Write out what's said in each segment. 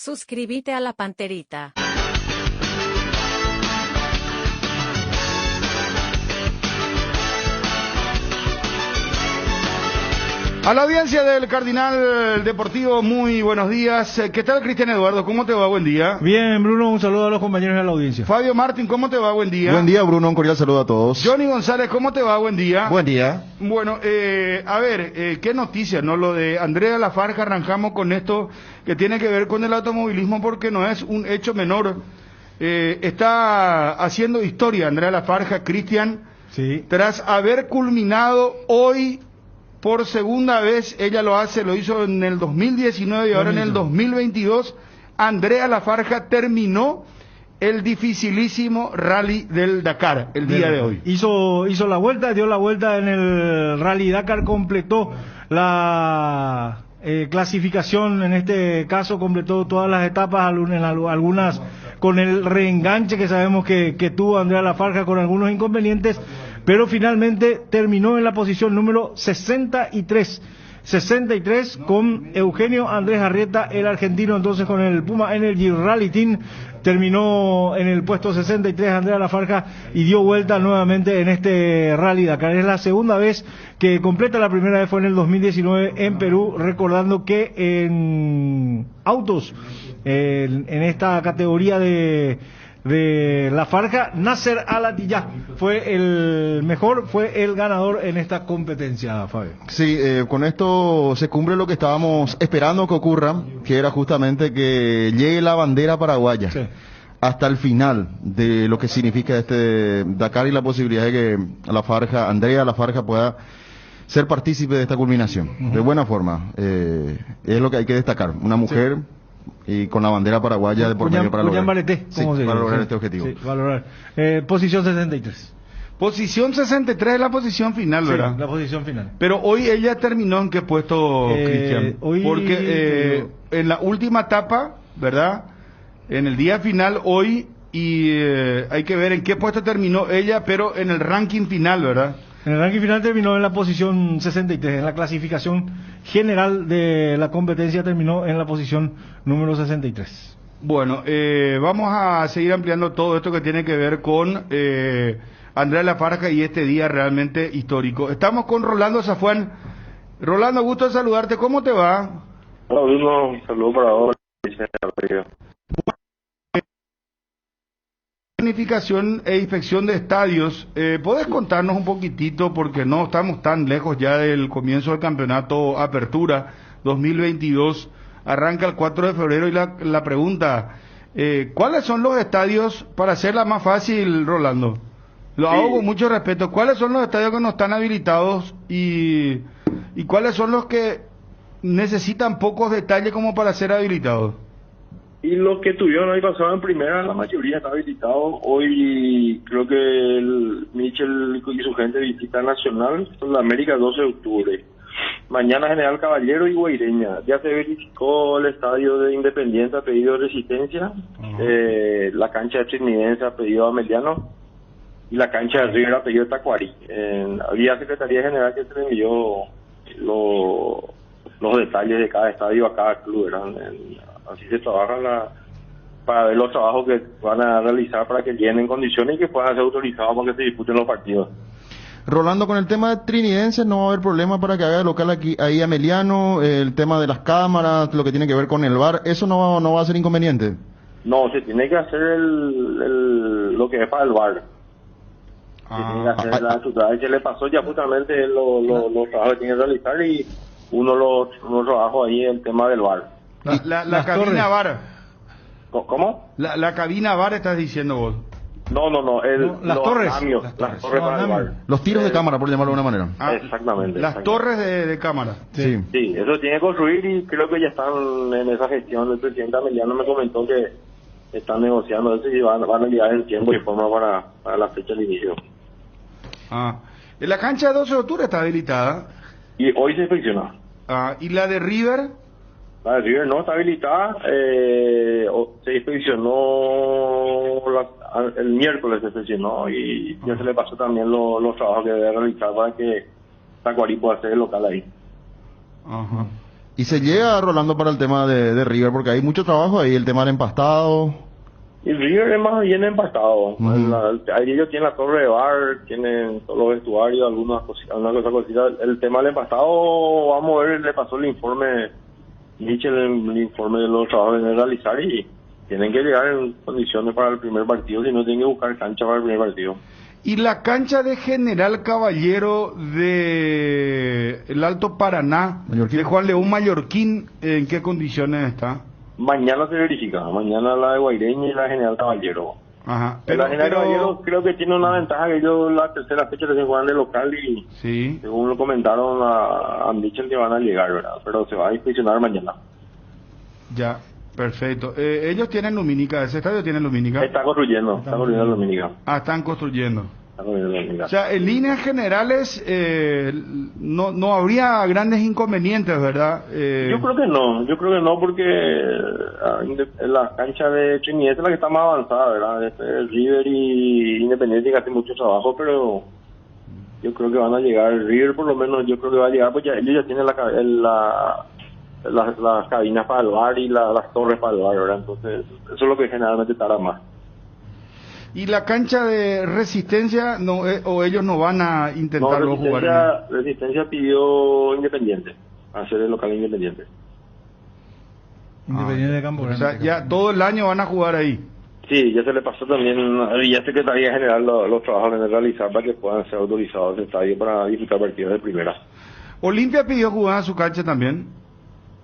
Suscríbete a la Panterita. A la audiencia del Cardinal Deportivo, muy buenos días. ¿Qué tal, Cristian Eduardo? ¿Cómo te va? Buen día. Bien, Bruno, un saludo a los compañeros de la audiencia. Fabio Martín, ¿cómo te va? Buen día. Buen día, Bruno, un cordial saludo a todos. Johnny González, ¿cómo te va? Buen día. Buen día. Bueno, a ver, qué noticia, ¿no? Lo de Andrea Lafarga, arrancamos con esto que tiene que ver con el automovilismo porque no es un hecho menor. Está haciendo historia Andrea Lafarga, Cristian, Sí. tras haber culminado hoy. Por segunda vez ella lo hizo en el 2019 y ahora en el 2022. Andrea Lafarga terminó el dificilísimo Rally del Dakar el día de hoy. Dio la vuelta en el Rally Dakar, completó la clasificación, en este caso completó todas las etapas, algunas con el reenganche que sabemos que tuvo Andrea Lafarga con algunos inconvenientes, pero finalmente terminó en la posición número 63 con Eugenio Andrés Arrieta, el argentino, entonces con el Puma Energy Rally Team. Terminó en el puesto 63 Andrea Lafarga y dio vuelta nuevamente en este Rally Dakar. Es la segunda vez que completa, la primera vez fue en el 2019 en Perú, recordando que en autos, en esta categoría de Lafarga, Nasser Al-Attiyah fue el mejor, fue el ganador en esta competencia, Fabio. Sí, con esto se cumple lo que estábamos esperando que ocurra, que era justamente que llegue la bandera paraguaya. Sí. Hasta el final de lo que significa este Dakar y la posibilidad de que Andrea Lafarga pueda ser partícipe de esta culminación. De buena forma, es lo que hay que destacar. Una mujer... Sí. Y con la bandera paraguaya de por medio para lograr este objetivo. Sí, valorar. Posición 63. Posición 63 es la posición final, ¿verdad? Sí, la posición final. Pero hoy ella terminó ¿en qué puesto, Cristian? Porque en la última etapa, ¿verdad? En el día final hoy, y hay que ver en qué puesto terminó ella, pero en el ranking final, ¿verdad? En el ranking final terminó en la posición 63, en la clasificación general de la competencia terminó en la posición número 63. Bueno, vamos a seguir ampliando todo esto que tiene que ver con Andrea Lafarga y este día realmente histórico. Estamos con Rolando Zafuán. Rolando, gusto de saludarte, ¿cómo te va? Hola Bruno, un saludo para vos. Planificación e inspección de estadios, ¿podés contarnos un poquitito, porque no estamos tan lejos ya del comienzo del campeonato Apertura 2022, arranca el 4 de febrero y la pregunta, ¿cuáles son los estadios, para hacerla más fácil, Rolando? Lo hago con mucho respeto, ¿cuáles son los estadios que no están habilitados y cuáles son los que necesitan pocos detalles como para ser habilitados? Y los que tuvieron hoy pasado en primera, la mayoría está habilitado. Hoy creo que el Michel y su gente visita Nacional, la América, 12 de octubre. Mañana General Caballero y Guaireña. Ya se verificó el estadio de Independiente a pedido de Resistencia, la cancha de Trinidense a pedido de Ameliano y la cancha de River a pedido de Tacuarí. Había Secretaría General que se le envió los detalles de cada estadio a cada club, ¿verdad? Así se trabaja para ver los trabajos que van a realizar para que lleguen en condiciones y que puedan ser autorizados para que se disputen los partidos. Rolando, con el tema de Trinidense no va a haber problema para que haga de local aquí ahí Ameliano, el tema de las cámaras, lo que tiene que ver con el VAR, ¿eso no va a ser inconveniente? No, se tiene que hacer lo que es para el VAR. Se tiene que hacer la estructura que le pasó ya justamente los trabajos que tiene que realizar y unos trabajos ahí el tema del VAR. La cabina VAR. ¿Cómo? La cabina VAR estás diciendo vos. No, las torres. Las torres para el VAR. Los tiros de cámara, por llamarlo de alguna manera. Exactamente. Las torres de cámara. Sí, eso tiene que construir y creo que ya están en esa gestión. El presidente Ameliano me comentó que están negociando eso y van a enviar el tiempo y forma para la fecha de inicio. En la cancha de 12 de octubre está habilitada. Y hoy se inspecciona. ¿Y la de River? La de River no está habilitada, se inspeccionó el miércoles, se inspeccionó y ya se le pasó también los trabajos que debe realizar para que Tacuarí pueda hacer el local ahí. Y se llega, Rolando, para el tema de River, porque hay mucho trabajo ahí, el tema del empastado. Y River es más bien empastado. Ahí ellos tienen la torre de bar, tienen todos los vestuarios, algunas cositas. El tema del empastado, vamos a ver, le pasó el informe, Michel, el informe de los trabajos que deben realizar y tienen que llegar en condiciones para el primer partido, si no tienen que buscar cancha para el primer partido. ¿Y la cancha de General Caballero de el Alto Paraná, Mallorquín, de Juan León Mallorquín, en qué condiciones está? Mañana se verifica, mañana la de Guaireña y la de General Caballero. Ajá. La General Caballero creo que tiene una ventaja, que ellos la tercera fecha les juegan de local y Sí. según lo comentaron a Michel que van a llegar, ¿verdad? Pero se va a inspeccionar mañana. Ya, perfecto. Ellos tienen lumínica, ese estadio tiene lumínica. Está construyendo Dominica. Ah, están construyendo. Está construyendo Dominica. O sea, en líneas generales no habría grandes inconvenientes, ¿verdad? Yo creo que no porque la cancha de Trinidad es la que está más avanzada, ¿verdad? River y Independiente que hacen mucho trabajo, pero yo creo que van a llegar. River por lo menos yo creo que va a llegar, pues ellos ya tienen las cabinas para el bar y las torres para el bar, ¿verdad? Entonces eso es lo que generalmente tarda más. ¿Y la cancha de Resistencia o ellos no van a intentarlo jugar? Resistencia pidió Independiente, hacer el local Independiente. Independiente de Campo O Grande. sea, ya todo el año van a jugar ahí. Sí, ya se le pasó también a Secretaría General los trabajos que realizar para que puedan ser autorizados en estadio para disfrutar partidos de primera. Olimpia pidió jugar a su cancha también.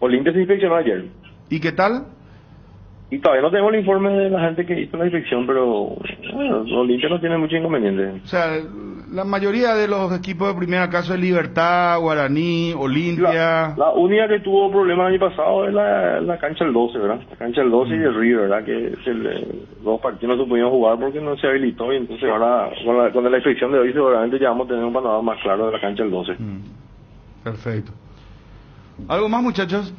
Olimpia se inspeccionó ayer. ¿Y qué tal? Y todavía no tenemos el informe de la gente que hizo la inspección, pero bueno, Olimpia no tiene mucho inconveniente. O sea, la mayoría de los equipos de primera, caso de Libertad, Guaraní, Olimpia. La única que tuvo problemas el año pasado es la cancha del 12, ¿verdad? La cancha del 12 y el River, ¿verdad? Que los partidos no se pudieron jugar porque no se habilitó y entonces ahora con la inspección de hoy seguramente ya vamos a tener un panorama más claro de la cancha del 12. Perfecto. ¿Algo más, muchachos?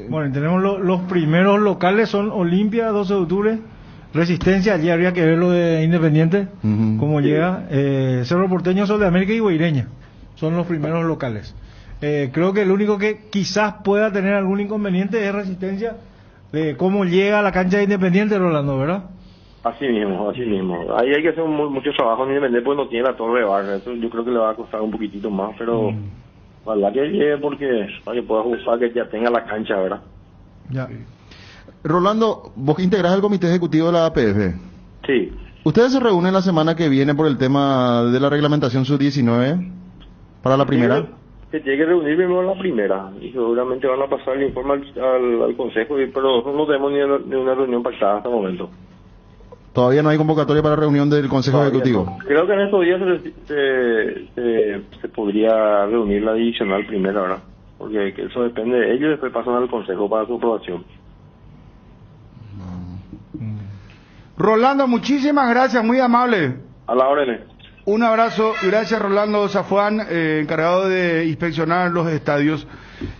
Bueno, tenemos los primeros locales, son Olimpia, 12 de octubre, Resistencia, allí habría que ver lo de Independiente, cómo llega, Cerro Porteño, Sol de América y Guaireña, son los primeros locales. Creo que el único que quizás pueda tener algún inconveniente es Resistencia, de cómo llega a la cancha de Independiente, Rolando, ¿verdad? Así mismo. Ahí hay que hacer mucho trabajo en Independiente, pues no tiene la torre de bar, eso yo creo que le va a costar un poquitito más, pero... Ojalá que llegue para que pueda jugar, que ya tenga la cancha, ¿verdad? Ya. Rolando, vos que integrás el comité ejecutivo de la APF. Sí. ¿Ustedes se reúnen la semana que viene por el tema de la reglamentación sub-19 para la primera? Se tiene que reunir primero la primera y seguramente van a pasar el informe al consejo, pero no tenemos ni una reunión pactada hasta el momento. Todavía no hay convocatoria para reunión del consejo ejecutivo. No. Creo que en estos días se podría reunir la divisional primero, ¿verdad? Porque eso depende de ellos y después pasan al consejo para su aprobación. Rolando, muchísimas gracias, muy amable. A la orden. Un abrazo y gracias, Rolando Zafuán, encargado de inspeccionar los estadios.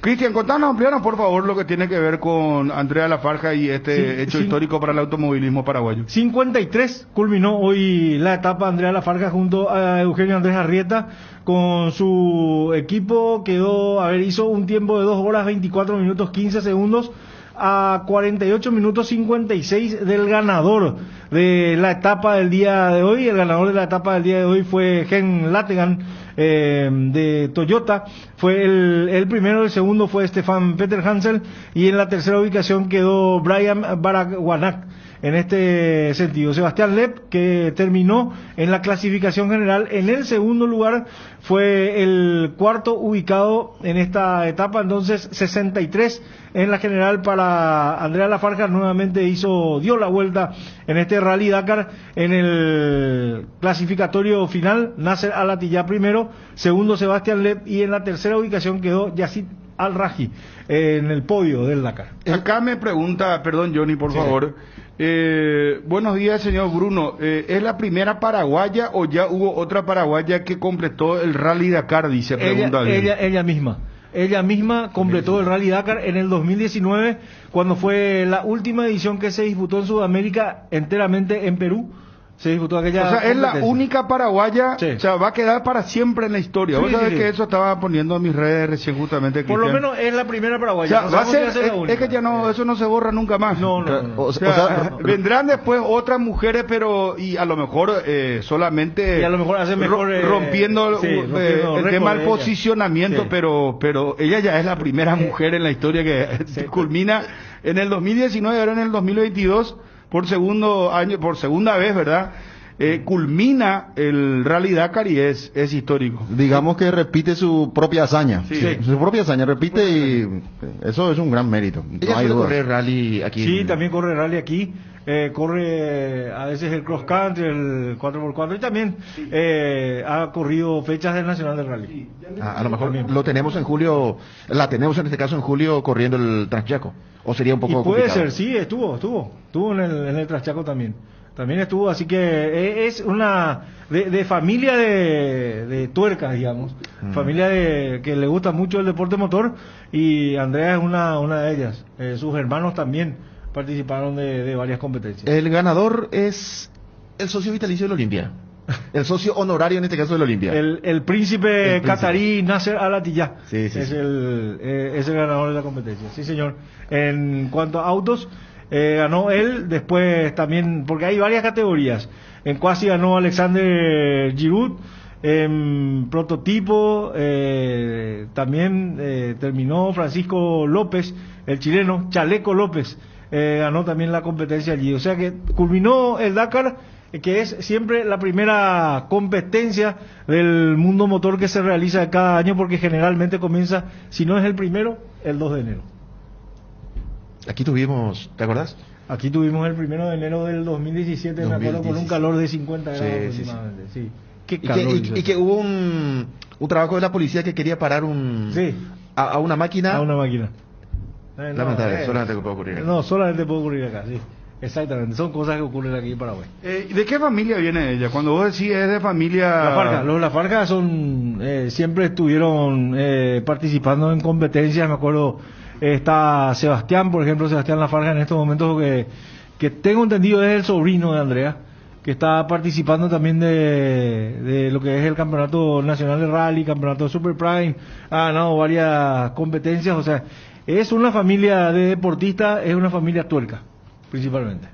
Cristian, contanos, amplianos por favor lo que tiene que ver con Andrea Lafarga y este hecho histórico para el automovilismo paraguayo. 53 culminó hoy la etapa Andrea Lafarga junto a Eugenio Andrés Arrieta con su equipo, hizo un tiempo de 2 horas 24 minutos 15 segundos a 48 minutos 56 del ganador de la etapa del día de hoy. El ganador de la etapa del día de hoy fue Gen Lategan de Toyota, fue el primero. El segundo fue Stefan Peter Hansel y en la tercera ubicación quedó Brian Baragwanac. En este sentido, Sebastián Lepp, que terminó en la clasificación general en el segundo lugar, fue el cuarto ubicado en esta etapa. Entonces 63 en la general para Andrea Lafarga. Nuevamente dio la vuelta en este Rally Dakar. En el clasificatorio final, Nasser Al-Attiyah primero, segundo Sebastián Lepp y en la tercera ubicación quedó Yacid Al-Raji en el podio del Dakar. Acá me pregunta, perdón Johnny, por favor. Buenos días, señor Bruno. ¿Es la primera paraguaya o ya hubo otra paraguaya que completó el Rally Dakar? Dice, pregunta ella misma completó el Rally Dakar en el 2019, cuando fue la última edición que se disputó en Sudamérica enteramente en Perú. se disputó aquella O sea, es la competencia. única paraguaya, Sí. o sea, va a quedar para siempre en la historia. Sí, Vos sabés sí, sí. que eso estaba poniendo en mis redes recién justamente, Por lo Cristian. menos es la primera O paraguaya. sea, no va a sabemos si ser, la es única. que ya no, eso no se borra nunca más. No, no, no. O sea, vendrán después otras mujeres, pero y a lo mejor solamente Y a lo mejor hacen mejor, rompiendo, rompiendo el récord tema de del ella. posicionamiento, Sí. pero ella ya es la primera mujer en la historia que Sí. culmina en el 2019, ahora en el 2022 por segunda vez, ¿verdad? Culmina el Rally Dakar y es histórico. Digamos que repite su propia hazaña. Sí. Su propia hazaña, repite y eso es un gran mérito. Ella No hay suele duda. correr rally aquí. Sí, también corre rally aquí. Corre a veces el cross country, el 4x4 y también ha corrido fechas del Nacional del Rally. A lo mejor lo tenemos en julio, la tenemos en este caso en julio corriendo el Transchaco. O sería un poco Y puede complicado. ser, sí, estuvo en el Traschaco también. También estuvo, así que es una de familia de tuercas, digamos. Familia que le gusta mucho el deporte motor y Andrea es una de ellas. Sus hermanos también participaron de varias competencias. El ganador es el socio vitalicio del Olimpia. El socio honorario en este caso del Olimpia. El príncipe El príncipe. catarí Nasser Al-Attiyah Sí, sí, es sí. es el ganador de la competencia. Sí, señor. En cuanto a autos, ganó él, después también, porque hay varias categorías. En cuasi ganó Alexander Giroud, en prototipo también terminó Francisco López, el chileno, Chaleco López, ganó también la competencia allí. O sea que culminó el Dakar, que es siempre la primera competencia del mundo motor que se realiza cada año, porque generalmente comienza, si no es el primero, el 2 de enero. Aquí tuvimos, ¿te acordás? Aquí tuvimos el 1 de enero del 2017, me acuerdo, con un 2017. calor de 50 grados Sí, sí, sí. aproximadamente. Sí. Qué Y que, calor. y que hubo un trabajo de la policía que quería parar Sí. a una máquina. A una máquina. Lamentable, solamente que puede ocurrir aquí. No, solamente puede ocurrir acá, sí. Exactamente, son cosas que ocurren aquí en Paraguay. ¿De qué familia viene ella? Cuando vos decís es de familia... Los Lafarga son, siempre estuvieron participando en competencias. Me acuerdo, está Sebastián, por ejemplo, Sebastián Lafarga en estos momentos que tengo entendido es el sobrino de Andrea, que está participando también de lo que es el Campeonato Nacional de Rally, Campeonato de Super Prime, ha ganado varias competencias. O sea, es una familia de deportistas, es una familia tuerca, principalmente.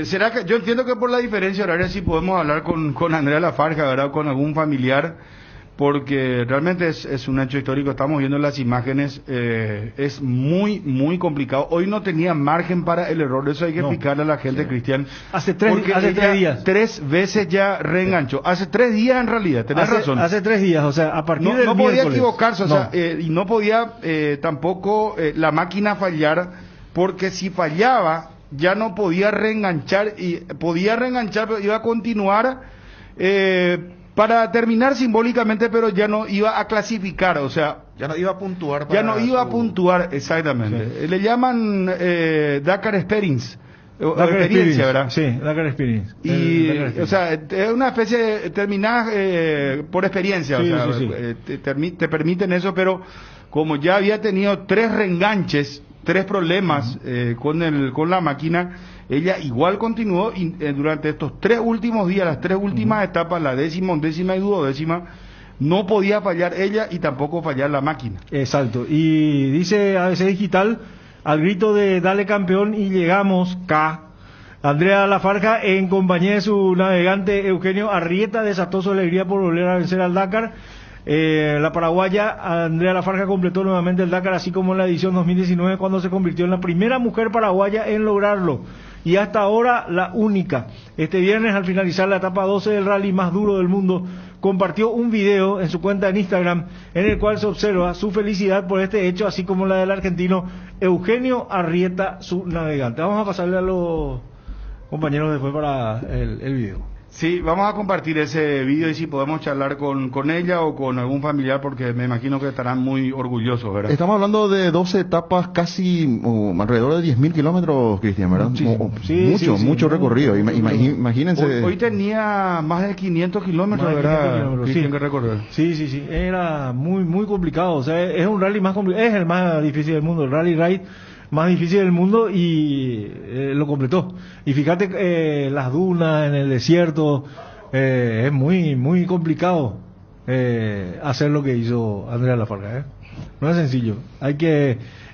¿Será que yo entiendo que por la diferencia horaria sí podemos hablar con Andrea Lafarga, ¿verdad? Con algún familiar, porque realmente es un hecho histórico. Estamos viendo las imágenes, es muy complicado. Hoy no tenía margen para el error, eso hay que No. explicarle a la gente, Cristian. Hace porque tres ella días. 3 veces ya reenganchó. Hace 3 días en realidad, tenés razón. Hace 3 días, o sea, a partir No, del no podía miércoles. equivocarse, o No. sea, y no podía tampoco la máquina fallar, porque si fallaba ya no podía reenganchar, y podía reenganchar, pero iba a continuar para terminar simbólicamente, pero ya no iba a clasificar, o sea, Ya no iba a puntuar. ya no para iba a su- puntuar, exactamente. Le llaman Dakar Experience, o Dakar experiencia, Experience, ¿verdad? Sí, Dakar Experience. Y, El Dakar Experience. o sea, es una especie de terminar por experiencia, Sí, o sea, sí, sí. te permiten eso, pero como ya había tenido 3 reenganches, 3 problemas con la máquina, ella igual continuó y, durante estos 3 últimos días, las 3 últimas etapas, la 10ª, 11ª y 12ª, no podía fallar ella y tampoco fallar la máquina. Exacto. Y dice ABC Digital, al grito de dale campeón y llegamos, Andrea Lafarga, en compañía de su navegante Eugenio Arrieta, desató su alegría por volver a vencer al Dakar. La paraguaya Andrea Lafarga completó nuevamente el Dakar, así como en la edición 2019, cuando se convirtió en la primera mujer paraguaya en lograrlo, y hasta ahora la única. Este viernes, al finalizar la etapa 12 del rally más duro del mundo, compartió un video en su cuenta en Instagram en el cual se observa su felicidad por este hecho, así como la del argentino Eugenio Arrieta, su navegante. Vamos a pasarle a los compañeros después para el video. Sí, vamos a compartir ese vídeo y si podemos charlar con ella o con algún familiar, porque me imagino que estarán muy orgullosos, ¿verdad? Estamos hablando de 12 etapas, casi alrededor de 10.000 kilómetros, Cristian, ¿verdad? Mucho recorrido. Imagínense. Hoy tenía más de 500 kilómetros, Más de ¿verdad? 500 kilómetros, Cristian, sí. que recorrer. Sí, era muy complicado. O sea, es un rally más complicado, es el más difícil del mundo, el Rally Ride. más difícil del mundo y lo completó. Y fíjate, las dunas en el desierto, es muy complicado hacer lo que hizo Andrea Lafarga. No es sencillo.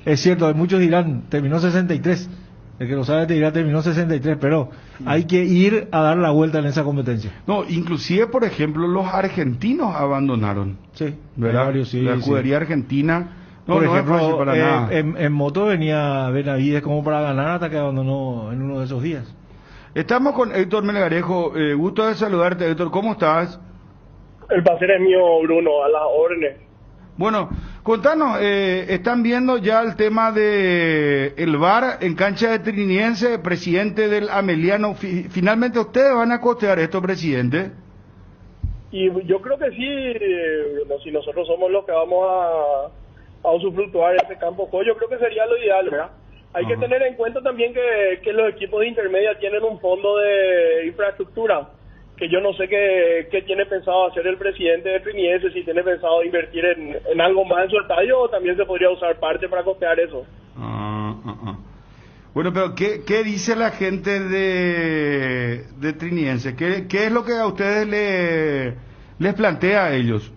Es cierto, muchos dirán, terminó 63. El que lo sabe te dirá, terminó 63, pero hay que ir a dar la vuelta en esa competencia. No, inclusive, por ejemplo, los argentinos abandonaron. Sí, ¿Verdad? varios, sí, la sí. escudería argentina. No, Por no es fácil ejemplo, para nada. en moto venía Benavides como para ganar hasta que abandonó en uno de esos días. Estamos con Héctor Melgarejo. Gusto de saludarte, Héctor. ¿Cómo estás? El placer es mío, Bruno, a las órdenes. Bueno, contanos, están viendo ya el tema de el VAR en cancha de Trinidense, presidente del Ameliano. Finalmente ustedes van a costear esto, presidente. Y yo creo que sí, Bruno, si nosotros somos los que vamos a usufructuar ese campo, yo creo que sería lo ideal, ¿verdad? Hay que tener en cuenta también que los equipos de intermedia tienen un fondo de infraestructura, que yo no sé qué tiene pensado hacer el presidente de Trinidense, si tiene pensado invertir en algo más en su estadio, o también se podría usar parte para costear eso. Bueno, pero ¿qué dice la gente de Trinidense? ¿Qué es lo que a ustedes les plantea a ellos?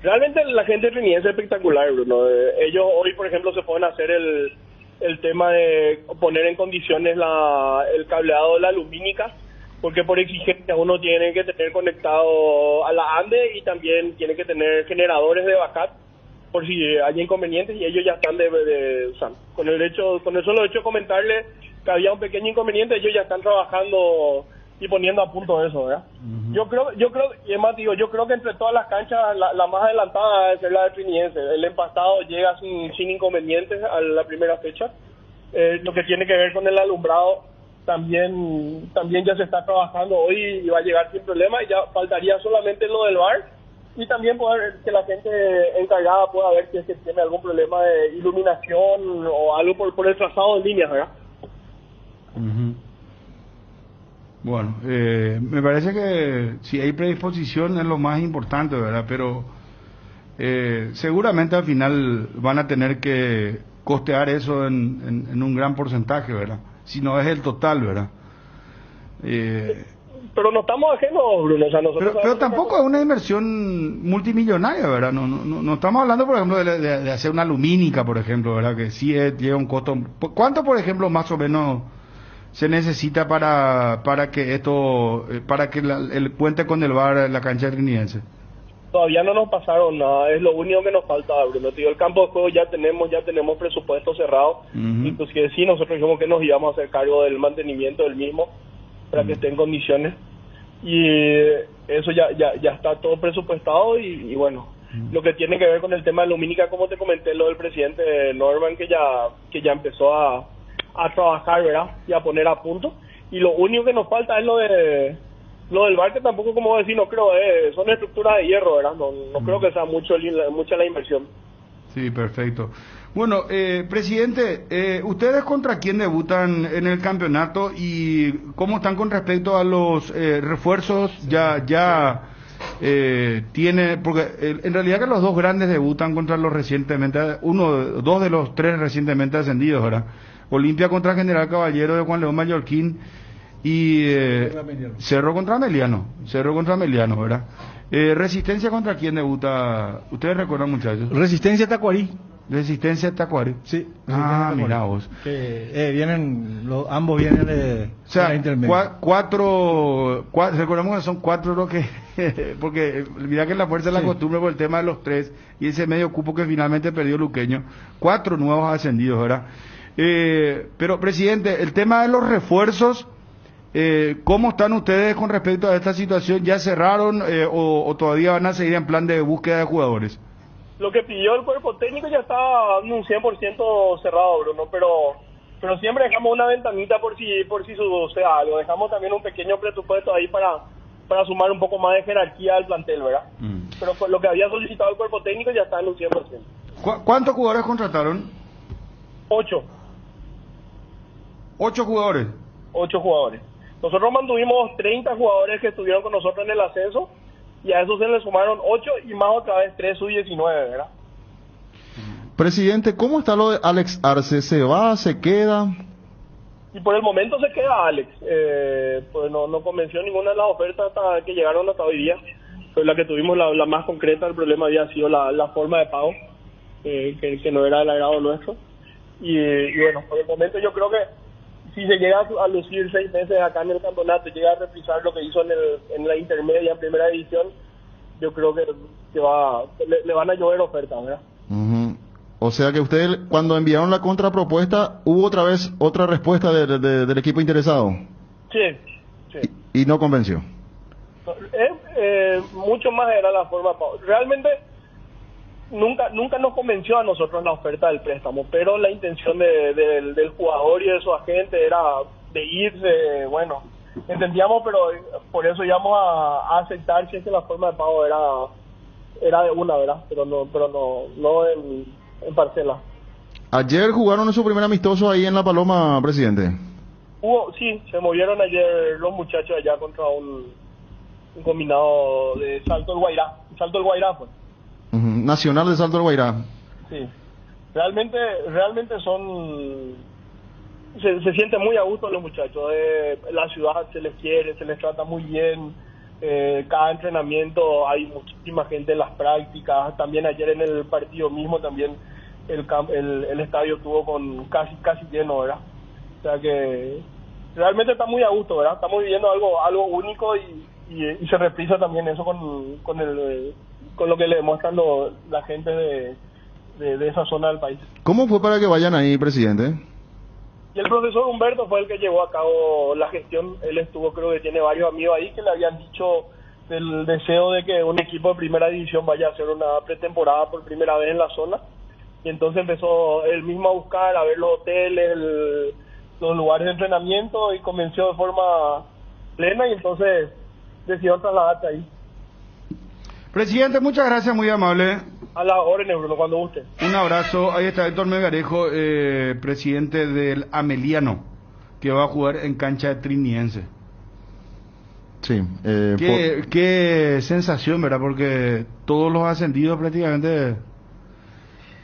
Realmente la gente de Trinidense es espectacular, Bruno. Ellos hoy, por ejemplo, se pueden hacer el tema de poner en condiciones el cableado de la lumínica, porque por exigencia uno tiene que tener conectado a la ANDE y también tiene que tener generadores de backup por si hay inconvenientes, y ellos ya están o sea, con el solo hecho de comentarle que había un pequeño inconveniente, ellos ya están trabajando y poniendo a punto eso, ¿verdad? Yo creo, y además digo, yo creo que entre todas las canchas la más adelantada debe ser la de Trinidense. El empastado llega sin inconvenientes a la primera fecha. Lo que tiene que ver con el alumbrado también ya se está trabajando hoy y va a llegar sin problema, y ya faltaría solamente lo del VAR y también poder que la gente encargada pueda ver si es que tiene algún problema de iluminación o algo por el trazado de líneas, ¿verdad? Bueno, me parece que si hay predisposición es lo más importante, ¿verdad? Pero seguramente al final van a tener que costear eso en un gran porcentaje, ¿verdad? Si no es el total, ¿verdad? Pero no estamos ajenos, Bruno. O sea, pero tampoco es una inversión multimillonaria, ¿verdad? No estamos hablando, por ejemplo, de hacer una lumínica, por ejemplo, ¿verdad? Que sí lleva un costo. ¿Cuánto, por ejemplo, más o menos se necesita para que esto, para que el puente con el VAR la cancha trinidense? Todavía no nos pasaron nada, es lo único que nos falta, Bruno. Tío, el campo de juego ya tenemos presupuesto cerrado. Inclusive sí, nosotros dijimos que nos íbamos a hacer cargo del mantenimiento del mismo para que esté en condiciones, y eso ya está todo presupuestado. Y bueno, lo que tiene que ver con el tema de lumínica, como te comenté, lo del presidente Norman, que ya empezó a trabajar, ¿verdad? Y a poner a punto, y lo único que nos falta es lo del VAR, que tampoco, como decir, no creo, son estructuras de hierro, ¿verdad? No creo que sea mucha la inversión. Sí, perfecto. Bueno, presidente, ¿ustedes contra quién debutan en el campeonato y cómo están con respecto a los refuerzos? Tiene, porque en realidad que los dos grandes debutan contra los dos de los tres recientemente ascendidos, ¿verdad? Olimpia contra General Caballero de Juan León Mallorquín y Cerro contra Ameliano, ¿verdad? Resistencia contra quién debuta, ¿ustedes recuerdan, muchachos? Resistencia Tacuarí. Sí. Mira vos. Ambos vienen de la intermedia. Recordamos que son cuatro lo que porque mira que la fuerza de la costumbre por el tema de los tres y ese medio cupo que finalmente perdió Luqueño, 4 nuevos ascendidos, ¿verdad? Pero presidente, el tema de los refuerzos, ¿cómo están ustedes con respecto a esta situación? ¿Ya cerraron o todavía van a seguir en plan de búsqueda de jugadores? Lo que pidió el cuerpo técnico ya está un 100% cerrado, Bruno, pero siempre dejamos una ventanita por si sucede algo. Dejamos también un pequeño presupuesto ahí para sumar un poco más de jerarquía al plantel, ¿verdad? Pero con lo que había solicitado el cuerpo técnico ya está en un 100%. ¿Cuántos jugadores contrataron? 8. 8 jugadores. 8 jugadores. Nosotros mantuvimos 30 jugadores que estuvieron con nosotros en el ascenso, y a eso se le sumaron 8 y más otra vez 3 sub-19, ¿verdad? Presidente, ¿cómo está lo de Alex Arce? ¿Se va, se queda? Y por el momento se queda Alex. Pues no convenció ninguna de las ofertas hasta que llegaron hasta hoy día. Fue la que tuvimos la más concreta. El problema había sido la forma de pago, que no era del agrado nuestro. Y bueno, por el momento yo creo que si se llega a lucir 6 meses acá en el campeonato, llega a reprisar lo que hizo en la intermedia, en primera división, yo creo que le van a llover ofertas, ¿verdad? Uh-huh. O sea que ustedes, cuando enviaron la contrapropuesta, hubo otra vez otra respuesta del equipo interesado. Sí. Y no convenció. Mucho más era la forma. Realmente nunca nos convenció a nosotros la oferta del préstamo, pero la intención del jugador y de su agente era de irse. Bueno, entendíamos, pero por eso íbamos a aceptar si es que la forma de pago era de una, ¿verdad? Pero no en parcela. Ayer jugaron en su primer amistoso ahí en La Paloma, presidente. Sí, se movieron ayer los muchachos allá contra un combinado de Salto del Guairá. Salto del Guairá, pues. Uh-huh. Nacional de Salto del Guairá. Sí. Realmente son... Se siente muy a gusto los muchachos. La ciudad se les quiere, se les trata muy bien. Cada entrenamiento hay muchísima gente en las prácticas. También ayer en el partido mismo también el estadio estuvo con casi lleno, ¿verdad? O sea que realmente está muy a gusto, ¿verdad? Estamos viviendo algo único y se reprisa también eso con lo que le demuestran la gente de esa zona del país. ¿Cómo fue para que vayan ahí, presidente? Y el profesor Humberto fue el que llevó a cabo la gestión. Él estuvo, creo que tiene varios amigos ahí que le habían dicho del deseo de que un equipo de primera división vaya a hacer una pretemporada por primera vez en la zona. Y entonces empezó él mismo a buscar, a ver los hoteles, los lugares de entrenamiento, y convenció de forma plena, y entonces decidió trasladarse ahí. Presidente, muchas gracias, muy amable. A las órdenes, Bruno, cuando guste. Un abrazo. Ahí está Héctor Melgarejo, presidente del Ameliano, que va a jugar en cancha de Triniense. Sí. Qué sensación, ¿verdad? Porque todos los ascendidos prácticamente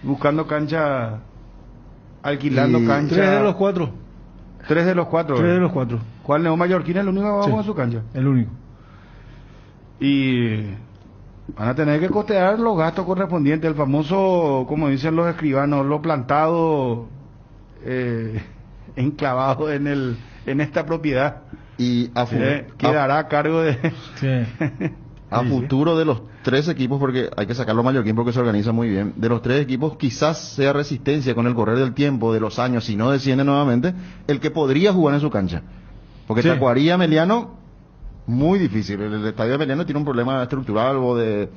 buscando cancha, alquilando cancha. 3 de los 4. 3 de los 4. 3 de los 4. Juan León Mallorquín es el único que va a jugar en su cancha. El único. Y van a tener que costear los gastos correspondientes, el famoso, como dicen los escribanos, lo plantado enclavado en esta propiedad. Y quedará a cargo de... Sí. A futuro de los 3 equipos, porque hay que sacarlo a Mallorquín porque se organiza muy bien, de los 3 equipos quizás sea Resistencia con el correr del tiempo, de los años, si no desciende nuevamente, el que podría jugar en su cancha. Porque sí. Tacuarí Ameliano, muy difícil. El estadio de Ameliano tiene un problema estructural o de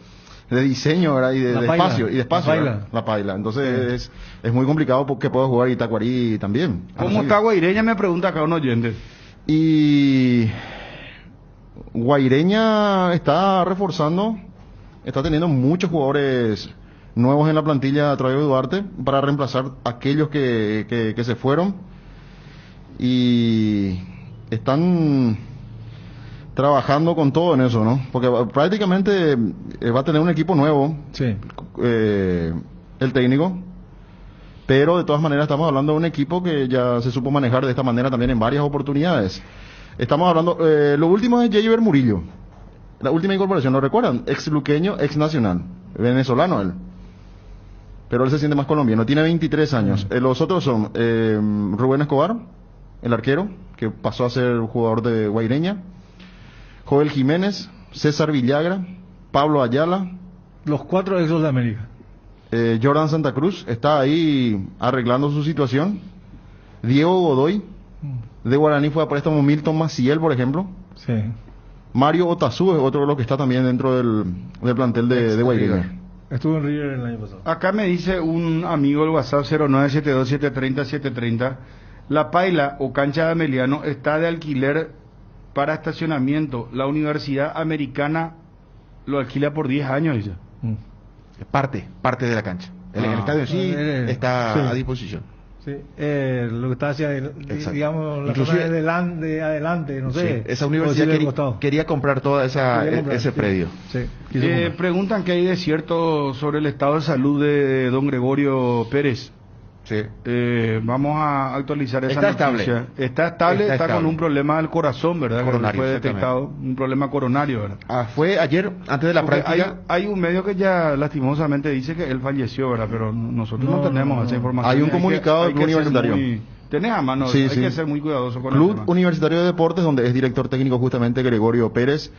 diseño, ¿verdad? Y de espacio. La paila. Entonces es muy complicado porque pueda jugar Itacuarí también. ¿Cómo está Guaireña? Me pregunta acá un oyente. Y Guaireña está reforzando, está teniendo muchos jugadores nuevos en la plantilla a través de Duarte para reemplazar a aquellos que se fueron, y están trabajando con todo en eso, ¿no? Porque prácticamente va a tener un equipo nuevo, Sí. El técnico, pero de todas maneras estamos hablando de un equipo que ya se supo manejar de esta manera también en varias oportunidades. Estamos hablando, lo último es Javier Murillo, la última incorporación, ¿lo recuerdan? Ex luqueño, ex nacional, venezolano él, pero él se siente más colombiano, tiene 23 años. Los otros son Rubén Escobar, el arquero, que pasó a ser jugador de Guaireña, Joel Jiménez, César Villagra, Pablo Ayala, Los 4 exos de América. Jordan Santa Cruz, está ahí arreglando su situación, Diego Godoy, de Guaraní fue a préstamo, Milton Maciel, por ejemplo. Sí. Mario Otazú es otro de los que está también dentro del plantel de Guaireña. Estuvo en River el año pasado. Acá me dice un amigo el WhatsApp 0972-730-730, la paila o cancha de Ameliano está de alquiler para estacionamiento. La Universidad Americana lo alquila por 10 años, dice. Parte de la cancha. El estadio sí está a disposición. Sí, lo que está hacia, digamos, la Inclusive, zona de adelante, no sé. Sí, esa universidad quería comprar toda ese predio. Sí, preguntan qué hay de cierto sobre el estado de salud de don Gregorio Pérez. Sí. Vamos a actualizar esa Está noticia. estable. Está estable, está con estable. un problema del corazón, ¿verdad? Coronario, Fue detectado un problema coronario, ¿verdad? Fue ayer, antes de la Porque práctica. hay un medio que ya lastimosamente dice que él falleció, ¿verdad? Pero nosotros no tenemos esa información. Hay un comunicado del Club Universitario. Tenés a mano, Sí, hay sí. que ser muy cuidadoso con el Club tema. Universitario de Deportes, donde es director técnico justamente Gregorio Pérez.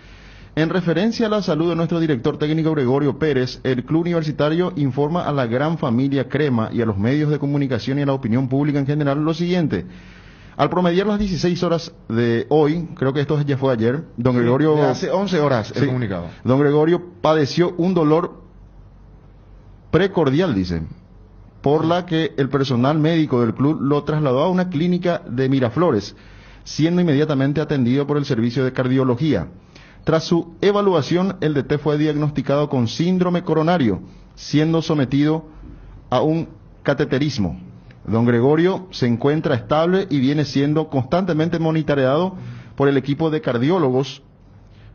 En referencia a la salud de nuestro director técnico Gregorio Pérez, el Club Universitario informa a la gran familia Crema y a los medios de comunicación y a la opinión pública en general lo siguiente. Al promediar las 16 horas de hoy, creo que esto ya fue ayer, don Gregorio... De hace 11 horas el Sí, comunicado. don Gregorio padeció un dolor precordial, dice, por la que el personal médico del club lo trasladó a una clínica de Miraflores, siendo inmediatamente atendido por el servicio de cardiología. Tras su evaluación, el DT fue diagnosticado con síndrome coronario, siendo sometido a un cateterismo. Don Gregorio se encuentra estable y viene siendo constantemente monitoreado por el equipo de cardiólogos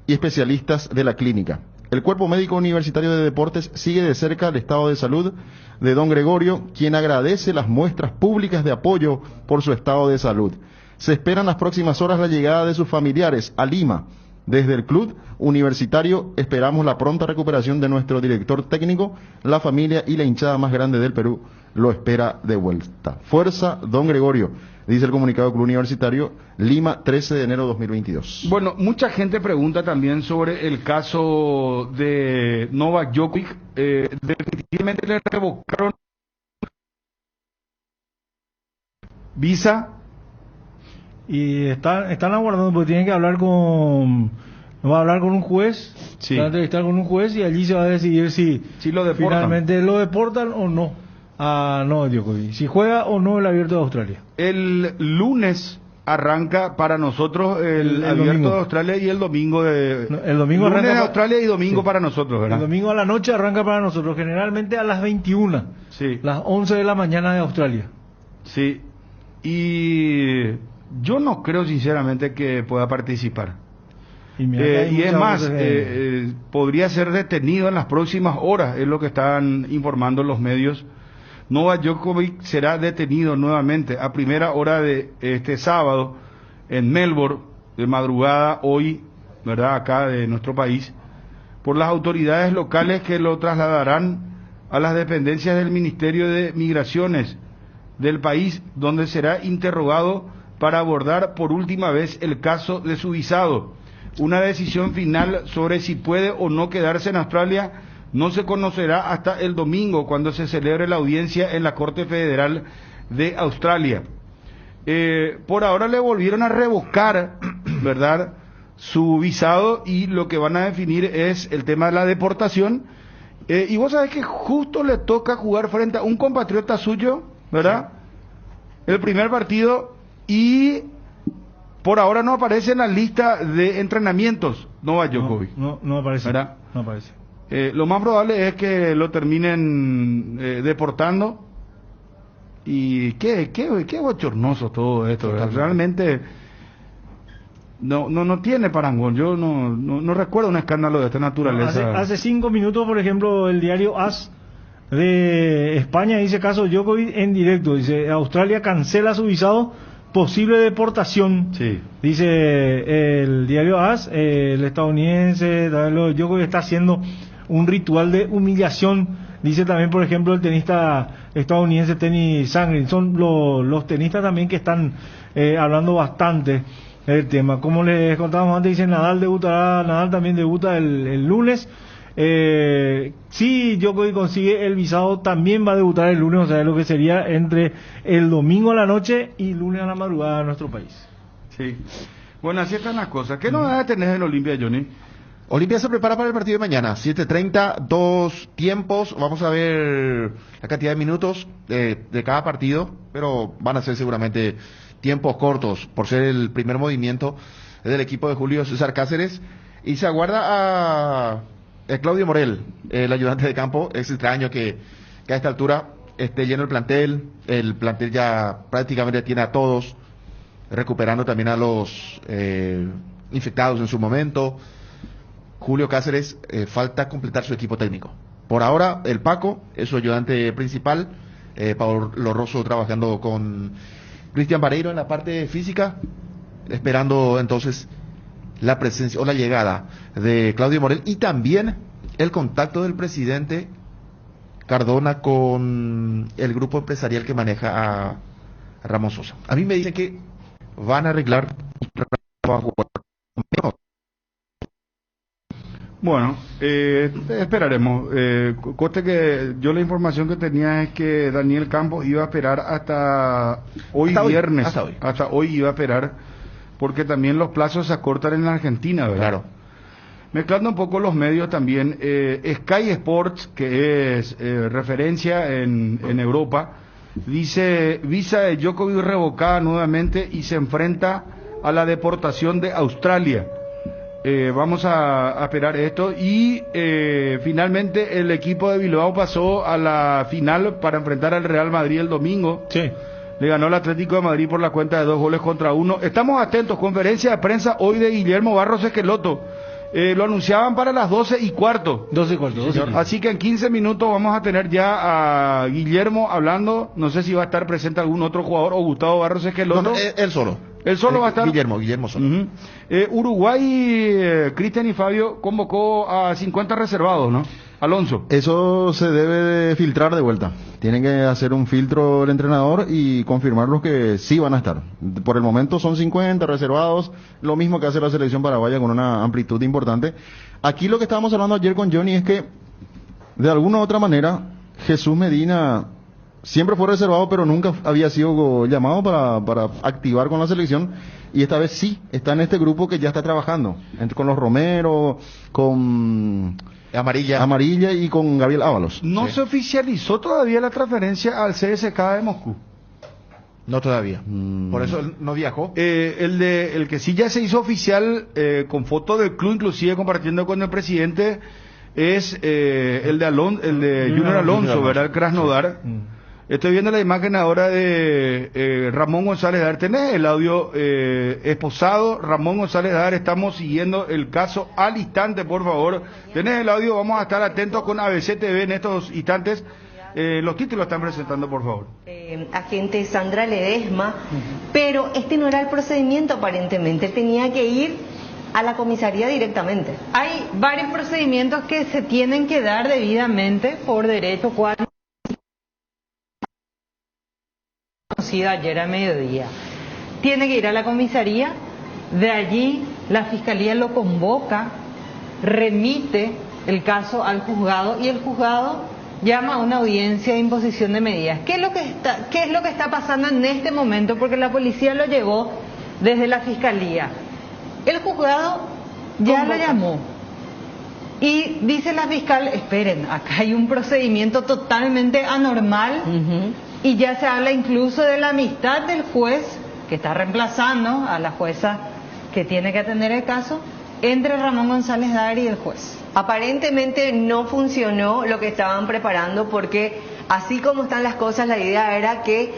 y especialistas de la clínica. El Cuerpo Médico Universitario de Deportes sigue de cerca el estado de salud de don Gregorio, quien agradece las muestras públicas de apoyo por su estado de salud. Se espera en las próximas horas la llegada de sus familiares a Lima. Desde el Club Universitario esperamos la pronta recuperación de nuestro director técnico, la familia y la hinchada más grande del Perú lo espera de vuelta. Fuerza, don Gregorio, dice el comunicado del Club Universitario, Lima, 13 de enero de 2022. Bueno, mucha gente pregunta también sobre el caso de Novak Djokovic. Definitivamente le revocaron visa. Y están aguardando porque tienen que hablar va a hablar con un juez, Sí. va a entrevistar con un juez y allí se va a decidir si Lo deportan. finalmente lo deportan o no a Novak Djokovic, si juega o no el Abierto de Australia. El lunes arranca para nosotros el Abierto domingo. de Australia y el domingo de... No, el domingo lunes arranca de para- Australia y domingo Sí. para nosotros, ¿verdad? El domingo a la noche arranca para nosotros, generalmente a las 21, Sí. las 11 de la mañana de Australia. Sí. Y yo no creo sinceramente que pueda participar. Y, mira que hay Y es muchas más, voces de- podría ser detenido en las próximas horas, es lo que están informando los medios. Novak Djokovic será detenido nuevamente a primera hora de este sábado en Melbourne, de madrugada hoy, ¿verdad? Acá de nuestro país, por las autoridades locales que lo trasladarán a las dependencias del Ministerio de Migraciones del país, donde será interrogado para abordar por última vez el caso de su visado. Una decisión final sobre si puede o no quedarse en Australia no se conocerá hasta el domingo, cuando se celebre la audiencia en la Corte Federal de Australia. Por ahora le volvieron a revocar, ¿verdad?, su visado, y lo que van a definir es el tema de la deportación. Y vos sabés que justo le toca jugar frente a un compatriota suyo, ¿verdad? El primer partido, y por ahora no aparece en la lista de entrenamientos Novak Djokovic. No aparece. ¿Verdad? No aparece. Lo más probable es que lo terminen deportando. Y qué bochornoso todo esto, ¿verdad? Realmente no tiene parangón. Yo no recuerdo un escándalo de esta naturaleza. Hace 5 minutos, por ejemplo, el diario AS de España dice caso Djokovic en directo. Dice, Australia cancela su visado, posible deportación. Sí. Dice el diario AS, el estadounidense Djokovic está haciendo un ritual de humillación. Dice también, por ejemplo, el tenista estadounidense Tennis Sangrin. Son los tenistas también que están hablando bastante del tema. Como les contábamos antes, dice Nadal también debuta el lunes. Si Djokovic consigue el visado, también va a debutar el lunes, o sea, lo que sería entre el domingo a la noche y lunes a la madrugada de nuestro país. Sí. Bueno, así están las cosas. ¿Qué novedades tenés en Olimpia, Johnny? Olimpia se prepara para el partido de mañana, 7:30, 2 tiempos, vamos a ver la cantidad de minutos de cada partido, pero van a ser seguramente tiempos cortos, por ser el primer movimiento del equipo de Julio César Cáceres, y se aguarda a Claudio Morel, el ayudante de campo. Es extraño que a esta altura esté lleno el plantel ya prácticamente tiene a todos, recuperando también a los infectados en su momento. Julio Cáceres, falta completar su equipo técnico. Por ahora, el Paco es su ayudante principal, Pablo Rosso trabajando con Cristian Vareiro en la parte física, esperando entonces la presencia o la llegada de Claudio Morel y también el contacto del presidente Cardona con el grupo empresarial que maneja a Ramón Sosa. A mí me dicen que van a arreglar. Bueno, esperaremos. Conste que yo la información que tenía es que Daniel Campos iba a esperar hasta hoy viernes. Hasta hoy iba a esperar, porque también los plazos se acortan en la Argentina, ¿verdad? Claro. Mezclando un poco los medios también, Sky Sports, que es referencia en Europa, dice: visa de Djokovic revocada nuevamente y se enfrenta a la deportación de Australia. Vamos a esperar esto y finalmente el equipo de Bilbao pasó a la final para enfrentar al Real Madrid el domingo. Sí. Le ganó el Atlético de Madrid por la cuenta de 2-1. Estamos atentos, conferencia de prensa hoy de Guillermo Barros Esqueloto. Lo anunciaban para las 12:15. 12:15. Así que en 15 minutos vamos a tener ya a Guillermo hablando. No sé si va a estar presente algún otro jugador o Gustavo Barros Esqueloto. No, él solo. Él solo va a estar. Guillermo solo. Uruguay, Cristian y Fabio convocó a 50 reservados, ¿no? Alonso. Eso se debe de filtrar de vuelta. Tienen que hacer un filtro el entrenador y confirmar los que sí van a estar. Por el momento son 50 reservados, lo mismo que hace la selección paraguaya con una amplitud importante. Aquí lo que estábamos hablando ayer con Johnny es que, de alguna u otra manera, Jesús Medina siempre fue reservado, pero nunca había sido llamado para activar con la selección, y esta vez sí está en este grupo que ya está trabajando, con los Romero, con Amarilla y con Gabriel Ábalos. No se oficializó todavía la transferencia al CSKA de Moscú. No todavía. Por eso él no viajó. El que sí ya se hizo oficial, con foto del club, inclusive compartiendo con el presidente, es el de Junior Alonso, ¿verdad? El Krasnodar. Estoy viendo la imagen ahora de Ramón González Dar. ¿Tenés el audio esposado? Ramón González Dar, estamos siguiendo el caso al instante, por favor. ¿Tenés el audio? Vamos a estar atentos con ABC TV en estos instantes. Los títulos están presentando, por favor. Agente Sandra Ledesma, pero este no era el procedimiento aparentemente, él tenía que ir a la comisaría directamente. Hay varios procedimientos que se tienen que dar debidamente por derecho, cual conocido ayer a mediodía. Tiene que ir a la comisaría, de allí la fiscalía lo convoca, remite el caso al juzgado y el juzgado llama a una audiencia de imposición de medidas. ¿Qué es lo que está pasando en este momento? Porque la policía lo llevó desde la fiscalía. El juzgado ya lo llamó y dice la fiscal: esperen, acá hay un procedimiento totalmente anormal. Y ya se habla incluso de la amistad del juez que está reemplazando a la jueza que tiene que atender el caso entre Ramón González Dar y el juez. Aparentemente no funcionó lo que estaban preparando, porque así como están las cosas, la idea era que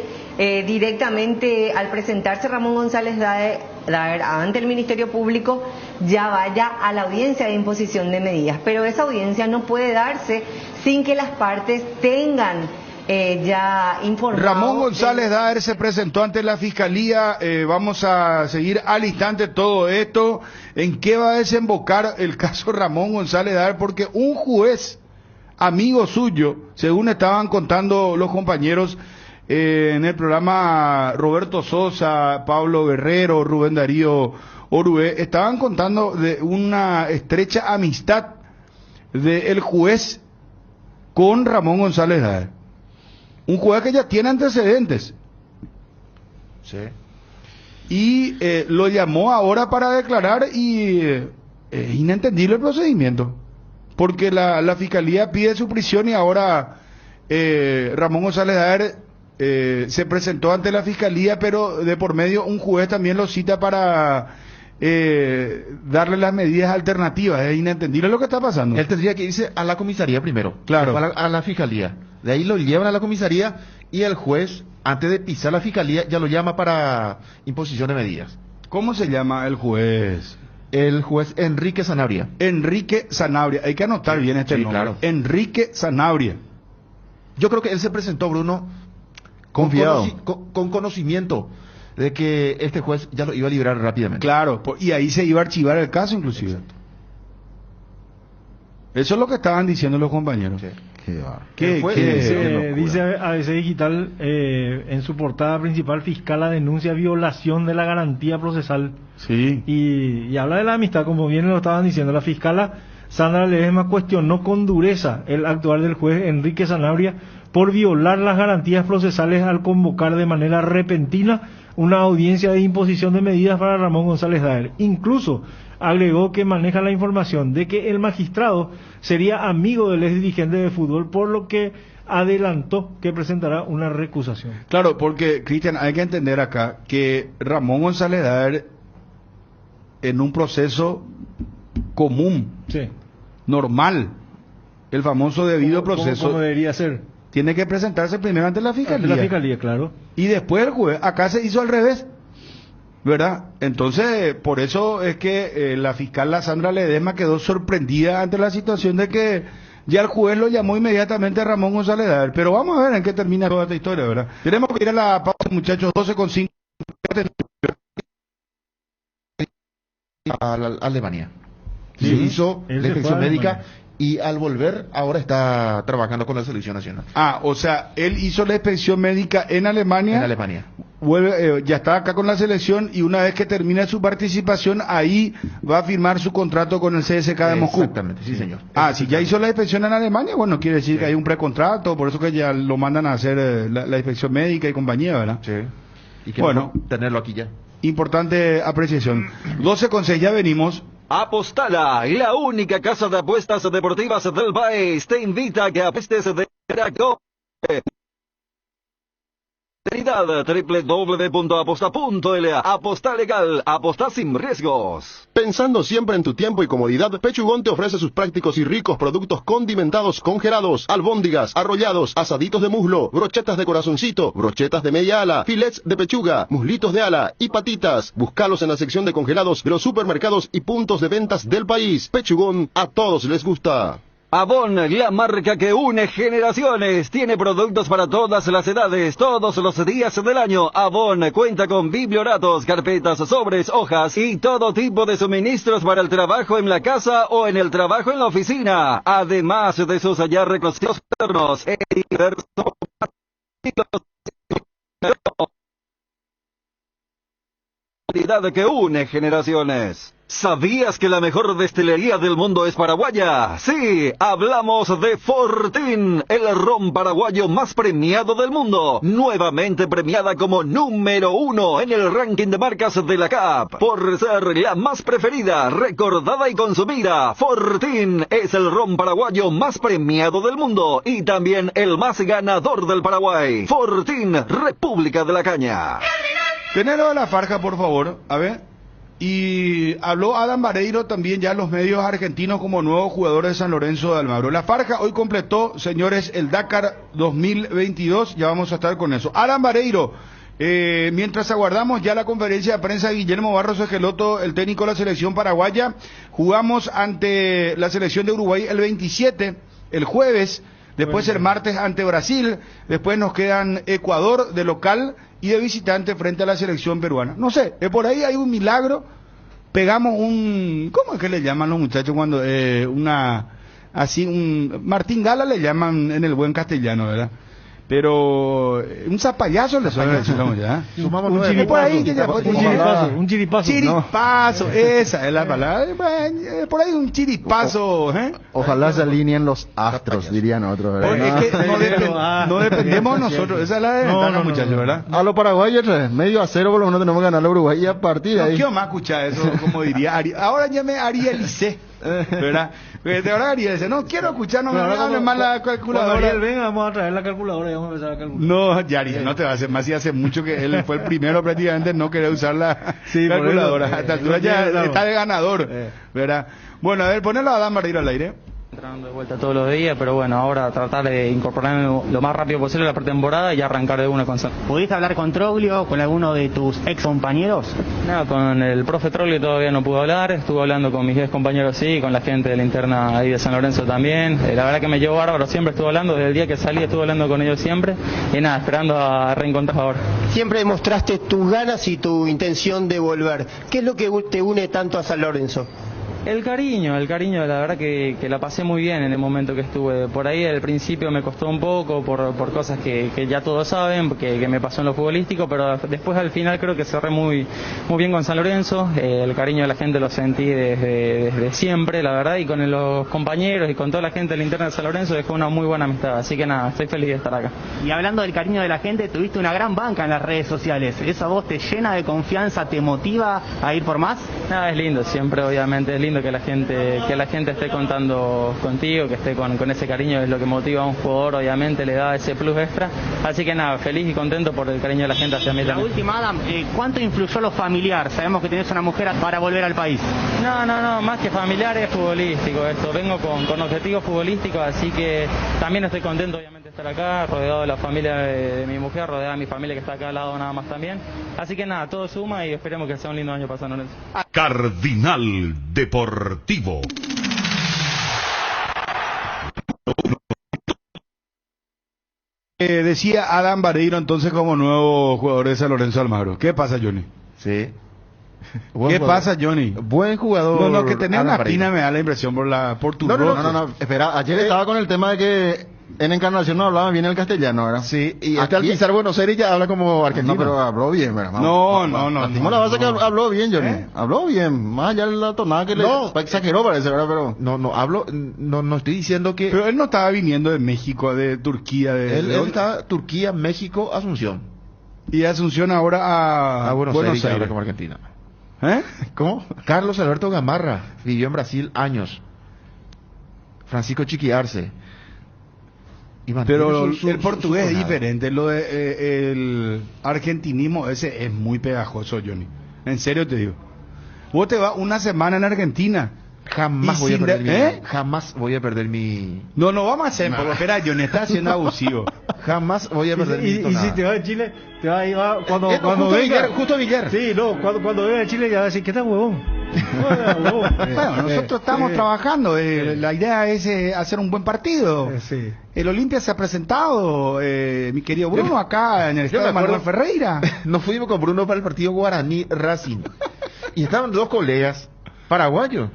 directamente al presentarse Ramón González Dar ante el Ministerio Público ya vaya a la audiencia de imposición de medidas, pero esa audiencia no puede darse sin que las partes tengan ya informado. Ramón González Daer se presentó ante la fiscalía. Vamos a seguir al instante todo esto. ¿En qué va a desembocar el caso Ramón González Daer? Porque un juez amigo suyo, según estaban contando los compañeros en el programa, Roberto Sosa, Pablo Guerrero, Rubén Darío Orué, estaban contando de una estrecha amistad del juez con Ramón González Daer. Un juez que ya tiene antecedentes. Sí. Y lo llamó ahora para declarar y es inentendible el procedimiento. Porque la fiscalía pide su prisión y ahora Ramón González Daer se presentó ante la fiscalía, pero de por medio un juez también lo cita para darle las medidas alternativas. Es inentendible lo que está pasando. Él tendría que irse a la comisaría primero. Claro. A la fiscalía. De ahí lo llevan a la comisaría y el juez, antes de pisar la fiscalía, ya lo llama para imposición de medidas. ¿Cómo se llama el juez? El juez Enrique Sanabria. Enrique Sanabria. Hay que anotar bien este nombre. Claro. Enrique Sanabria. Yo creo que él se presentó, Bruno, Confiado. con conocimiento de que este juez ya lo iba a liberar rápidamente. Claro, y ahí se iba a archivar el caso inclusive. Eso es lo que estaban diciendo los compañeros. Sí. Qué va. Dice ABC Digital en su portada principal: fiscal denuncia violación de la garantía procesal. Sí. Y habla de la amistad, como bien lo estaban diciendo. La fiscala Sandra Ledesma cuestionó con dureza el actuar del juez Enrique Sanabria por violar las garantías procesales al convocar de manera repentina una audiencia de imposición de medidas para Ramón González Daer. Incluso agregó que maneja la información de que el magistrado sería amigo del ex dirigente de fútbol, por lo que adelantó que presentará una recusación. Claro, porque, Cristian, hay que entender acá que Ramón González Daer, en un proceso común, Sí. normal, el famoso debido proceso, ¿Cómo debería ser? tiene que presentarse primero ante la fiscalía. Ante la fiscalía, claro. Y después el juez. Acá se hizo al revés, ¿verdad? Entonces, por eso es que la fiscal Sandra Ledesma quedó sorprendida ante la situación de que ya el juez lo llamó inmediatamente a Ramón González Daer. Pero vamos a ver en qué termina toda esta historia, ¿verdad? Tenemos que ir a la pausa, muchachos, 12:05. A Alemania. Sí, Se hizo él la se inspección fue a médica Alemania. y al volver ahora está trabajando con la selección nacional. Ah, o sea, él hizo la inspección médica en Alemania. En Alemania. Vuelve, ya está acá con la selección y una vez que termine su participación, ahí va a firmar su contrato con el CSKA de Moscú. Exactamente, sí, señor. Ah, si ya hizo la inspección en Alemania, bueno, quiere decir que hay un precontrato, por eso que ya lo mandan a hacer la inspección médica y compañía, ¿verdad? Sí. Y que Bueno. tenerlo aquí ya. Importante apreciación. 12:06, ya venimos. Apostala, la única casa de apuestas deportivas del país, te invita a que apuestes de www.aposta.la. Aposta legal, aposta sin riesgos. Pensando siempre en tu tiempo y comodidad, Pechugón te ofrece sus prácticos y ricos productos condimentados, congelados, albóndigas, arrollados, asaditos de muslo, brochetas de corazoncito, brochetas de media ala, filets de pechuga, muslitos de ala y patitas. Búscalos en la sección de congelados de los supermercados y puntos de ventas del país. Pechugón, a todos les gusta. Avon, la marca que une generaciones, tiene productos para todas las edades, todos los días del año. Avon cuenta con biblioratos, carpetas, sobres, hojas y todo tipo de suministros para el trabajo en la casa o en el trabajo en la oficina. Además de sus ya reconocidos ternos e diversos que une generaciones. ¿Sabías que la mejor destilería del mundo es paraguaya? Sí, hablamos de Fortín, el ron paraguayo más premiado del mundo. Nuevamente premiada como número 1 en el ranking de marcas de la CAP. Por ser la más preferida, recordada y consumida, Fortín es el ron paraguayo más premiado del mundo y también el más ganador del Paraguay. Fortín, República de la Caña. Tenelo de la Farja, por favor. A ver. Y habló Adam Vareiro también ya en los medios argentinos como nuevo jugador de San Lorenzo de Almagro. La Farja hoy completó, señores, el Dakar 2022. Ya vamos a estar con eso. Adam Vareiro, mientras aguardamos ya la conferencia de prensa de Guillermo Barros Esqueloto, el técnico de la selección paraguaya, jugamos ante la selección de Uruguay el 27, el jueves. Después el martes ante Brasil, después nos quedan Ecuador de local y de visitante frente a la selección peruana. No sé, por ahí hay un milagro, pegamos un, ¿cómo es que le llaman los muchachos cuando un Martín Gala le llaman en el buen castellano, ¿verdad? Pero un zapallazo le suena decir ya. Un chiripazo. Chiripazo, esa es la palabra. Por ahí un chiripazo. Ojalá se alineen los astros, dirían otros, ¿verdad? Es que no dependemos nosotros, esa es la desventaja, muchachos, ¿verdad? A los paraguayos, medio a cero, por lo menos tenemos que ganar a Uruguay y a partir de No ahí. quiero más escuchar eso, como diría ahora ya me Arielicé, ¿verdad? Porque ahora Ariel dice, no quiero escuchar, no me hablen más la calculadora. Ariel, venga, vamos a traer la calculadora y vamos a empezar a calcular. No, ya Ariel no te va a hacer más, si hace mucho que él fue el primero prácticamente en no querer usar la calculadora. A esta altura ya está de ganador, ¿verdad? Bueno, a ver, ponelo a Adam Vareiro al aire. Entrenando de vuelta todos los días, pero bueno, ahora tratar de incorporarme lo más rápido posible a la pretemporada y arrancar de una con San. ¿Pudiste hablar con Troglio, con alguno de tus ex compañeros? No, con el profe Troglio todavía no pude hablar, estuve hablando con mis ex compañeros sí, con la gente de la interna ahí de San Lorenzo también. La verdad que me llevó bárbaro, siempre estuve hablando, desde el día que salí estuve hablando con ellos siempre y nada, esperando a reencontrar ahora. Siempre demostraste tus ganas y tu intención de volver. ¿Qué es lo que te une tanto a San Lorenzo? El cariño, la verdad que la pasé muy bien en el momento que estuve. Por ahí al principio me costó un poco por cosas que ya todos saben, que me pasó en lo futbolístico, pero después al final creo que cerré muy bien con San Lorenzo. El cariño de la gente lo sentí desde siempre, la verdad, y con los compañeros y con toda la gente de la interna de San Lorenzo dejó una muy buena amistad. Así que nada, estoy feliz de estar acá. Y hablando del cariño de la gente, tuviste una gran banca en las redes sociales. ¿Eso a vos te llena de confianza, te motiva a ir por más? Nada, es lindo, siempre obviamente es lindo que la gente esté contando contigo, que esté con ese cariño, es lo que motiva a un jugador, obviamente le da ese plus extra. Así que nada, feliz y contento por el cariño de la gente hacia mí La también. última, Adam, ¿cuánto influyó lo familiar? Sabemos que tenés una mujer para volver al país. No, más que familiar es futbolístico esto. Vengo con objetivos futbolísticos, así que también estoy contento obviamente de estar acá, rodeado de la familia de mi mujer, rodeado de mi familia que está acá al lado nada más también. Así que nada, todo suma y esperemos que sea un lindo año para San Lorenzo. Cardinal Deportivo. Decía Adam Vareiro entonces como nuevo jugador de San Lorenzo Almagro. ¿Qué pasa, Johnny? Sí. ¿Qué pasa, Johnny? Buen jugador. No, que tenés Adam una Vareiro. espina me da la impresión por tu No, espera, ayer estaba con el tema de que en Encarnación no hablaba bien el castellano, ¿verdad? Sí, y hasta al pisar Buenos Aires ya habla como argentino. No, pero habló bien, ¿verdad? No. Partimos la base que habló bien, Johnny. Habló bien, más allá de la tonada que le exageró parece, ¿verdad? Pero No estoy diciendo que... Pero él no estaba viniendo de México, de Turquía, Él estaba Turquía, México, Asunción. Y de Asunción ahora a Buenos Aires. Aires. Habla como argentina. ¿Cómo? Carlos Alberto Gamarra vivió en Brasil años. Francisco Chiquiarce. Pero el portugués es diferente, lo de el argentinismo ese es muy pegajoso, Johnny. En serio te digo. Vos te vas una semana en Argentina. Jamás voy a perder mi... No vamos a hacer, porque espera, Johnny está siendo abusivo. Jamás voy a perder mi Y si te vas a Chile, te vas a ir cuando venga... Justo Villar. Sí, cuando venga a Chile ya va a decir, ¿qué tal, huevón? Bueno, nosotros estamos trabajando. La idea es hacer un buen partido. Sí. El Olimpia se ha presentado, mi querido Bruno, acá en el estadio Manuel Ferreira. Nos fuimos con Bruno para el partido Guaraní Racing. Y estaban dos colegas paraguayos.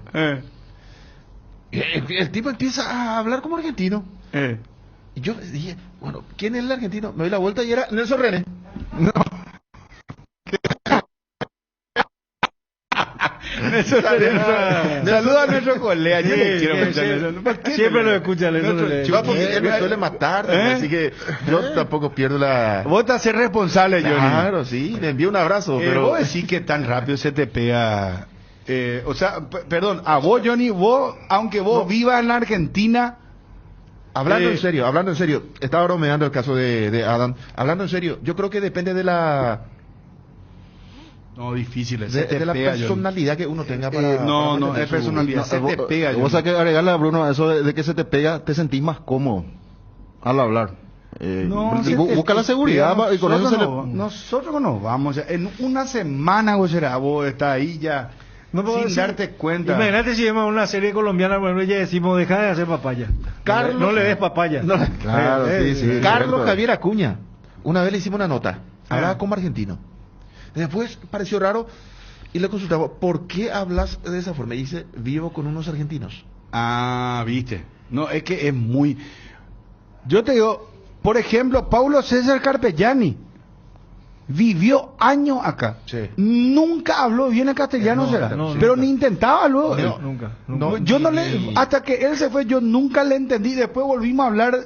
El tipo empieza a hablar como argentino. Y yo dije, bueno, ¿quién es el argentino? Me doy la vuelta y era Nelson René. No. Saluda a nuestro colega. Yo le quiero siempre lo escucha. Él me suele matar, así que yo tampoco pierdo la... Vos te haces responsable, Johnny. Claro, sí, le envío un abrazo. Pero vos decís que tan rápido se te pega... o sea, perdón, a vos, Johnny, aunque vos vivas en la Argentina... Hablando en serio, estaba bromeando el caso de Adam. Hablando en serio, yo creo que depende de la... No, difícil. De la personalidad que uno tenga para... No, es personalidad. Se te pega. Vos sabés que agregarle a Bruno eso de que se te pega, te sentís más cómodo al hablar. Busca la seguridad y con eso nosotros nos vamos. En una semana, vos estás ahí ya... sin darte cuenta. Imagínate si vemos una serie colombiana, bueno, ya decimos, deja de hacer papaya. Carlos, no le des papaya. Claro, sí. Carlos Javier Acuña. Una vez le hicimos una nota. Hablaba como argentino. Después pareció raro y le consultaba, ¿por qué hablas de esa forma? Y dice, vivo con unos argentinos. Ah, viste. No, es que es muy... Yo te digo, por ejemplo, Paulo César Carpegiani. Vivió años acá. Sí. Nunca habló bien el castellano, pero ni intentaba luego. Nunca. Yo no le, hasta que él se fue, yo nunca le entendí. Después volvimos a hablar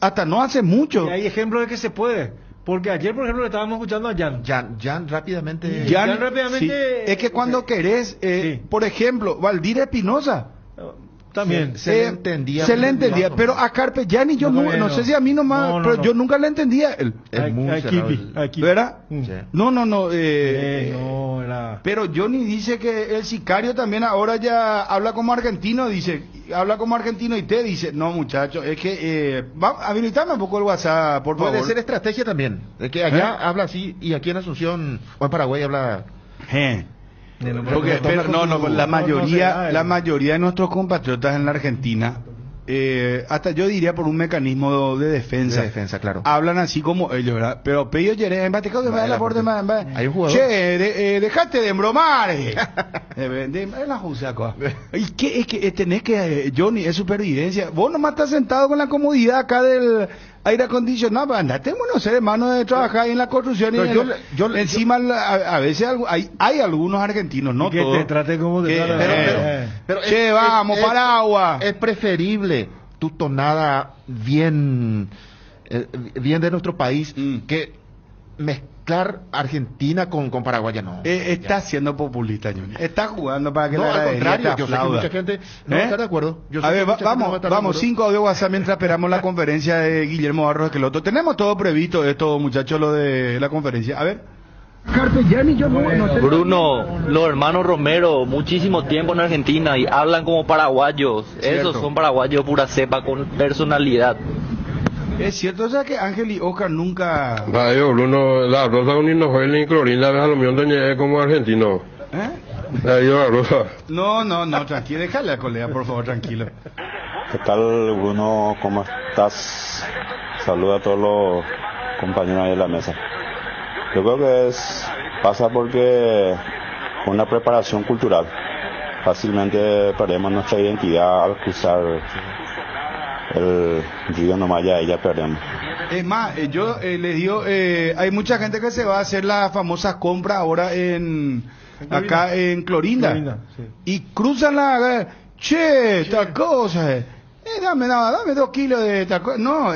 hasta no hace mucho. Y hay ejemplos de que se puede. Porque ayer, por ejemplo, le estábamos escuchando a Jan rápidamente. Jan rápidamente. Sí. Es que cuando querés, por ejemplo, Valdir Espinosa. También se le entendía. Se le entendía, pero a Carpegiani yo no sé si a mí nomás, pero yo nunca le entendía. Aquí. ¿Verdad? Sí. No. Era... Pero Johnny dice que el sicario también ahora ya habla como argentino, dice. habla como argentino y te dice, no muchacho, es que habilitame un poco el WhatsApp, por favor. Puede ser estrategia también. Es que allá habla así y aquí en Asunción o en Paraguay habla. Porque, pero la mayoría de nuestros compatriotas en la Argentina, hasta yo diría por un mecanismo de defensa. De defensa, claro. Hablan así como ellos, ¿verdad? Pero Pello Yeré, hay un jugador. Che, dejate de embromar. ¿Y qué? Es que tenés que, Johnny, es supervivencia. Vos nomás estás sentado con la comodidad acá del aire acondicionado. Andate en Buenos Aires, hermano, de trabajar ahí en la construcción. Pero encima, a veces hay algunos argentinos, no que todos. te trate como te Pero che, vamos, paraguas. Es preferible tu tonada bien de nuestro país que mezclar Argentina con Paraguay, no. Está siendo populista, Johnny. Está jugando para que No, la al contrario, yo sé que aplauda. mucha gente no está de acuerdo. Yo sé A que ver, mucha gente no va a estar de vamos, acuerdo. 5 audio WhatsApp mientras esperamos la conferencia de Guillermo Barros Esqueloto. Tenemos todo previsto esto, muchachos, lo de la conferencia. A ver. Bruno, los hermanos Romero, muchísimo tiempo en Argentina y hablan como paraguayos. Cierto. Esos son paraguayos pura cepa con personalidad. Es cierto, o sea que Ángel y Oscar nunca... Vaya, Bruno, la rosa con Hinojoel y Clorín, la vez a lo mío tenía como argentino. La rosa. No, tranquilo, déjale a colega, por favor, tranquilo. ¿Qué tal, Bruno? ¿Cómo estás? Saluda a todos los compañeros ahí de la mesa. Yo creo que pasa porque una preparación cultural. Fácilmente perdemos nuestra identidad al cruzar el río nomás, ya perdemos. Es más, yo les digo, hay mucha gente que se va a hacer las famosas compras ahora acá en Clorinda. Sí. Y cruzan tal cosa. Dame 2 kilos de tal cosa. No,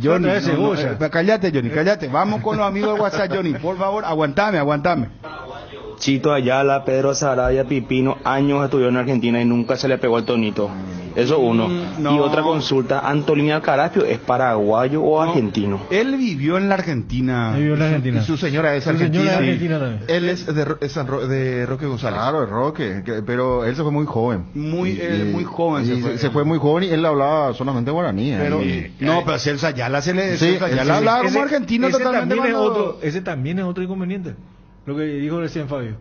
Johnny, cállate, Johnny, cállate. Vamos con los amigos de WhatsApp, Johnny. Por favor, aguantame. Chito Ayala, Pedro Sarabia, Pipino, años estudió en Argentina y nunca se le pegó el tonito. Eso uno. No. Y otra consulta, ¿Antolín Alcarazpio es paraguayo o argentino? Él vivió en la Argentina. Y su señora es argentina. También. Él es de Roque González. Claro, es Roque, pero él se fue muy joven. Muy joven se fue muy joven y él hablaba solamente guaraní. Pero Celso Ayala hablaba como argentino totalmente. Ese también es otro inconveniente. Lo que dijo recién Fabio.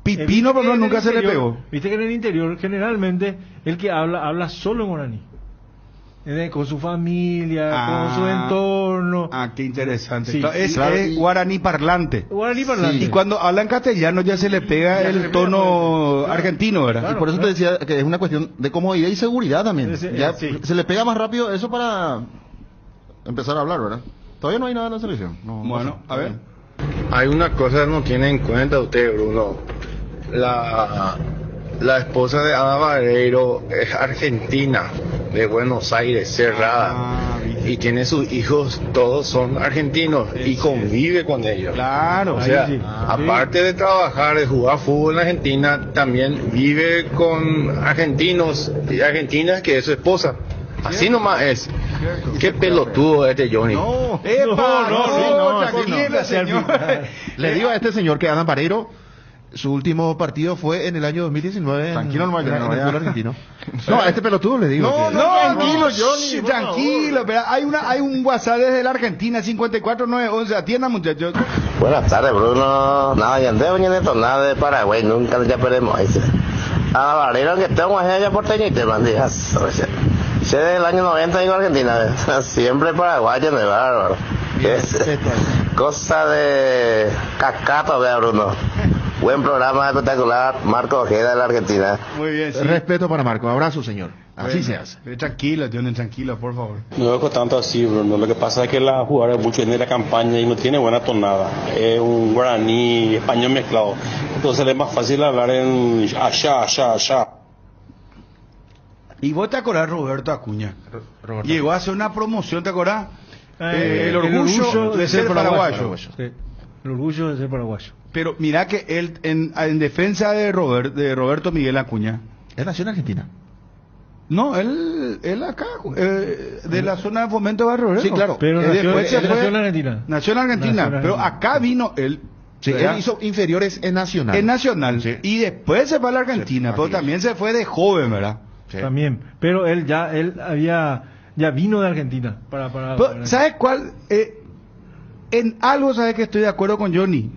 Pipino, pero nunca se le pegó. Viste que en el interior, generalmente, el que habla solo en guaraní. Con su familia, con su entorno. Qué interesante. Sí, es guaraní parlante. Y cuando habla en castellano ya se le pega el tono argentino, ¿verdad? Claro, y por eso te decía que es una cuestión de comodidad y seguridad también. Se le pega más rápido eso para empezar a hablar, ¿verdad? Todavía no hay nada en la selección. A ver. Hay una cosa que no tiene en cuenta usted, Bruno. La esposa de Ada Vareiro es argentina, de Buenos Aires, cerrada. Y tiene sus hijos, todos son argentinos y convive con ellos. Claro. O sea, aparte de trabajar, de jugar fútbol en Argentina, también vive con argentinos y argentinas que es su esposa. Así nomás es. Qué pelotudo este Johnny. No, tranquilo, señor. Le digo a este señor que Adam Vareiro, su último partido fue en el año 2019 tranquilo, en el fútbol argentino. No, a este pelotudo le digo. Tranquilo, Johnny. Tranquilo, pero hay un WhatsApp desde la Argentina, 54911. Atienda, muchachos. Buenas tardes, Bruno. Nada, ya andé viniendo nada de Paraguay, nunca ya perdemos ese. A Vareiro que tengo allá por Teñite, bandijas. Sé del año 90 digo Argentina, siempre paraguayo, me bárbaro. Cosa de cacato, vea, Bruno. Buen programa, espectacular. Marco Ojeda de la Argentina. Muy bien, sí. Respeto para Marco, abrazo, señor. Así se hace. Tranquilo, Johnny, tranquilo, por favor. No es tanto así, Bruno. Lo que pasa es que la jugadora mucho en la campaña y no tiene buena tonada. Es un guaraní español mezclado. Entonces es más fácil hablar en allá. Y vos te acordás, Roberto Acuña. Llegó a hacer una promoción, ¿te acordás? El orgullo de ser paraguayo. Sí, el orgullo de ser paraguayo. Pero mira que él, en defensa de Roberto Miguel Acuña. ¿Él nació en Argentina? No, él acá, de la zona de Fomento de Barrio. Sí, claro. Pero nació en Argentina. Nació en Argentina, pero acá vino él. Sí, él hizo inferiores en Nacional. En Nacional. Sí. Y después se fue a la Argentina, pero también se fue de joven, ¿verdad? También. Pero él ya vino de Argentina. Pero, ¿sabes cuál? En algo, ¿sabes que estoy de acuerdo con Johnny?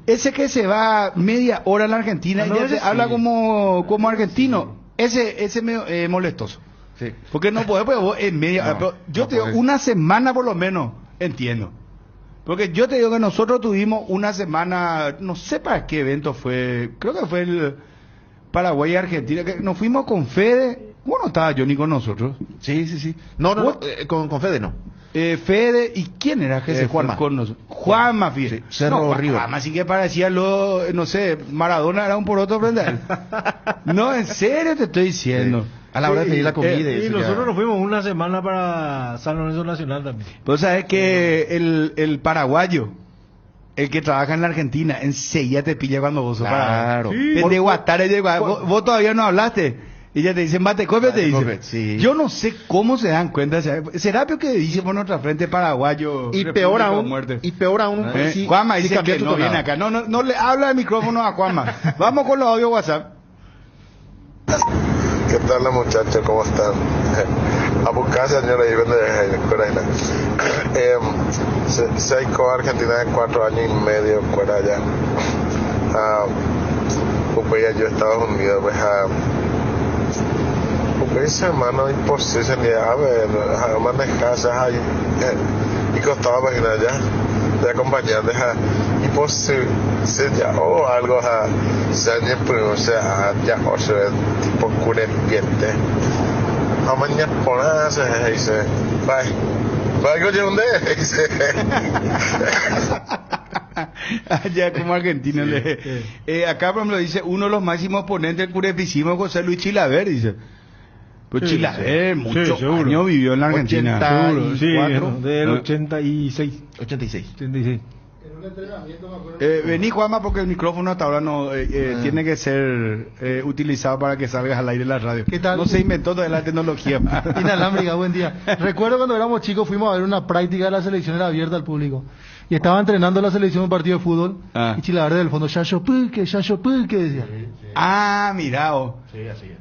Ese que se va media hora en la Argentina y ya se habla como argentino, ese es medio molestoso. Sí. Porque no podés, porque vos en media... pero yo te digo, una semana por lo menos, entiendo. Porque yo te digo que nosotros tuvimos una semana, no sé para qué evento fue, creo que fue el Paraguay y Argentina, que nos fuimos con Fede. Bueno, estaba Johnny con nosotros. Sí. No, con Fede no. Fede, ¿y quién era que se fue con nosotros? Juanma, fíjate. Sí, Cerro River. Juanma sí que parecía no sé, Maradona era un poroto frente a él. No, en serio te estoy diciendo. Sí. A la hora de pedir la comida y nosotros nos fuimos una semana para San Lorenzo Nacional también. Pues sabes que el paraguayo, el que trabaja en la Argentina, enseguida te pilla cuando vos sos paraguayo. Sí. El de Guatare, vos todavía no hablaste. Y ya te dicen, bate copia, te dicen. Sí. Yo no sé cómo se dan cuenta. ¿Será que dice por nuestra frente paraguayo? Y peor aún. Juanma dice que no viene acá. No le habla el micrófono a Juanma. Vamos con los audios WhatsApp. ¿Qué tal los muchachos? ¿Cómo están? A buscar señora y vende Ucrania. Soy con Argentina de 4 años y medio fuera allá. Pues yo Estados Unidos, pues pues hermano imposible a ver manejarse ahí y costaba página ya de acompañantes imposible ya o algo se sea ya o sea tipo curempiente a mañana ponerse dice bye yo dónde dice allá como argentino acá por ejemplo dice uno de los máximos ponentes del curepismo José Luis Chilaver dice. Pues Chilaver, muchos años vivió en la Argentina. Seguro, sí, del 86. 86. Vení, Juanma, porque el micrófono hasta ahora no tiene que ser utilizado para que salgas al aire de la radio. ¿Qué tal? No se inventó toda la tecnología. Inalámbrica, buen día. Recuerdo cuando éramos chicos fuimos a ver una práctica de la selección, era abierta al público. Y estaba entrenando la selección un partido de fútbol. Y Chilaver del fondo, Yayo Pulque, decía. Ah, mira. Sí, así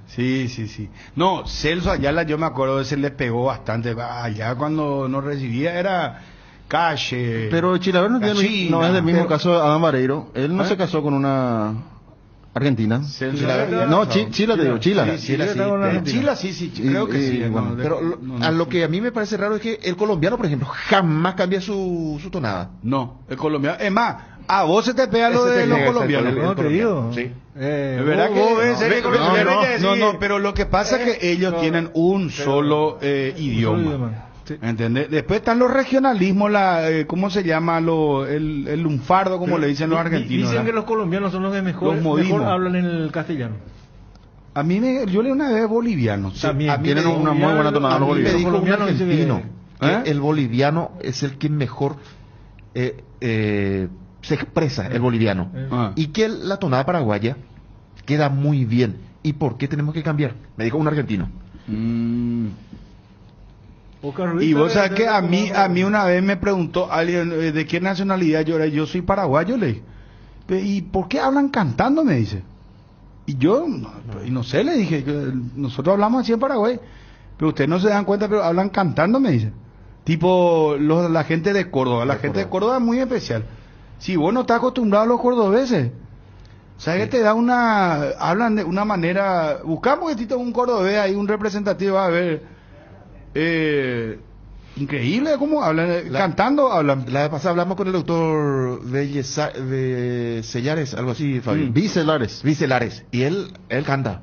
es. Sí. No, Celso Ayala, yo me acuerdo de ese le pegó bastante. Allá cuando nos recibía era calle. Pero Chilaver no es del mismo caso de Adán Vareiro. Él no se casó con una argentina. No, Chila te digo, Chila. Chila sí, creo que sí. Pero a lo que a mí me parece raro es que el colombiano, por ejemplo, jamás cambia su tonada. No, el colombiano, es más, a vos se te pega lo de los colombianos. No te digo. Sí. Es verdad que no, pero lo que pasa es que ellos tienen un solo idioma. ¿Entendés? Después están los regionalismos, ¿cómo se llama? El lunfardo, como le dicen los argentinos. Dicen que los colombianos son los que mejor hablan en el castellano. A mí yo leí una vez boliviano. También tienen una muy buena tonada los bolivianos. Me dijo un argentino que el boliviano es el que mejor se expresa, el boliviano. Y que la tonada paraguaya queda muy bien. ¿Y por qué tenemos que cambiar? Me dijo un argentino. Y vos sabés que a mí una vez me preguntó alguien de qué nacionalidad yo era. Yo soy paraguayo, le dije. ¿Y por qué hablan cantando? Me dice. Y yo, no sé, le dije, nosotros hablamos así en Paraguay, pero ustedes no se dan cuenta, pero hablan cantando, me dice. Tipo la gente de Córdoba. La gente de Córdoba es muy especial. Si vos no estás acostumbrado a los cordobeses, ¿sabes que te da hablan de una manera, buscamos un cordobés ahí, un representativo, a ver. Increíble cómo hablan, cantando hablan. La vez pasada hablamos con el doctor de Sellares, algo así, Fabio. Vicelares. Y él canta.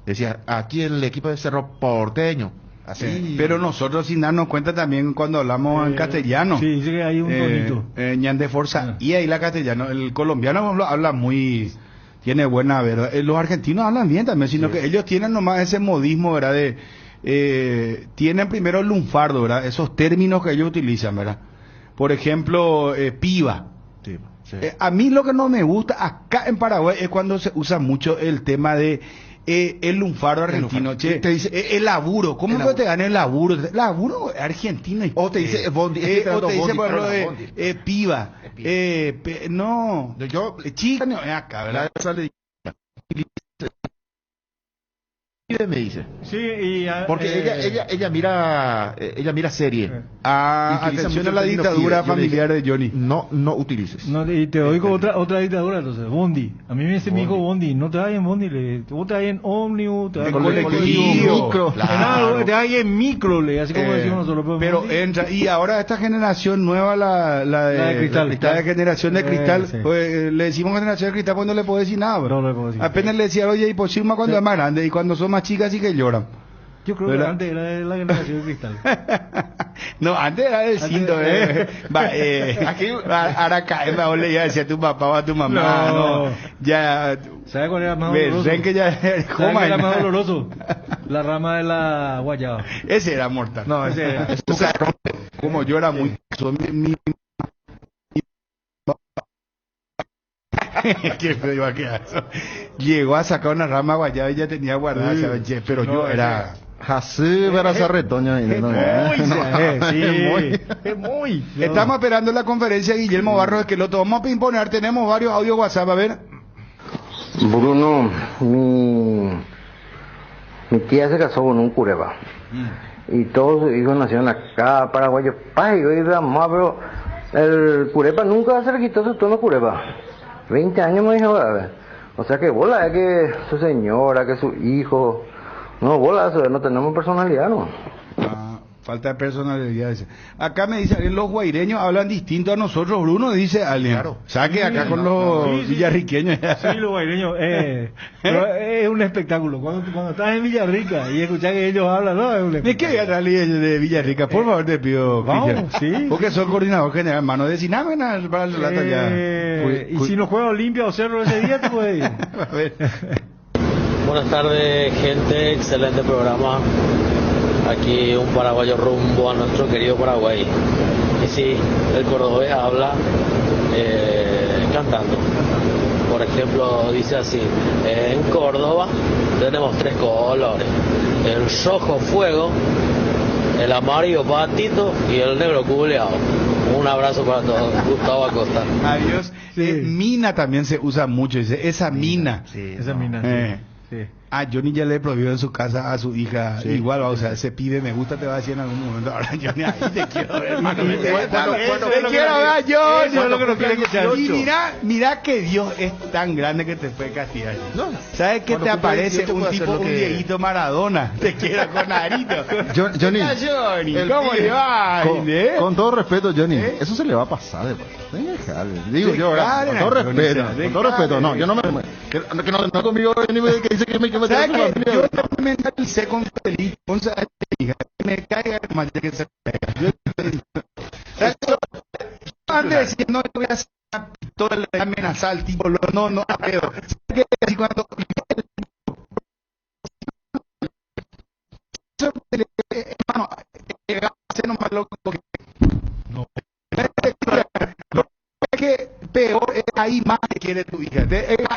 Decía, aquí el equipo de Cerro Porteño. Así. Pero nosotros sin darnos cuenta también cuando hablamos en castellano. Sí, dice que hay un tonito. Ñan de Forza. Y ahí la castellano. El colombiano habla muy... Tiene buena, ¿verdad? Los argentinos hablan bien también, sino que ellos tienen nomás ese modismo, ¿verdad? Tienen primero el lunfardo, ¿verdad? Esos términos que ellos utilizan, ¿verdad? Por ejemplo, piba. Sí. A mí lo que no me gusta acá en Paraguay es cuando se usa mucho el tema de el lunfardo argentino. Che, te dice el laburo. ¿Cómo que te gane el laburo? Laburo argentino. O te dice bondi. O te dice, por ejemplo, piba. No. Yo, chica, no, acá, ¿verdad? me dice. Sí, y porque ella mira serie. Atención a la dictadura familiar de Johnny. No utilices. No, y te doy con otra dictadura, entonces, Bondi. A mí me dice mi hijo Bondi, no te vayas en Bondi, vos te vayas en ómnibus, te vayas en colectivo, micro. Claro. Te vayas en micro, así como decimos nosotros. Pero entra, y ahora esta generación nueva, la de Cristal, la generación de Cristal, sí. Pues, le decimos generación de Cristal cuando le puedo decir nada, bro. No le puedo decir. Apenas le decía, oye, y por Chilma cuando es más grande, y cuando son más chicas sí que lloran. Yo creo que antes era de la generación de Cristal. No, antes era del cinto, aquí, ahora cae, mejor le iba a decir a tu papá o a tu mamá, no. Ya. ¿Sabes cuál era más doloroso? Ven que ya, ¿sabes cuál era más doloroso? La rama de la guayaba. Ese era mortal. No, ese era. O sea, como yo era muy... ¿Qué fue iba a quedar eso? Llegó a sacar una rama guayaba y ya tenía guardada, sí. Pero no, yo era... Jasí verás a retoño. Es muy. Estamos esperando la conferencia de Guillermo Barros Esqueloto. Vamos a imponer, tenemos varios audios WhatsApp, a ver. Bruno, mi tía se casó con un cureba. Y todos sus hijos nacieron acá, paraguayos. Pero el cureba nunca se le quitó su tono cureba. 20 años me dijo, o sea que bola es que su señora, que su hijo... No, bola, eso no tenemos personalidad, ¿no? Falta de personalidad. Dice. Acá me dice alguien, los guaireños hablan distinto a nosotros, Bruno, dice alguien. Claro. Saque acá con los villarriqueños. Sí, los guaireños. Pero es un espectáculo. Cuando estás en Villarrica y escuchas que ellos hablan, ¿no? Es un espectáculo. ¿De qué voy a salir de Villarrica? Por favor, te pido. Vamos, sí. Porque soy coordinador general, hermano de Sinámena para el relato ya. Y si no juega Olimpia o Cerro ese día, te puedes ir. A ver. Buenas tardes, gente. Excelente programa. Aquí un paraguayo rumbo a nuestro querido Paraguay. Y sí, el cordobés habla cantando. Por ejemplo, dice así: en Córdoba tenemos 3 colores: el rojo fuego, el amarillo patito y el negro culeado. Un abrazo para todos. Gustavo Acosta. Adiós. Mina también se usa mucho, dice, esa mina. Sí, esa mina. Sí. Ah, Johnny ya le prohibió en su casa a su hija, igual, o sea, ese pibe me gusta, te va a decir en algún momento. Ahora, Johnny, ahí te quiero ver, hermano. Te quiero ver, Johnny. Eso es lo que no quiere escuchar. Y mira que Dios es tan grande que te puede castigar. No. ¿Sabes qué te aparece? Un tipo, un Dieguito Maradona, te quiera con Arito. Johnny, ¿cómo le va? Con todo respeto, Johnny, eso se le va a pasar de paso. Digo yo, con todo respeto, no, yo no me... Que no está conmigo, que dice que me ¿sabes qué? Yo me mentalicé con Felipe, con esa hija, que me caiga más de que se caiga. Antes de decir, no, yo voy a hacer una pistola de amenazar al tipo, no, pero, ¿sabes qué? Así cuando... hermano, hace nomás lo que... No. Es que peor es ahí más que quiere tu hija.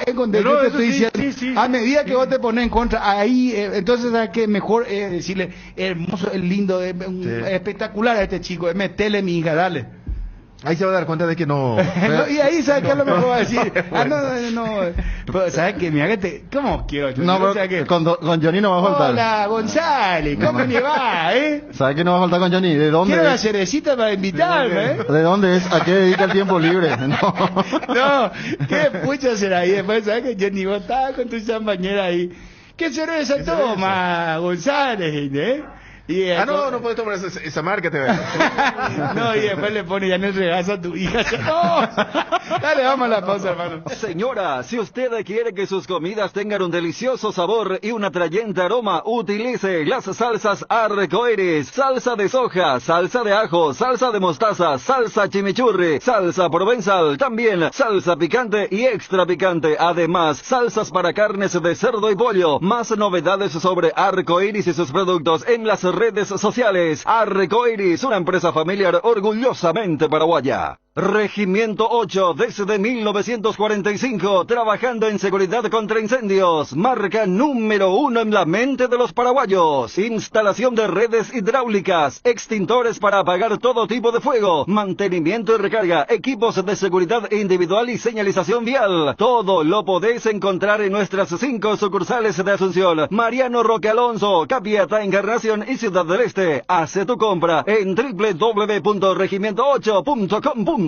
Es donde yo te estoy diciendo, a medida que vos te pones en contra, ahí, entonces sabes que mejor decirle, hermoso, es lindo, espectacular a este chico, meterle mi hija, dale. Ahí se va a dar cuenta de que no. Y ahí sabes que a lo mejor va a decir, no. Pero, ¿sabes qué? Mira que te. ¿Cómo quiero? No, pero, o sea, que... con Johnny no va a faltar. Hola, González, ¿cómo le va, ¿Sabes qué no va a faltar con Johnny? ¿De dónde? Quiero una cerecita para invitarme, ¿De dónde es? ¿A qué dedica el tiempo libre? No, ¿qué pucha será ahí? Después, ¿sabes que Johnny, vos estabas con tu champañera ahí? ¿Qué cerveza toma, González, Y no puedes tomar esa marca, te veo. No, y después le pone ya en el regazo a tu hija. No. Dale, vamos a la pausa, hermano. Señora, si usted quiere que sus comidas tengan un delicioso sabor y un atrayente aroma, utilice las salsas Arcoiris. Salsa de soja, salsa de ajo, salsa de mostaza, salsa chimichurri, salsa provenzal, también salsa picante y extra picante. Además, salsas para carnes de cerdo y pollo. Más novedades sobre Arcoiris y sus productos en las redes sociales. Arcoiris, una empresa familiar orgullosamente paraguaya. Regimiento 8, desde 1945, trabajando en seguridad contra incendios, marca número 1 en la mente de los paraguayos. Instalación de redes hidráulicas, extintores para apagar todo tipo de fuego, mantenimiento y recarga, equipos de seguridad individual y señalización vial. Todo lo podés encontrar en nuestras 5 sucursales de Asunción, Mariano Roque Alonso, Capiatá, Encarnación y Ciudad del Este. Hace tu compra en www.regimiento8.com.py.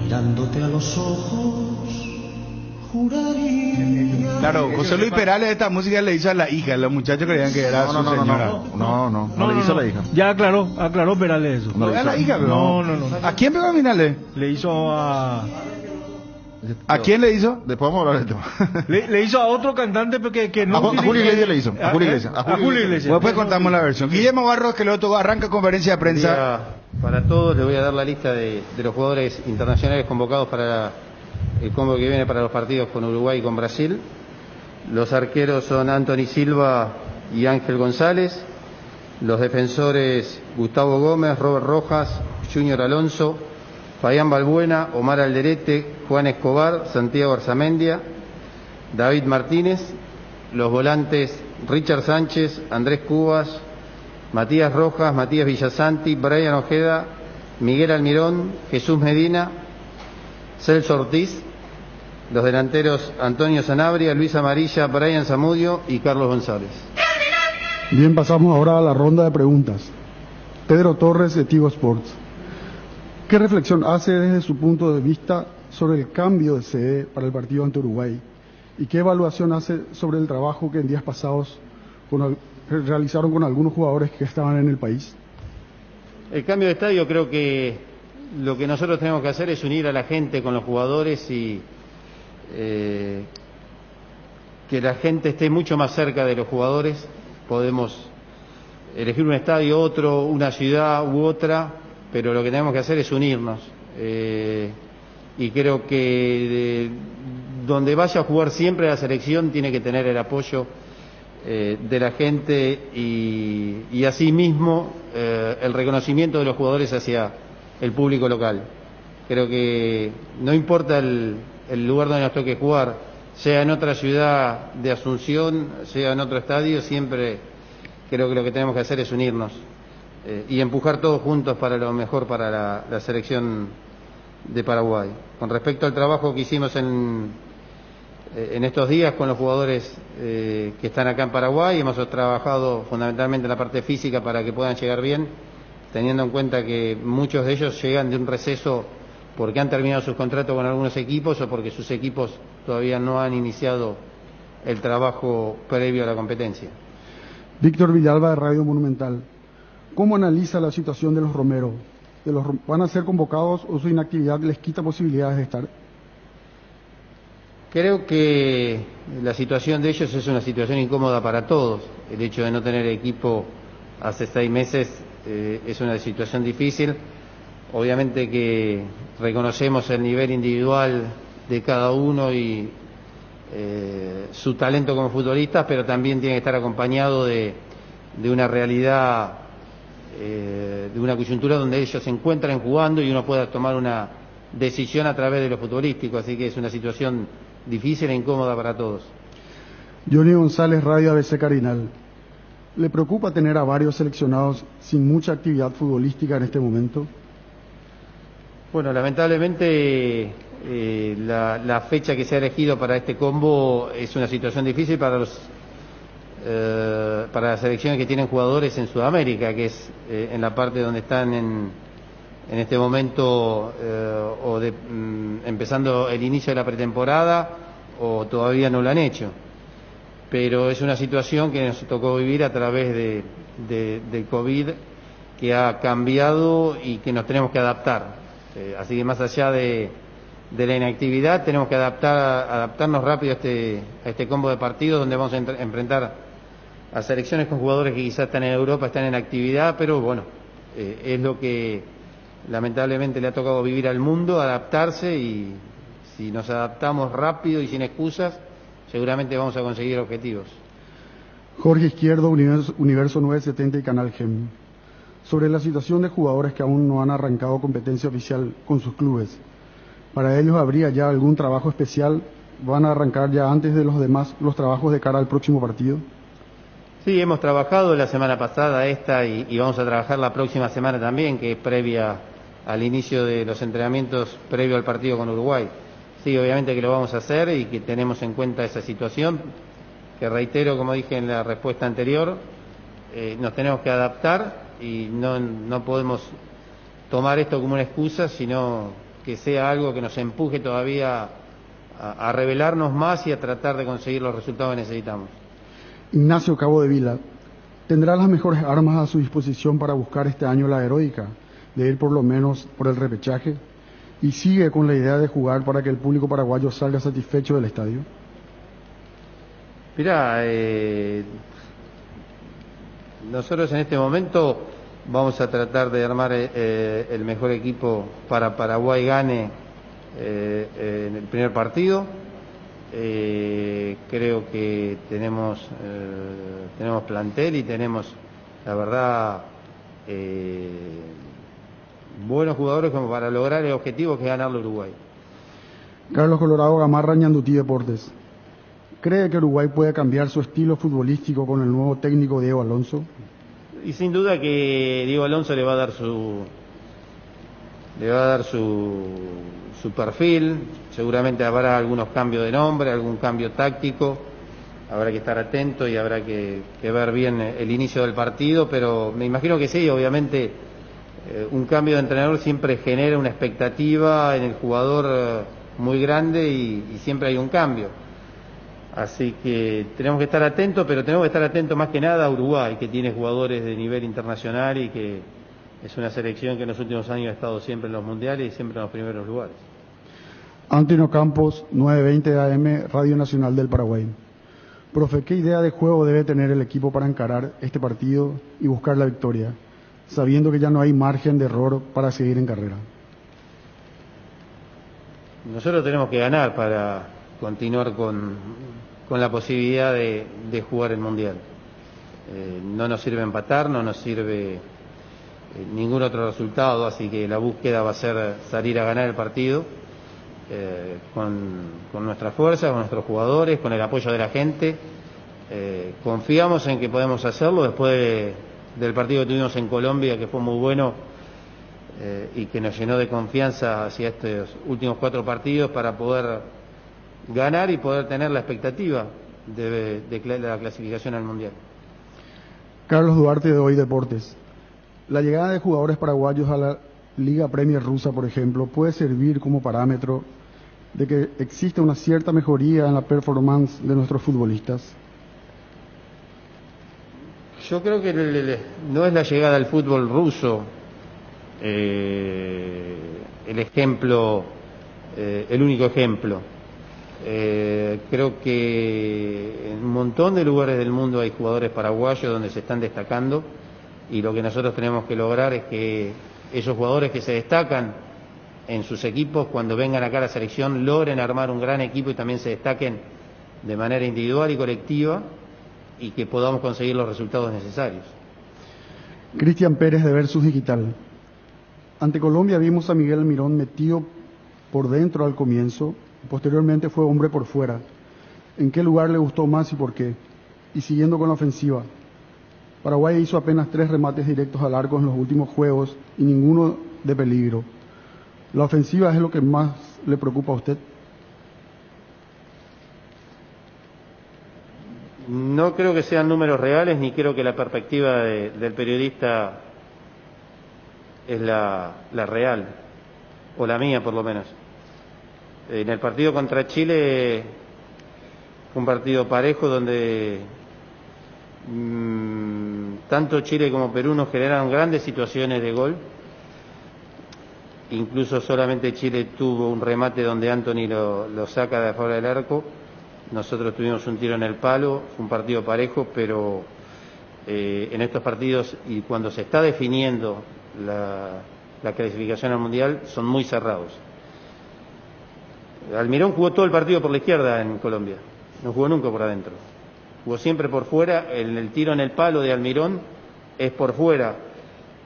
Mirándote a los ojos, juraría. Claro, José Luis Perales esta música le hizo a la hija, los muchachos creían que era su señora. No le hizo a la hija. Ya aclaró Perales eso. ¿No era la hija? No. ¿A quién pegó a Vinales? Le hizo a... ¿A quién le hizo? Después vamos a hablar del tema. Le hizo a otro cantante que no... A Julio Iglesias le hizo. A Julio Iglesias. Después contamos la versión. Guillermo Barros, que luego arranca conferencia de prensa. Para todos les voy a dar la lista de los jugadores internacionales convocados para el combo que viene para los partidos con Uruguay y con Brasil. Los arqueros son Anthony Silva y Ángel González. Los defensores Gustavo Gómez, Robert Rojas, Junior Alonso, Fabián Balbuena, Omar Alderete, Juan Escobar, Santiago Arzamendia, David Martínez. Los volantes Richard Sánchez, Andrés Cubas, Matías Rojas, Matías Villasanti, Brian Ojeda, Miguel Almirón, Jesús Medina, Celso Ortiz. Los delanteros Antonio Sanabria, Luis Amarilla, Brian Zamudio y Carlos González. Bien, pasamos ahora a la ronda de preguntas. Pedro Torres, de Tigo Sports. ¿Qué reflexión hace desde su punto de vista sobre el cambio de sede para el partido ante Uruguay? ¿Y qué evaluación hace sobre el trabajo que en días pasados realizaron con algunos jugadores que estaban en el país? El cambio de estadio, creo que lo que nosotros tenemos que hacer es unir a la gente con los jugadores y que la gente esté mucho más cerca de los jugadores. Podemos elegir un estadio, otro, una ciudad u otra, pero lo que tenemos que hacer es unirnos. Y creo que donde vaya a jugar siempre la selección tiene que tener el apoyo de la gente y asimismo el reconocimiento de los jugadores hacia el público local. Creo que no importa el lugar donde nos toque jugar, sea en otra ciudad de Asunción, sea en otro estadio, siempre creo que lo que tenemos que hacer es unirnos y empujar todos juntos para lo mejor para la selección de Paraguay. Con respecto al trabajo que hicimos en estos días con los jugadores que están acá en Paraguay, hemos trabajado fundamentalmente en la parte física para que puedan llegar bien, teniendo en cuenta que muchos de ellos llegan de un receso porque han terminado sus contratos con algunos equipos o porque sus equipos todavía no han iniciado el trabajo previo a la competencia. Víctor Villalba, de Radio Monumental. ¿Cómo analiza la situación de los Romero? ¿Van a ser convocados o su inactividad les quita posibilidades de estar? Creo que la situación de ellos es una situación incómoda para todos. El hecho de no tener equipo hace 6 meses es una situación difícil. Obviamente que reconocemos el nivel individual de cada uno y su talento como futbolistas, pero también tiene que estar acompañado de una realidad, de una coyuntura donde ellos se encuentran jugando y uno pueda tomar una decisión a través de lo futbolístico. Así que es una situación difícil e incómoda para todos. Johnny González, Radio ABC Carinal. ¿Le preocupa tener a varios seleccionados sin mucha actividad futbolística en este momento? Bueno, lamentablemente la fecha que se ha elegido para este combo es una situación difícil para las selecciones que tienen jugadores en Sudamérica, que es en la parte donde están en este momento empezando el inicio de la pretemporada o todavía no lo han hecho. Pero es una situación que nos tocó vivir a través del COVID, que ha cambiado y que nos tenemos que adaptar. Así que más allá de la inactividad, tenemos que adaptarnos rápido a este combo de partidos donde vamos a enfrentar a selecciones con jugadores que quizás están en Europa, están en actividad, pero bueno, es lo que lamentablemente le ha tocado vivir al mundo, adaptarse, y si nos adaptamos rápido y sin excusas, seguramente vamos a conseguir objetivos. Jorge Izquierdo, Universo 970 y Canal GEM. sobre la situación de jugadores que aún no han arrancado competencia oficial con sus clubes. Para ellos habría ya algún trabajo especial. ¿Van a arrancar ya antes de los demás los trabajos de cara al próximo partido? Sí, hemos trabajado la semana pasada y vamos a trabajar la próxima semana también, que es previa al inicio de los entrenamientos previo al partido con Uruguay. Sí, obviamente que lo vamos a hacer y que tenemos en cuenta esa situación, que reitero, como dije en la respuesta anterior, nos tenemos que adaptar y no podemos tomar esto como una excusa, sino que sea algo que nos empuje todavía a revelarnos más y a tratar de conseguir los resultados que necesitamos. Ignacio Cabo de Vila, ¿tendrá las mejores armas a su disposición para buscar este año la heroica, de ir por lo menos por el repechaje? ¿Y sigue con la idea de jugar para que el público paraguayo salga satisfecho del estadio? Mirá, nosotros en este momento vamos a tratar de armar el mejor equipo para Paraguay gane en el primer partido. Creo que tenemos plantel y tenemos, la verdad, buenos jugadores como para lograr el objetivo que es ganarle a Uruguay. Carlos Colorado Gamarra, Ñandutí Deportes. ¿Cree que Uruguay puede cambiar su estilo futbolístico con el nuevo técnico Diego Alonso? Y sin duda que Diego Alonso le va a dar su perfil. Seguramente habrá algunos cambios de nombre, algún cambio táctico. Habrá que estar atento y habrá que ver bien el inicio del partido, pero me imagino que sí, obviamente un cambio de entrenador siempre genera una expectativa en el jugador muy grande y siempre hay un cambio. Así que tenemos que estar atentos, pero tenemos que estar atentos más que nada a Uruguay, que tiene jugadores de nivel internacional y que es una selección que en los últimos años ha estado siempre en los mundiales y siempre en los primeros lugares. Antonio Campos, 920 AM, Radio Nacional del Paraguay. Profe, ¿qué idea de juego debe tener el equipo para encarar este partido y buscar la victoria, sabiendo que ya no hay margen de error para seguir en carrera? Nosotros tenemos que ganar para continuar con la posibilidad de jugar el Mundial. No nos sirve empatar, no nos sirve ningún otro resultado, así que la búsqueda va a ser salir a ganar el partido con nuestra fuerza, con nuestros jugadores, con el apoyo de la gente. Confiamos en que podemos hacerlo después del partido que tuvimos en Colombia, que fue muy bueno y que nos llenó de confianza hacia estos últimos 4 partidos para poder ganar y poder tener la expectativa de la clasificación al Mundial. Carlos Duarte, de Hoy Deportes. La llegada de jugadores paraguayos a la Liga Premier rusa, por ejemplo, puede servir como parámetro de que existe una cierta mejoría en la performance de nuestros futbolistas. Yo creo que no es la llegada al fútbol ruso el ejemplo, el único ejemplo. Creo que en un montón de lugares del mundo hay jugadores paraguayos donde se están destacando y lo que nosotros tenemos que lograr es que esos jugadores que se destacan en sus equipos, cuando vengan acá a la selección, logren armar un gran equipo y también se destaquen de manera individual y colectiva y que podamos conseguir los resultados necesarios. Cristian Pérez, de Versus Digital. Ante Colombia vimos a Miguel Almirón metido por dentro al comienzo, posteriormente fue hombre por fuera. ¿En qué lugar le gustó más y por qué? Y siguiendo con la ofensiva, Paraguay hizo apenas 3 remates directos al arco en los últimos juegos y ninguno de peligro. ¿La ofensiva es lo que más le preocupa a usted? No creo que sean números reales, ni creo que la perspectiva del periodista es la real, o la mía por lo menos. En el partido contra Chile fue un partido parejo donde tanto Chile como Perú nos generaron grandes situaciones de gol. Incluso solamente Chile tuvo un remate donde Anthony lo saca de afuera del arco. Nosotros tuvimos un tiro en el palo, fue un partido parejo, pero en estos partidos y cuando se está definiendo la clasificación al Mundial son muy cerrados. Almirón jugó todo el partido por la izquierda en Colombia, no jugó nunca por adentro. Jugó siempre por fuera, el tiro en el palo de Almirón es por fuera.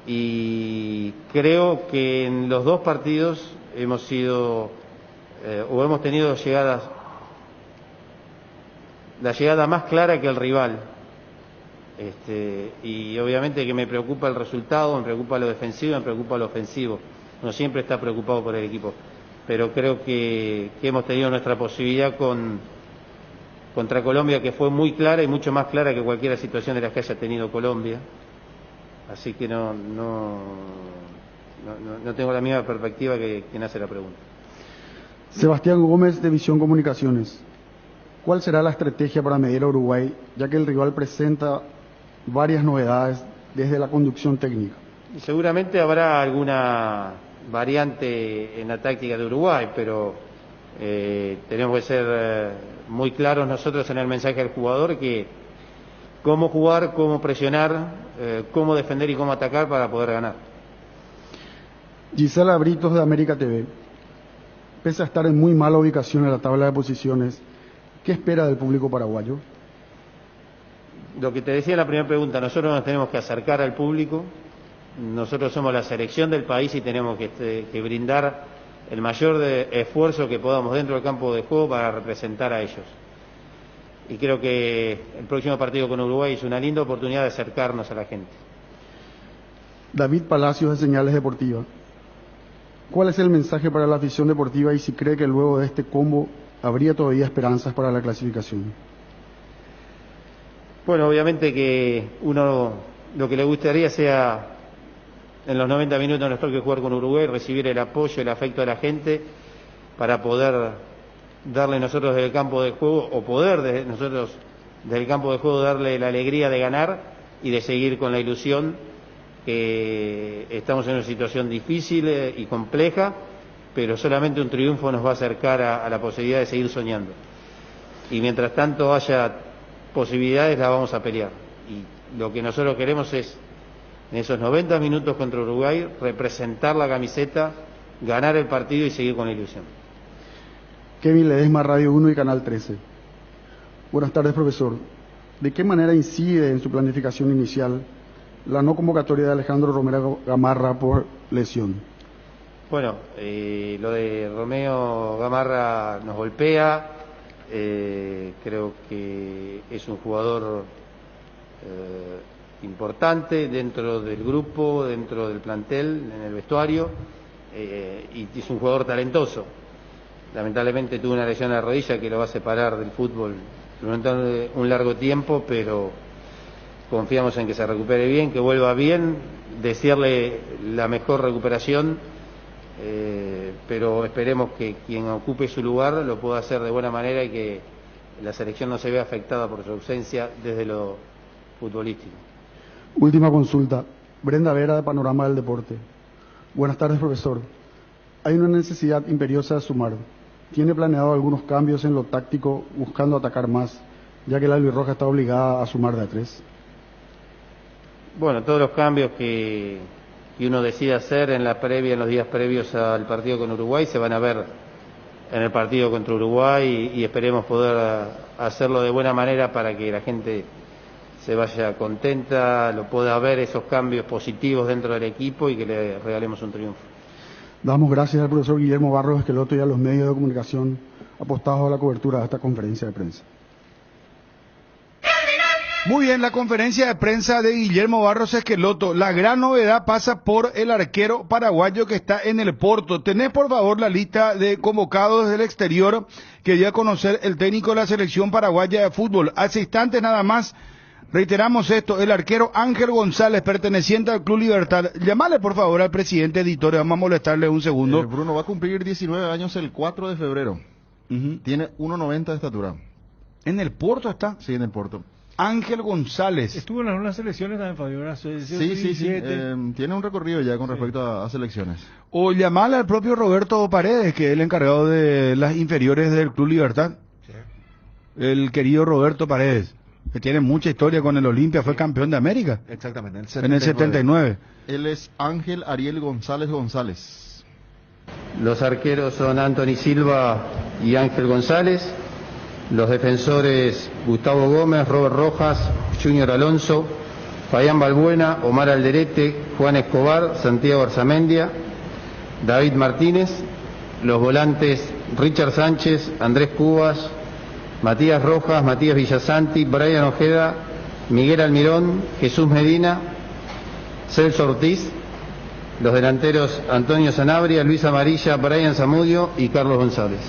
y creo que en los dos partidos hemos sido o hemos tenido llegadas, la llegada más clara que el rival, y obviamente que me preocupa el resultado, me preocupa lo defensivo, me preocupa lo ofensivo. Uno siempre está preocupado por el equipo, pero creo que hemos tenido nuestra posibilidad contra Colombia, que fue muy clara y mucho más clara que cualquier situación de las que haya tenido Colombia. Así que no tengo la misma perspectiva que quien hace la pregunta. Sebastián Gómez, de Visión Comunicaciones. ¿Cuál será la estrategia para medir a Uruguay, ya que el rival presenta varias novedades desde la conducción técnica? Y seguramente habrá alguna variante en la táctica de Uruguay, pero tenemos que ser muy claros nosotros en el mensaje del jugador, que cómo jugar, cómo presionar, cómo defender y cómo atacar para poder ganar. Gisela Britos, de América TV. Pese a estar en muy mala ubicación en la tabla de posiciones, ¿qué espera del público paraguayo? Lo que te decía en la primera pregunta, nosotros nos tenemos que acercar al público, nosotros somos la selección del país y tenemos que brindar el mayor esfuerzo que podamos dentro del campo de juego para representar a ellos. Y creo que el próximo partido con Uruguay es una linda oportunidad de acercarnos a la gente. David Palacios, de Señales Deportivas. ¿Cuál es el mensaje para la afición deportiva y si cree que luego de este combo habría todavía esperanzas para la clasificación? Bueno, obviamente que uno lo que le gustaría sea en los 90 minutos nos toque jugar con Uruguay, recibir el apoyo, el afecto de la gente para poder darle nosotros desde el campo de juego, o poder nosotros desde el campo de juego darle la alegría de ganar y de seguir con la ilusión, que estamos en una situación difícil y compleja, pero solamente un triunfo nos va a acercar a la posibilidad de seguir soñando. Y mientras tanto haya posibilidades, las vamos a pelear. Y lo que nosotros queremos es, en esos 90 minutos contra Uruguay, representar la camiseta, ganar el partido y seguir con la ilusión. Kevin Ledesma, Radio 1 y Canal 13. Buenas tardes, profesor. ¿De qué manera incide en su planificación inicial la no convocatoria de Alejandro Romero Gamarra por lesión? Bueno, lo de Romeo Gamarra nos golpea, creo que es un jugador importante dentro del grupo, dentro del plantel, en el vestuario, y es un jugador talentoso. Lamentablemente tuvo una lesión en la rodilla que lo va a separar del fútbol durante un largo tiempo, pero confiamos en que se recupere bien, que vuelva bien, desearle la mejor recuperación, pero esperemos que quien ocupe su lugar lo pueda hacer de buena manera y que la selección no se vea afectada por su ausencia desde lo futbolístico. Última consulta. Brenda Vera, de Panorama del Deporte. Buenas tardes, profesor. Hay una necesidad imperiosa de sumar. ¿Tiene planeado algunos cambios en lo táctico buscando atacar más, ya que la albirroja está obligada a sumar de a 3? Bueno, todos los cambios que uno decida hacer en los días previos al partido con Uruguay se van a ver en el partido contra Uruguay y esperemos poder hacerlo de buena manera para que la gente se vaya contenta, lo pueda ver esos cambios positivos dentro del equipo y que le regalemos un triunfo. Damos gracias al profesor Guillermo Barros Esqueloto y a los medios de comunicación apostados a la cobertura de esta conferencia de prensa. Muy bien, la conferencia de prensa de Guillermo Barros Esqueloto. La gran novedad pasa por el arquero paraguayo que está en el Porto. Tenés, por favor, la lista de convocados del exterior que dio a conocer el técnico de la selección paraguaya de fútbol. Hace instantes nada más, reiteramos esto, el arquero Ángel González, perteneciente al Club Libertad. Llamale, por favor, al presidente editor, vamos a molestarle un segundo. Bruno va a cumplir 19 años el 4 de febrero. Tiene 1,90 de estatura. ¿En el Porto está? Sí, en el Porto. Ángel González. Estuvo en algunas selecciones también, Fabio. Sí. Tiene un recorrido ya con respecto a selecciones. O llamarle al propio Roberto Paredes, que es el encargado de las inferiores del Club Libertad. Sí. El querido Roberto Paredes, que tiene mucha historia con el Olimpia, fue campeón de América. Exactamente, en el 79. Él es Ángel Ariel González. Los arqueros son Anthony Silva y Ángel González. Los defensores Gustavo Gómez, Robert Rojas, Junior Alonso, Fabián Balbuena, Omar Alderete, Juan Escobar, Santiago Arzamendia, David Martínez. Los volantes Richard Sánchez, Andrés Cubas, Matías Rojas, Matías Villasanti, Brian Ojeda, Miguel Almirón, Jesús Medina, Celso Ortiz. Los delanteros Antonio Sanabria, Luis Amarilla, Brian Zamudio y Carlos González.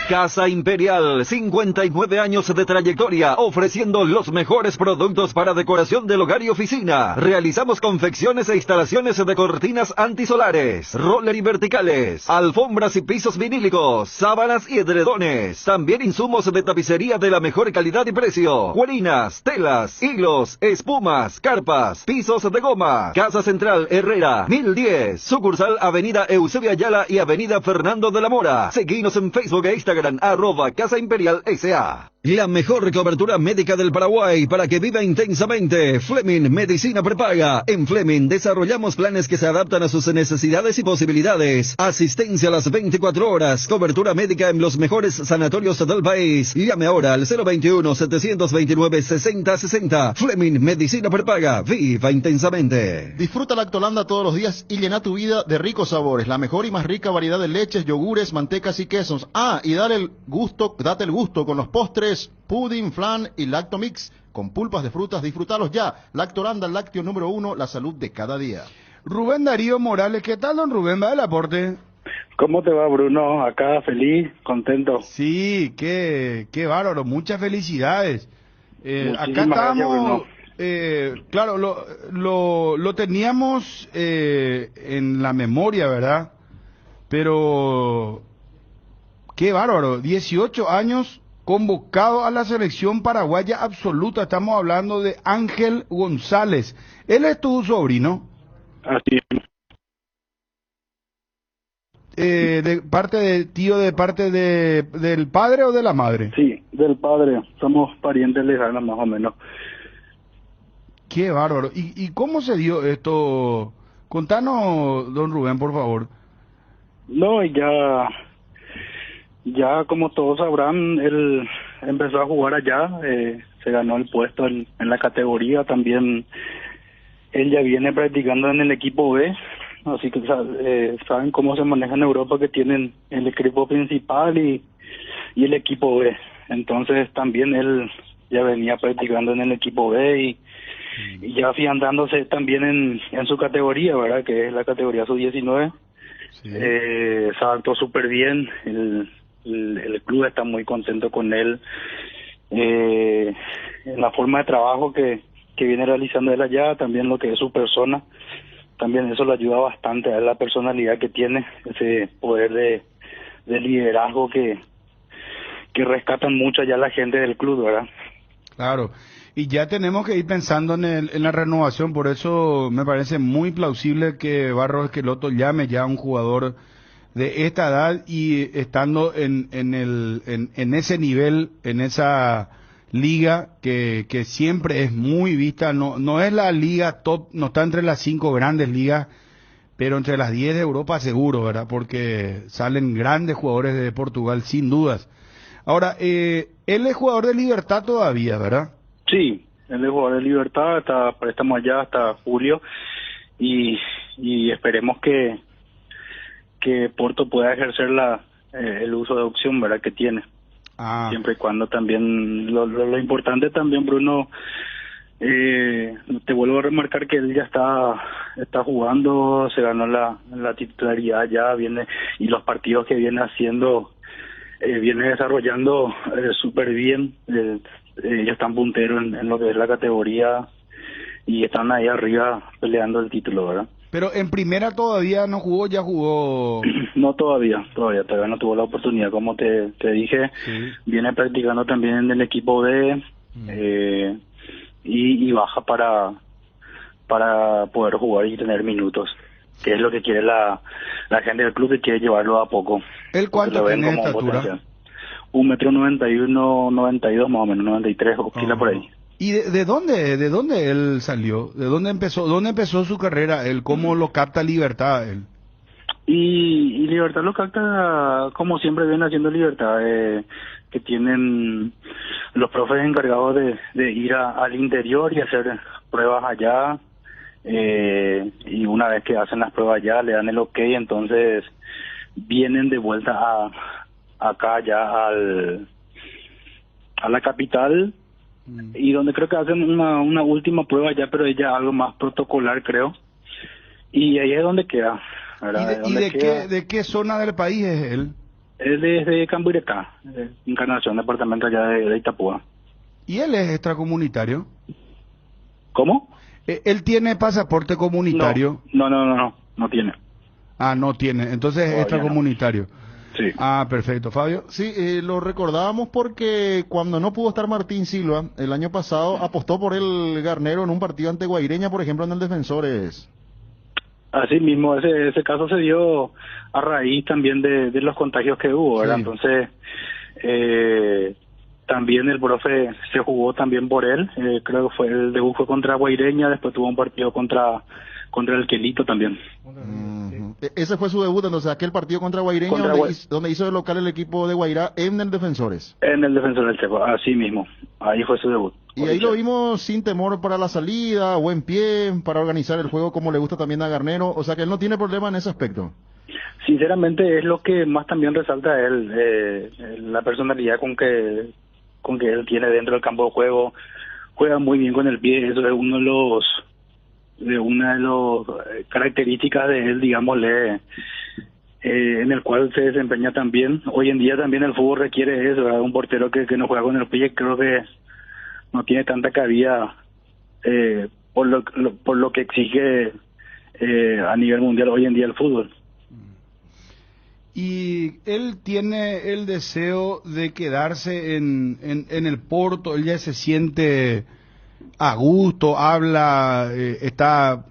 Casa Imperial, 59 años de trayectoria, ofreciendo los mejores productos para decoración del hogar y oficina. Realizamos confecciones e instalaciones de cortinas antisolares, roller y verticales, alfombras y pisos vinílicos, sábanas y edredones. También insumos de tapicería de la mejor calidad y precio. Cuerinas, telas, hilos, espumas, carpas, pisos de goma. Casa Central Herrera, 1010, sucursal Avenida Eusebio Ayala y Avenida Fernando de la Mora. Seguinos en Facebook e Instagram, @Casa Imperial S.A. La mejor cobertura médica del Paraguay para que viva intensamente. Fleming Medicina Prepaga. En Fleming desarrollamos planes que se adaptan a sus necesidades y posibilidades. Asistencia a las 24 horas. Cobertura médica en los mejores sanatorios del país. Llame ahora al 021-729-6060. Fleming Medicina Prepaga. Viva intensamente. Disfruta Lactolanda todos los días y llena tu vida de ricos sabores. La mejor y más rica variedad de leches, yogures, mantecas y quesos. Y date el gusto con los postres, pudding, flan y lactomix con pulpas de frutas. Disfrutalos ya. Lactolanda, el lácteo número 1, la salud de cada día. Rubén Darío Morales, ¿qué tal, don Rubén? ¿Va del aporte? ¿Cómo te va, Bruno? Acá feliz, contento. Sí, qué bárbaro, muchas felicidades. Acá estamos, claro, lo teníamos en la memoria, ¿verdad? Pero qué bárbaro, 18 años convocado a la selección paraguaya absoluta. Estamos hablando de Ángel González. Él es tu sobrino. Así es. ¿De parte de tío, de parte del padre o de la madre? Sí, del padre. Somos parientes lejanos más o menos. Qué bárbaro. ¿Y cómo se dio esto? Contanos, don Rubén, por favor. No, ya como todos sabrán, él empezó a jugar allá, se ganó el puesto en la categoría. También él ya viene practicando en el equipo B, así que saben cómo se maneja en Europa, que tienen el equipo principal y el equipo B. Entonces también él ya venía practicando en el equipo B y ya afianzándose también en su categoría, ¿verdad? Que es la categoría sub-19. Sí. Se adaptó súper bien. El club está muy contento con él, en la forma de trabajo que viene realizando él allá, también lo que es su persona, también eso le ayuda bastante a la personalidad que tiene, ese poder de liderazgo que rescatan mucho allá la gente del club, ¿verdad? Claro, y ya tenemos que ir pensando en la renovación, por eso me parece muy plausible que Barros Esqueloto llame ya a un jugador de esta edad y estando en ese nivel, en esa liga que siempre es muy vista. No es la liga top, no está entre las 5 grandes ligas, pero entre las 10 de Europa seguro, ¿verdad? Porque salen grandes jugadores de Portugal sin dudas. Ahora, él es jugador de Libertad todavía, ¿verdad? Sí, él es jugador de Libertad, está préstamo allá hasta julio y esperemos que Porto pueda ejercer el uso de opción, ¿verdad? Que tiene. Siempre y cuando también, lo importante también, Bruno, te vuelvo a remarcar que él ya está jugando, se ganó la titularidad ya, viene, y los partidos que viene haciendo, viene desarrollando súper bien. Ellos están punteros en lo que es la categoría y están ahí arriba peleando el título, ¿verdad? Pero en primera todavía no jugó, ya jugó. No, todavía no tuvo la oportunidad, como te dije. Sí. Viene practicando también en el equipo B y baja para poder jugar y tener minutos, que es lo que quiere la gente del club, que quiere llevarlo a poco. ¿El cuánto tiene de estatura? 1,91 m, 92 más o menos, 93, oscila por ahí. ¿Y de dónde él salió? ¿De dónde empezó su carrera? ¿Él cómo lo capta Libertad? Él. Y Libertad lo capta como siempre viene haciendo Libertad, que tienen los profes encargados de ir al interior y hacer pruebas allá, y una vez que hacen las pruebas allá le dan el ok, entonces vienen de vuelta acá ya a la capital, y donde creo que hacen una última prueba ya, pero ya algo más protocolar, creo, y ahí es donde queda. ¿Y de qué zona del país es él? Es desde Cambuirecá, Encarnación, departamento allá de Itapúa. ¿Y él es extracomunitario? ¿Cómo? ¿Él tiene pasaporte comunitario? No tiene. Ah, no tiene, entonces es extracomunitario. Sí. Ah, perfecto. Fabio. Sí, lo recordábamos porque cuando no pudo estar Martín Silva, el año pasado apostó por el Garnero en un partido ante Guaireña, por ejemplo, en el Defensores. Así mismo, ese caso se dio a raíz también de los contagios que hubo, ¿verdad? Sí. Entonces, también el profe se jugó también por él, creo que el debut fue contra Guaireña, después tuvo un partido contra el Quelito también. Ese fue su debut, entonces aquel partido contra Guaireña, donde hizo de local el equipo de Guairá en el Defensores. En el Defensor del Checo, así mismo, ahí fue su debut. Y ahí lo vimos sin temor para la salida, buen pie, para organizar el juego como le gusta también a Garnero, o sea que él no tiene problema en ese aspecto. Sinceramente es lo que más también resalta a él, la personalidad con que él tiene dentro del campo de juego, juega muy bien con el pie, eso es una de las características de él, digámosle, en el cual se desempeña también. Hoy en día también el fútbol requiere eso, ¿verdad? Un portero que no juega con el pie, creo que no tiene tanta cabida por lo que exige a nivel mundial hoy en día el fútbol. Y él tiene el deseo de quedarse en el Porto, él ya se siente a gusto, habla, está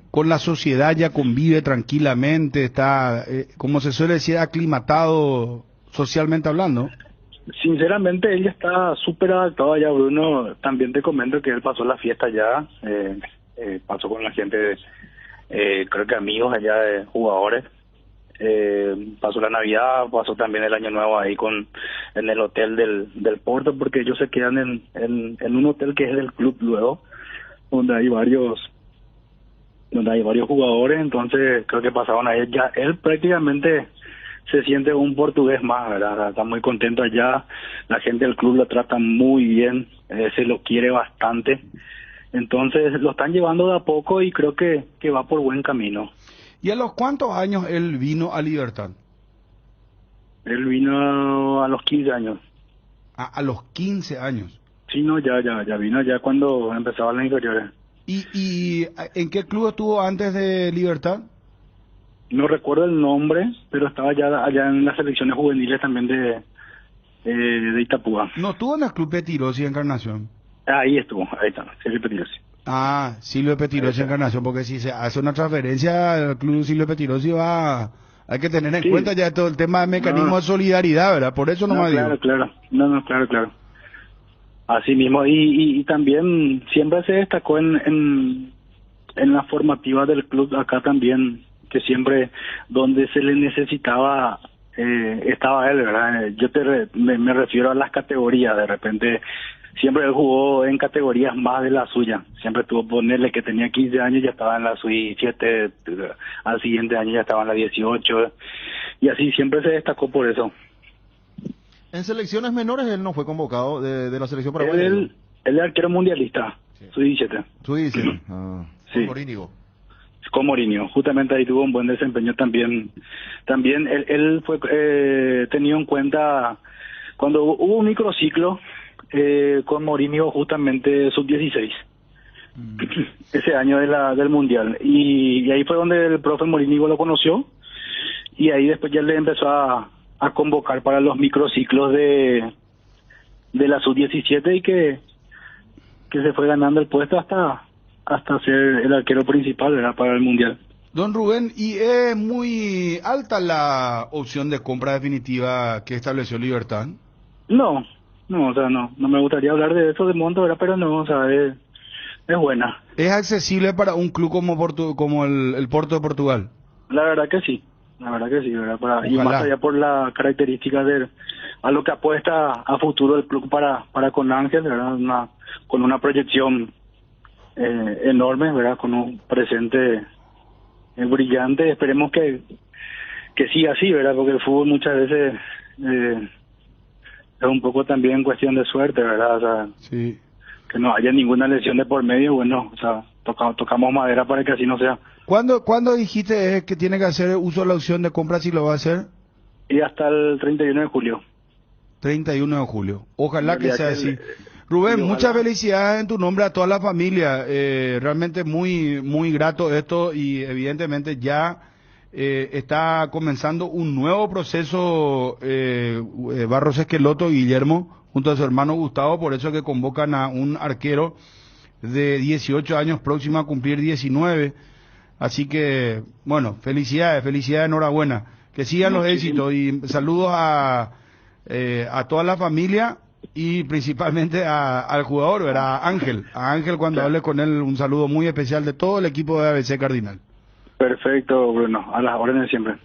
con la sociedad, ya convive tranquilamente, está, como se suele decir, aclimatado socialmente hablando. Sinceramente, él ya está súper adaptado allá, Bruno. También te comento que él pasó la fiesta allá, pasó con la gente, creo que amigos allá de jugadores. Pasó la Navidad, pasó también el Año Nuevo ahí en el hotel del Porto, porque ellos se quedan en un hotel que es del club luego, donde hay varios jugadores. Entonces creo que pasaron ahí, ya él prácticamente se siente un portugués más, ¿verdad? Está muy contento allá, la gente del club lo trata muy bien, se lo quiere bastante, entonces lo están llevando de a poco y creo que va por buen camino. ¿Y a los cuántos años él vino a Libertad? Él vino a los 15 años. ¿A los 15 años? Sí, no, ya vino ya cuando empezaban las inferiores. ¿Y en qué club estuvo antes de Libertad? No recuerdo el nombre, pero estaba allá en las selecciones juveniles también de Itapúa. ¿No estuvo en el Club Petirosi Encarnación? Ahí estuvo, ahí está, Silvio Petirosi. Ah, Silvio Petirosi Encarnación, porque si se hace una transferencia al Club Silvio Petirosi hay que tener en cuenta ya todo el tema de mecanismo de solidaridad, ¿verdad? Por eso no me digo. Claro. Claro. Así mismo, y también siempre se destacó en la formativa del club acá también, que siempre donde se le necesitaba estaba él, ¿verdad? Yo me refiero a las categorías, de repente siempre él jugó en categorías más de la suya, siempre tuvo ponerle que tenía 15 años ya estaba en la sub-17, al siguiente año ya estaba en la 18, y así siempre se destacó por eso. En selecciones menores él no fue convocado de la selección paraguaya. Él es arquero mundialista, sí. sub-17. Sub-17, sí. Con Mourinho, justamente ahí tuvo un buen desempeño también. También él fue tenido en cuenta cuando hubo un microciclo con Mourinho, justamente sub-16, ese año del mundial, y ahí fue donde el profe Mourinho lo conoció, y ahí después ya le empezó a convocar para los microciclos de la sub-17, y que se fue ganando el puesto hasta ser el arquero principal, ¿verdad?, para el mundial. Don Rubén, ¿y es muy alta la opción de compra definitiva que estableció Libertad? No, o sea, no me gustaría hablar de eso de monto, ¿verdad?, pero no, o sea, es buena. ¿Es accesible para un club como el Porto de Portugal? La verdad que sí, ¿verdad? Y más allá por la característica a lo que apuesta a futuro el club para con Ángel, ¿verdad? Con una proyección enormes, ¿verdad? Con un presente brillante. Esperemos que siga así, ¿verdad? Porque el fútbol muchas veces es un poco también cuestión de suerte, ¿verdad? O sea, sí. Que no haya ninguna lesión de por medio, bueno, o sea, tocamos madera para que así no sea. ¿Cuándo dijiste que tiene que hacer uso de la opción de compra si lo va a hacer? Y hasta el 31 de julio. 31 de julio. Ojalá que sea así. Rubén, muchas felicidades en tu nombre a toda la familia. Realmente muy, muy grato esto y evidentemente ya está comenzando un nuevo proceso Barros Esqueloto y Guillermo junto a su hermano Gustavo, por eso que convocan a un arquero de 18 años próximo a cumplir 19. Así que, bueno, felicidades, enhorabuena. Que sigan los éxitos y saludos a toda la familia y principalmente al jugador, ¿verdad? A Ángel cuando hable con él, un saludo muy especial de todo el equipo de ABC Cardinal. Perfecto, Bruno, a las órdenes siempre.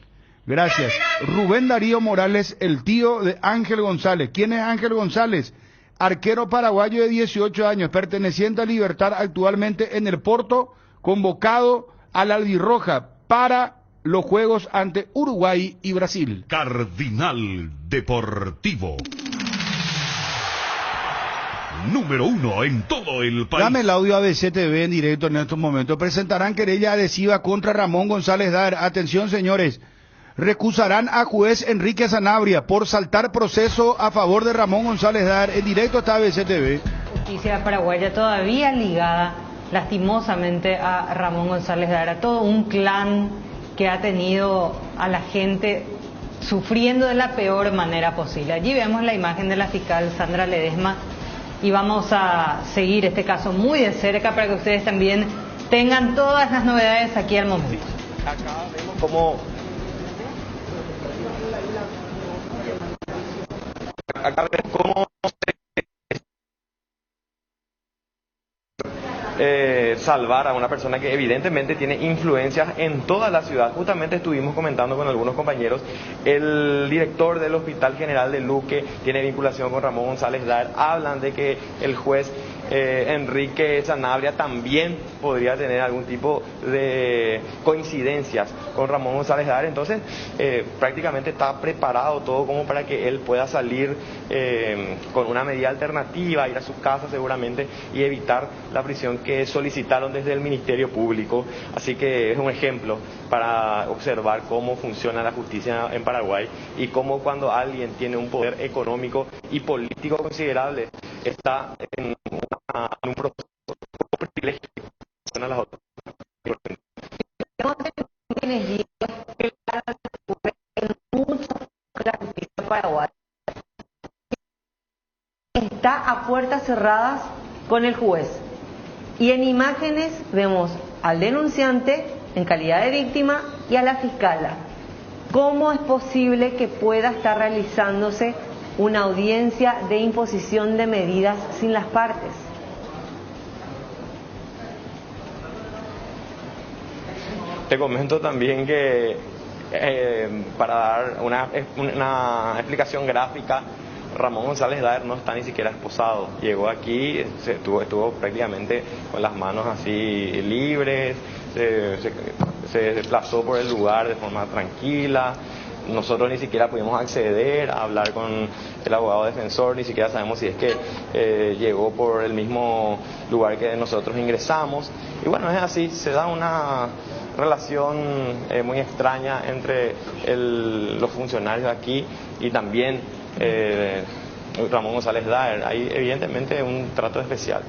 Gracias. Rubén Darío Morales, el tío de Ángel González. ¿Quién es Ángel González? Arquero paraguayo de 18 años, perteneciente a Libertad actualmente en el Porto, convocado al albirroja para los juegos ante Uruguay y Brasil. Cardinal Deportivo. Número 1 en todo el país. Dame el audio ABC TV en directo en estos momentos. Presentarán querella adhesiva contra Ramón González Daer. Atención, señores. Recusarán a juez Enrique Sanabria por saltar proceso a favor de Ramón González Daer. En directo está ABC TV. Justicia paraguaya todavía ligada lastimosamente a Ramón González Daer, a todo un clan que ha tenido a la gente sufriendo de la peor manera posible. Allí vemos la imagen de la fiscal Sandra Ledesma y vamos a seguir este caso muy de cerca para que ustedes también tengan todas las novedades aquí al momento. Acá vemos cómo salvar a una persona que evidentemente tiene influencias en toda la ciudad. Justamente estuvimos comentando con algunos compañeros, el director del Hospital General de Luque tiene vinculación con Ramón González Daer, hablan de que el juez Enrique Sanabria también podría tener algún tipo de coincidencias con Ramón González Daer, entonces prácticamente está preparado todo como para que él pueda salir con una medida alternativa, ir a su casa seguramente y evitar la prisión que solicitaron desde el Ministerio Público. Así que es un ejemplo para observar cómo funciona la justicia en Paraguay y cómo cuando alguien tiene un poder económico y político considerable está en un proceso de privilegio a las otras. Está a puertas cerradas con el juez y en imágenes vemos al denunciante en calidad de víctima y a la fiscala. ¿Cómo es posible que pueda estar realizándose una audiencia de imposición de medidas sin las partes? Te comento también que para dar una explicación gráfica, Ramón González Daer no está ni siquiera esposado. Llegó aquí, estuvo prácticamente con las manos así libres, se desplazó por el lugar de forma tranquila. Nosotros ni siquiera pudimos acceder a hablar con el abogado defensor, ni siquiera sabemos si es que llegó por el mismo lugar que nosotros ingresamos. Y bueno, es así, se da una relación muy extraña entre los funcionarios aquí y también Ramón González Daer. Hay evidentemente un trato especial.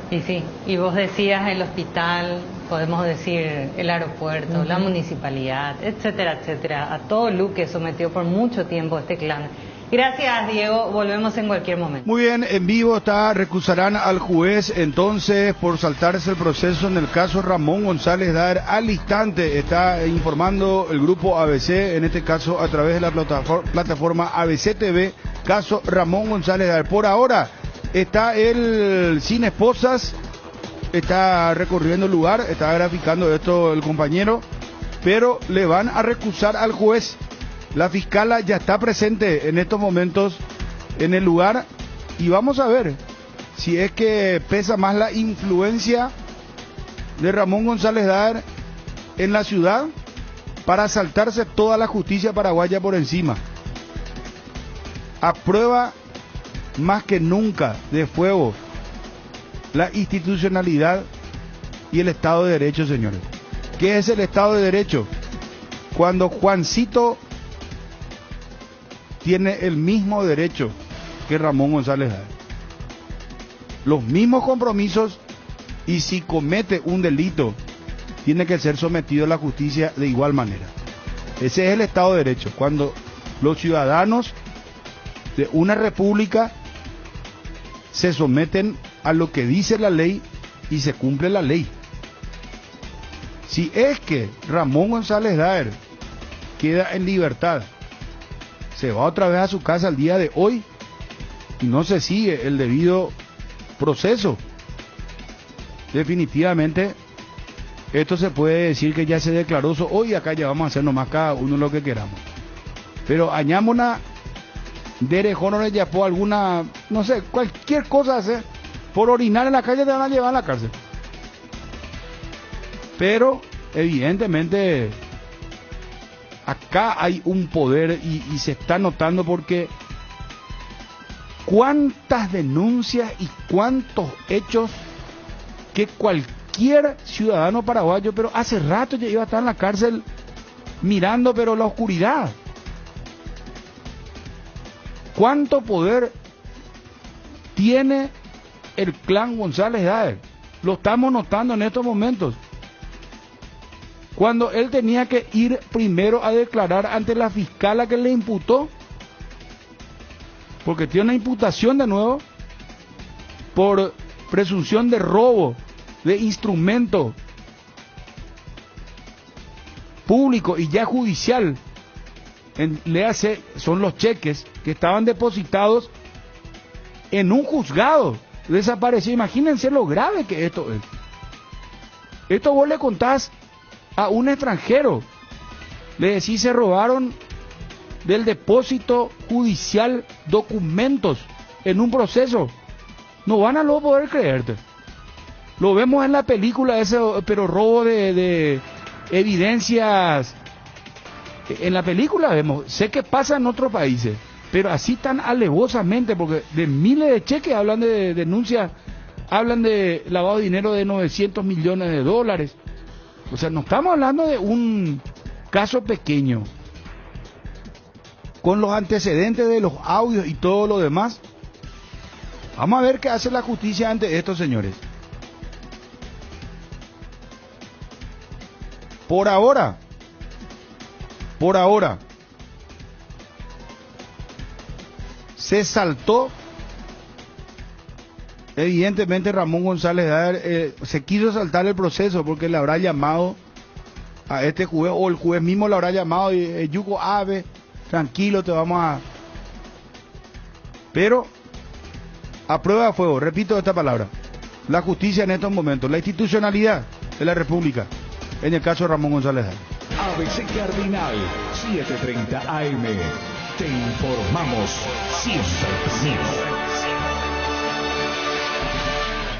Y sí, y vos decías el hospital, podemos decir el aeropuerto, la municipalidad, etcétera, etcétera, a todo Luque sometió por mucho tiempo este clan. Gracias, Diego, volvemos en cualquier momento. Muy bien, en vivo recusarán al juez entonces por saltarse el proceso en el caso Ramón González Daer. Al instante está informando el grupo ABC, en este caso a través de la plataforma ABC TV, caso Ramón González Daer. Por ahora está él sin esposas, está recorriendo el lugar, está graficando esto el compañero, pero le van a recusar al juez. La fiscala ya está presente en estos momentos en el lugar y vamos a ver si es que pesa más la influencia de Ramón González Daer en la ciudad para saltarse toda la justicia paraguaya por encima. Aprueba más que nunca de fuego la institucionalidad y el Estado de Derecho, señores. ¿Qué es el Estado de Derecho? Cuando Juancito tiene el mismo derecho que Ramón González Daer, los mismos compromisos, y si comete un delito tiene que ser sometido a la justicia de igual manera. Ese es el Estado de Derecho, cuando los ciudadanos de una república se someten a lo que dice la ley y se cumple la ley. Si es que Ramón González Daer queda en libertad, se va otra vez a su casa el día de hoy y no se sigue el debido proceso, definitivamente esto se puede decir que ya se declaró hoy, acá ya vamos a hacer nomás cada uno lo que queramos. Pero añámona derejón ya por alguna, no sé, cualquier cosa hacer, por orinar en la calle te van a llevar a la cárcel. Pero evidentemente acá hay un poder y se está notando, porque cuántas denuncias y cuántos hechos que cualquier ciudadano paraguayo, pero hace rato ya iba a estar en la cárcel mirando, pero la oscuridad. ¿Cuánto poder tiene el clan González Daer? Lo estamos notando en estos momentos. Cuando él tenía que ir primero a declarar ante la fiscala que le imputó, porque tiene una imputación de nuevo por presunción de robo de instrumento público y ya judicial. Son los cheques que estaban depositados en un juzgado desaparecido. Imagínense lo grave que esto es. Esto vos le contás a un extranjero, le decís se robaron del depósito judicial documentos en un proceso, no van a luego poder creerte. Lo vemos en la película ese, pero robo de evidencias. En la película vemos, sé que pasa en otros países, pero así tan alevosamente, porque de miles de cheques hablan de denuncias, hablan de lavado de dinero de 900 millones de dólares. O sea, no estamos hablando de un caso pequeño. Con los antecedentes de los audios y todo lo demás, vamos a ver qué hace la justicia ante estos señores. Por ahora, se saltó, evidentemente Ramón González Daer se quiso saltar el proceso porque le habrá llamado a este juez, o el juez mismo le habrá llamado y Yuko Abe, tranquilo, te vamos a... Pero a prueba de fuego, repito esta palabra, la justicia en estos momentos, la institucionalidad de la República, en el caso de Ramón González Daer. ABC Cardinal 7:30 AM. Te informamos siempre primero.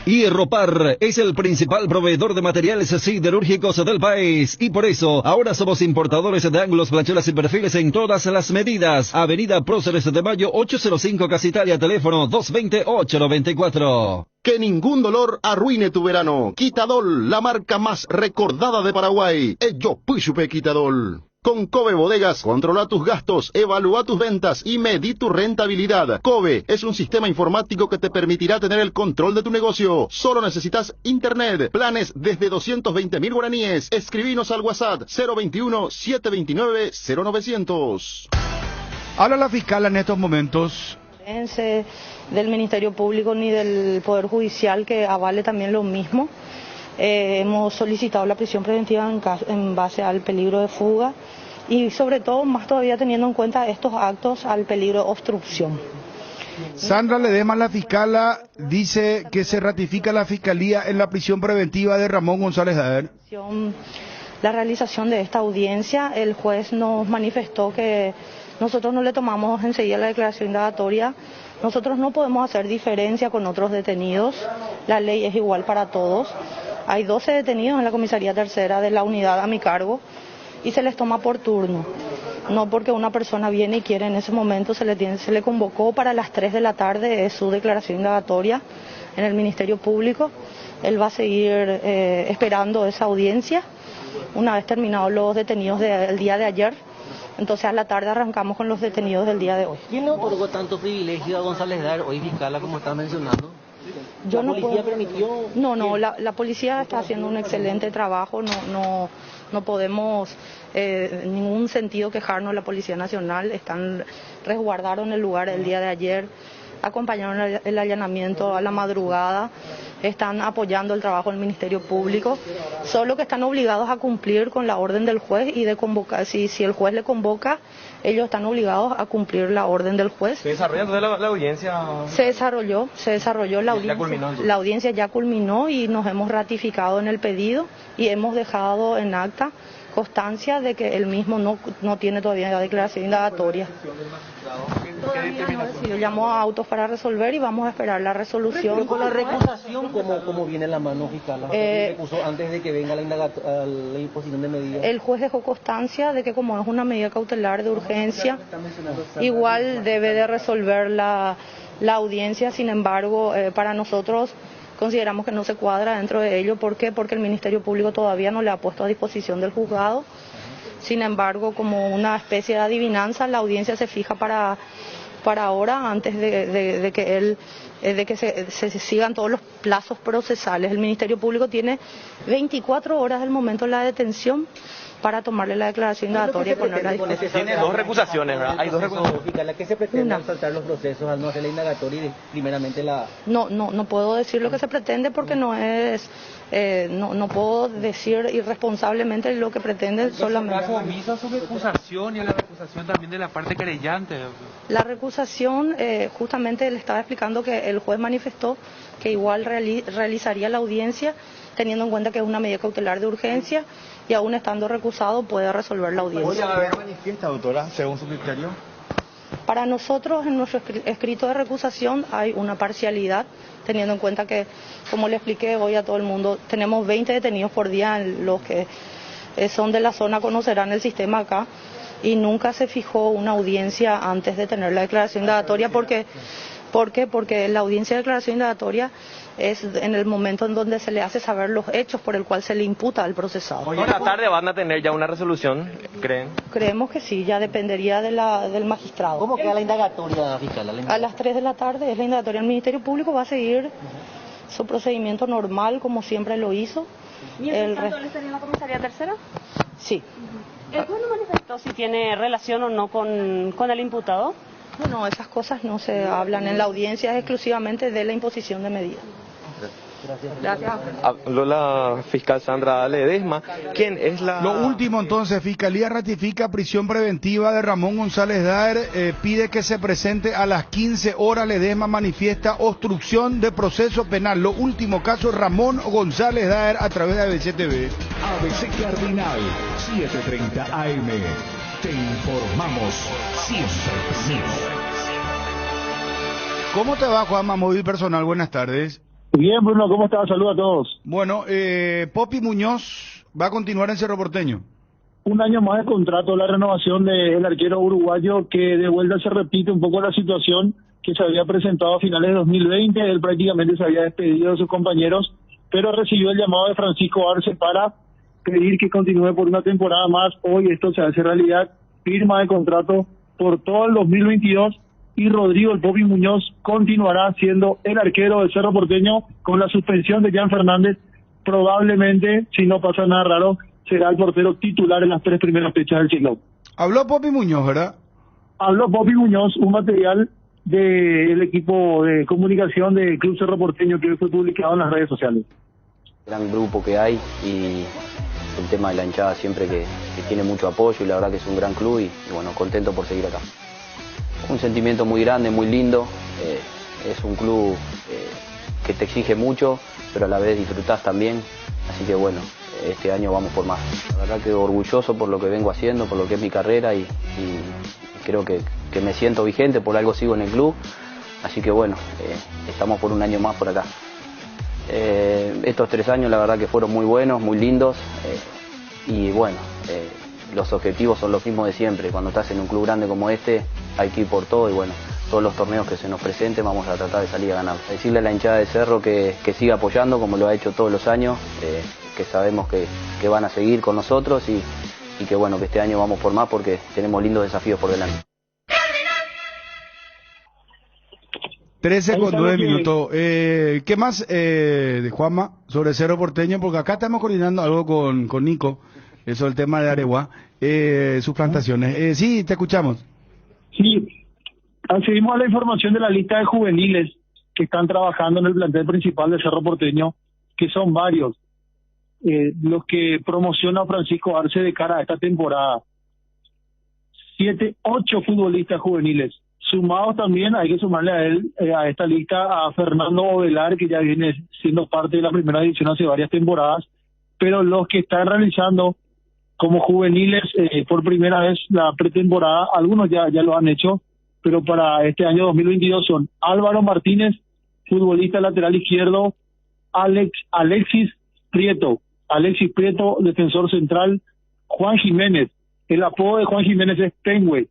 Hierropar es el principal proveedor de materiales siderúrgicos del país y por eso ahora somos importadores de ángulos, planchuelas y perfiles en todas las medidas. Avenida Próceres de Mayo 805 Casitalia, teléfono 220-894. Que ningún dolor arruine tu verano. Quitadol, la marca más recordada de Paraguay. Yo Puchupe Quitadol. Con Kobe Bodegas, controla tus gastos, evalúa tus ventas y medí tu rentabilidad. Kobe es un sistema informático que te permitirá tener el control de tu negocio. Solo necesitas internet, planes desde 220.000 guaraníes. Escribinos al WhatsApp 021-729-0900. Habla la fiscal en estos momentos del Ministerio Público ni del Poder Judicial que avale también lo mismo. Hemos solicitado la prisión preventiva en base al peligro de fuga y sobre todo, más todavía teniendo en cuenta estos actos, al peligro de obstrucción. Sandra Ledesma, la fiscala, dice que se ratifica la fiscalía en la prisión preventiva de Ramón González Daer. La realización de esta audiencia, el juez nos manifestó que nosotros no le tomamos enseguida la declaración indagatoria. Nosotros no podemos hacer diferencia con otros detenidos, la ley es igual para todos. Hay 12 detenidos en la comisaría tercera de la unidad a mi cargo y se les toma por turno. No porque una persona viene y quiere en ese momento, se le convocó para las 3 de la tarde, es su declaración indagatoria en el Ministerio Público. Él va a seguir esperando esa audiencia una vez terminados los detenidos del día de ayer. Entonces a la tarde arrancamos con los detenidos del día de hoy. ¿Quién le otorgó tanto privilegio a González Daer, hoy fiscal, como está mencionando? Yo ¿La policía permitió? No, la policía está haciendo un excelente trabajo, no podemos en ningún sentido quejarnos de la Policía Nacional, resguardaron el lugar el día de ayer, acompañaron el allanamiento a la madrugada, están apoyando el trabajo del Ministerio Público, solo que están obligados a cumplir con la orden del juez y de convocar, si el juez le convoca, ellos están obligados a cumplir la orden del juez. ¿Se desarrolla entonces la audiencia? Se desarrolló la audiencia. La audiencia ya culminó y nos hemos ratificado en el pedido y hemos dejado en acta constancia de que el mismo no tiene todavía la declaración indagatoria. Yo llamo a autos para resolver y vamos a esperar la resolución. Pero con la recusación, ¿cómo viene la mano fiscal? ¿Recusó antes de que venga la imposición de medidas? El juez dejó constancia de que como es una medida cautelar de urgencia, igual debe de resolver la audiencia. Sin embargo, para nosotros consideramos que no se cuadra dentro de ello. ¿Por qué? Porque el Ministerio Público todavía no le ha puesto a disposición del juzgado. Sin embargo, como una especie de adivinanza, la audiencia se fija para ahora, antes de que se sigan todos los plazos procesales. El Ministerio Público tiene 24 horas del momento de la detención para tomarle la declaración indagatoria y ponerla a disposición. Tiene dos recusaciones, ¿verdad? Hay dos recusaciones. ¿La que se pretende al saltar los procesos, al no hacer la indagatoria y primeramente la...? No puedo decir lo que se pretende porque no es... no puedo decir irresponsablemente lo que pretende solamente. ¿Se omisa su recusación y a la recusación también de la parte querellante? La recusación, justamente le estaba explicando que el juez manifestó que igual realizaría la audiencia teniendo en cuenta que es una medida cautelar de urgencia y aún estando recusado puede resolver la audiencia. ¿Hoy va a haber manifiesta, doctora, según su criterio? Para nosotros, en nuestro escrito de recusación hay una parcialidad, teniendo en cuenta que, como le expliqué hoy a todo el mundo, tenemos 20 detenidos por día, los que son de la zona conocerán el sistema acá, y nunca se fijó una audiencia antes de tener la declaración indagatoria. ¿Por qué? Porque la audiencia de declaración indagatoria es en el momento en donde se le hace saber los hechos por el cual se le imputa al procesado. Hoy en la tarde van a tener ya una resolución, ¿creen? Creemos que sí, ya dependería del magistrado. ¿Cómo queda la indagatoria fiscal? A las 3 de la tarde es la indagatoria. El Ministerio Público va a seguir su procedimiento normal, como siempre lo hizo. ¿Mientras tanto él estaría en la comisaría tercera? Sí. ¿El juez no manifestó si tiene relación o no con el imputado? No, esas cosas no se hablan en la audiencia, es exclusivamente de la imposición de medidas. Gracias. Habló la fiscal Sandra Ledesma. ¿Quién es la...? Lo último entonces, Fiscalía ratifica prisión preventiva de Ramón González Daer, pide que se presente a las 15 horas. Ledesma manifiesta obstrucción de proceso penal. Lo último caso, Ramón González Daer a través de ABC TV. ABC Cardinal, 7:30 AM. Te informamos siempre primero. ¿Cómo te va, Juanma Móvil Personal? Buenas tardes. Bien, Bruno, ¿cómo estás? Saludos a todos. Bueno, Popi Muñoz va a continuar en Cerro Porteño. Un año más de contrato, la renovación del arquero uruguayo, que de vuelta se repite un poco la situación que se había presentado a finales de 2020. Él prácticamente se había despedido de sus compañeros, pero recibió el llamado de Francisco Arce para pedir que continúe por una temporada más. Hoy esto se hace realidad, firma de contrato por todo el 2022 y Rodrigo el Popi Muñoz continuará siendo el arquero del Cerro Porteño con la suspensión de Jan Fernández. Probablemente, si no pasa nada raro, será el portero titular en las 3 primeras fechas del ciclón. Habló Popi Muñoz, ¿verdad? Habló Popi Muñoz, un material del equipo de comunicación del Club Cerro Porteño que fue publicado en las redes sociales. Gran grupo que hay y el tema de la hinchada siempre que tiene mucho apoyo y la verdad que es un gran club y bueno, contento por seguir acá. Un sentimiento muy grande, muy lindo, es un club que te exige mucho, pero a la vez disfrutás también, así que bueno, este año vamos por más. La verdad que orgulloso por lo que vengo haciendo, por lo que es mi carrera y creo que me siento vigente, por algo sigo en el club, así que bueno, estamos por un año más por acá. Estos 3 años la verdad que fueron muy buenos, muy lindos, y bueno, los objetivos son los mismos de siempre. Cuando estás en un club grande como este hay que ir por todo, y bueno, todos los torneos que se nos presenten vamos a tratar de salir a ganar. Decirle a la hinchada de Cerro que siga apoyando como lo ha hecho todos los años, que sabemos que van a seguir con nosotros, y que bueno, que este año vamos por más porque tenemos lindos desafíos por delante. 13 con 9 minutos. ¿Qué más, de Juanma, sobre Cerro Porteño? Porque acá estamos coordinando algo con Nico, sobre el tema de Areguá, sus plantaciones. Sí, te escuchamos. Sí, accedimos a la información de la lista de juveniles que están trabajando en el plantel principal de Cerro Porteño, que son varios, los que promociona Francisco Arce de cara a esta temporada. 8 futbolistas juveniles. Sumados también, hay que sumarle a él, a esta lista, a Fernando Ovelar, que ya viene siendo parte de la primera división hace varias temporadas, pero los que están realizando como juveniles por primera vez la pretemporada, algunos ya lo han hecho, pero para este año 2022 son Álvaro Martínez, futbolista lateral izquierdo, Alexis Prieto, defensor central, Juan Jiménez, el apodo de Juan Jiménez es Pengüe,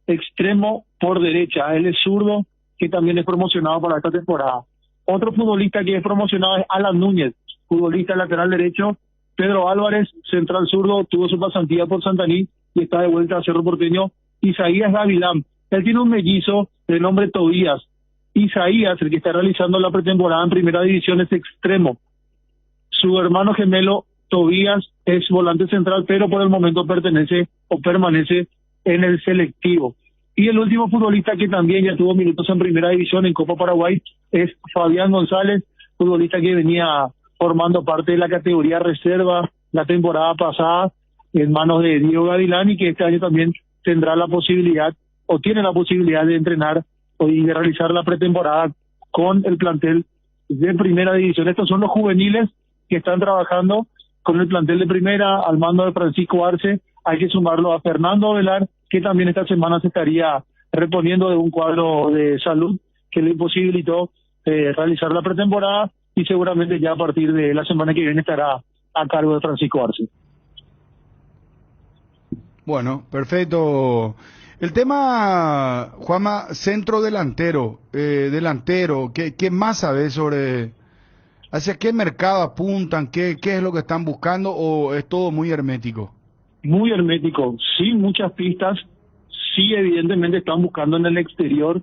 extremo por derecha, él es zurdo, que también es promocionado para esta temporada. Otro futbolista que es promocionado es Alan Núñez, futbolista lateral derecho. Pedro Álvarez, central zurdo, tuvo su pasantía por Santaní y está de vuelta a Cerro Porteño. Isaías Gavilán, él tiene un mellizo de nombre Tobías. Isaías, el que está realizando la pretemporada en primera división, es extremo. Su hermano gemelo Tobías es volante central, pero por el momento permanece en el selectivo. Y el último futbolista que también ya tuvo minutos en primera división en Copa Paraguay es Fabián González, futbolista que venía formando parte de la categoría reserva la temporada pasada en manos de Diego Gavilán, y que este año también tendrá la posibilidad, o tiene la posibilidad de entrenar y de realizar la pretemporada con el plantel de primera división. Estos son los juveniles que están trabajando con el plantel de primera al mando de Francisco Arce. Hay que sumarlo a Fernando Velar, que también esta semana se estaría reponiendo de un cuadro de salud que le imposibilitó realizar la pretemporada, y seguramente ya a partir de la semana que viene estará a cargo de Francisco Arce. Bueno, perfecto. El tema, Juanma, centro delantero, ¿qué más sabes sobre hacia qué mercado apuntan, qué es lo que están buscando, o es todo muy hermético? Muy hermético, sí, muchas pistas, sí, evidentemente están buscando en el exterior,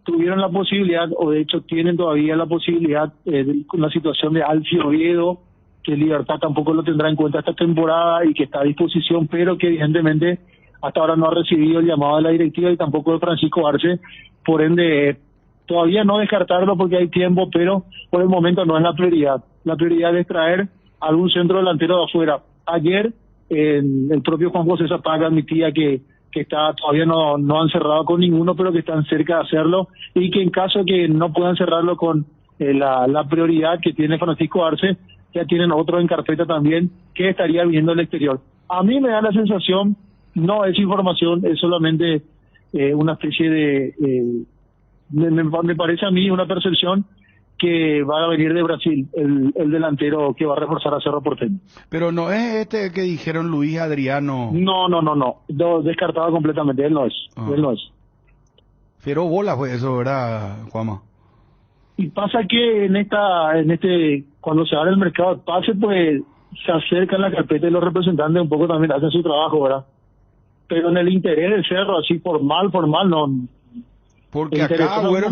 tuvieron la posibilidad, o de hecho tienen todavía la posibilidad, con la situación de Alfio Oviedo, que Libertad tampoco lo tendrá en cuenta esta temporada y que está a disposición, pero que evidentemente hasta ahora no ha recibido el llamado de la directiva y tampoco de Francisco Arce, por ende todavía no descartarlo porque hay tiempo, pero por el momento no es la prioridad. La prioridad es traer algún centro delantero de afuera. Ayer el propio Juan José Zapaga admitía que todavía no han cerrado con ninguno, pero que están cerca de hacerlo, y que en caso que no puedan cerrarlo con la prioridad que tiene Francisco Arce, ya tienen otro en carpeta también que estaría viniendo al exterior. A mí me da la sensación, no es información, es solamente una especie de me parece a mí una percepción que va a venir de Brasil, el delantero que va a reforzar a Cerro Porteño. Pero no es este que dijeron Luis Adriano. No, descartado completamente, él no es. Pero bola fue eso, ¿verdad, Juanma? Y pasa que cuando se abre el mercado de pase, pues se acercan la carpeta y los representantes un poco también hacen su trabajo, ¿verdad? Pero en el interés del Cerro, así formal, no. Porque acá, bueno,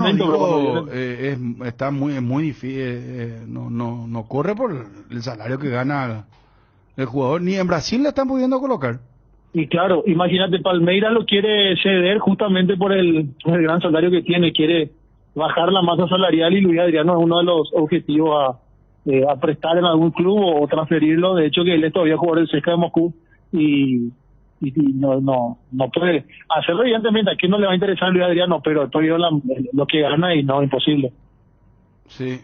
está muy difícil, no corre por el salario que gana el jugador, ni en Brasil le están pudiendo colocar. Y claro, imagínate, Palmeiras lo quiere ceder justamente por el gran salario que tiene, quiere bajar la masa salarial, y Luis Adriano es uno de los objetivos a prestar en algún club o transferirlo. De hecho, que él es todavía jugador del CSKA de Moscú y no puede hacerlo. Evidentemente aquí no le va a interesar a Luis Adriano, pero todavía lo que gana, y no, imposible. Sí.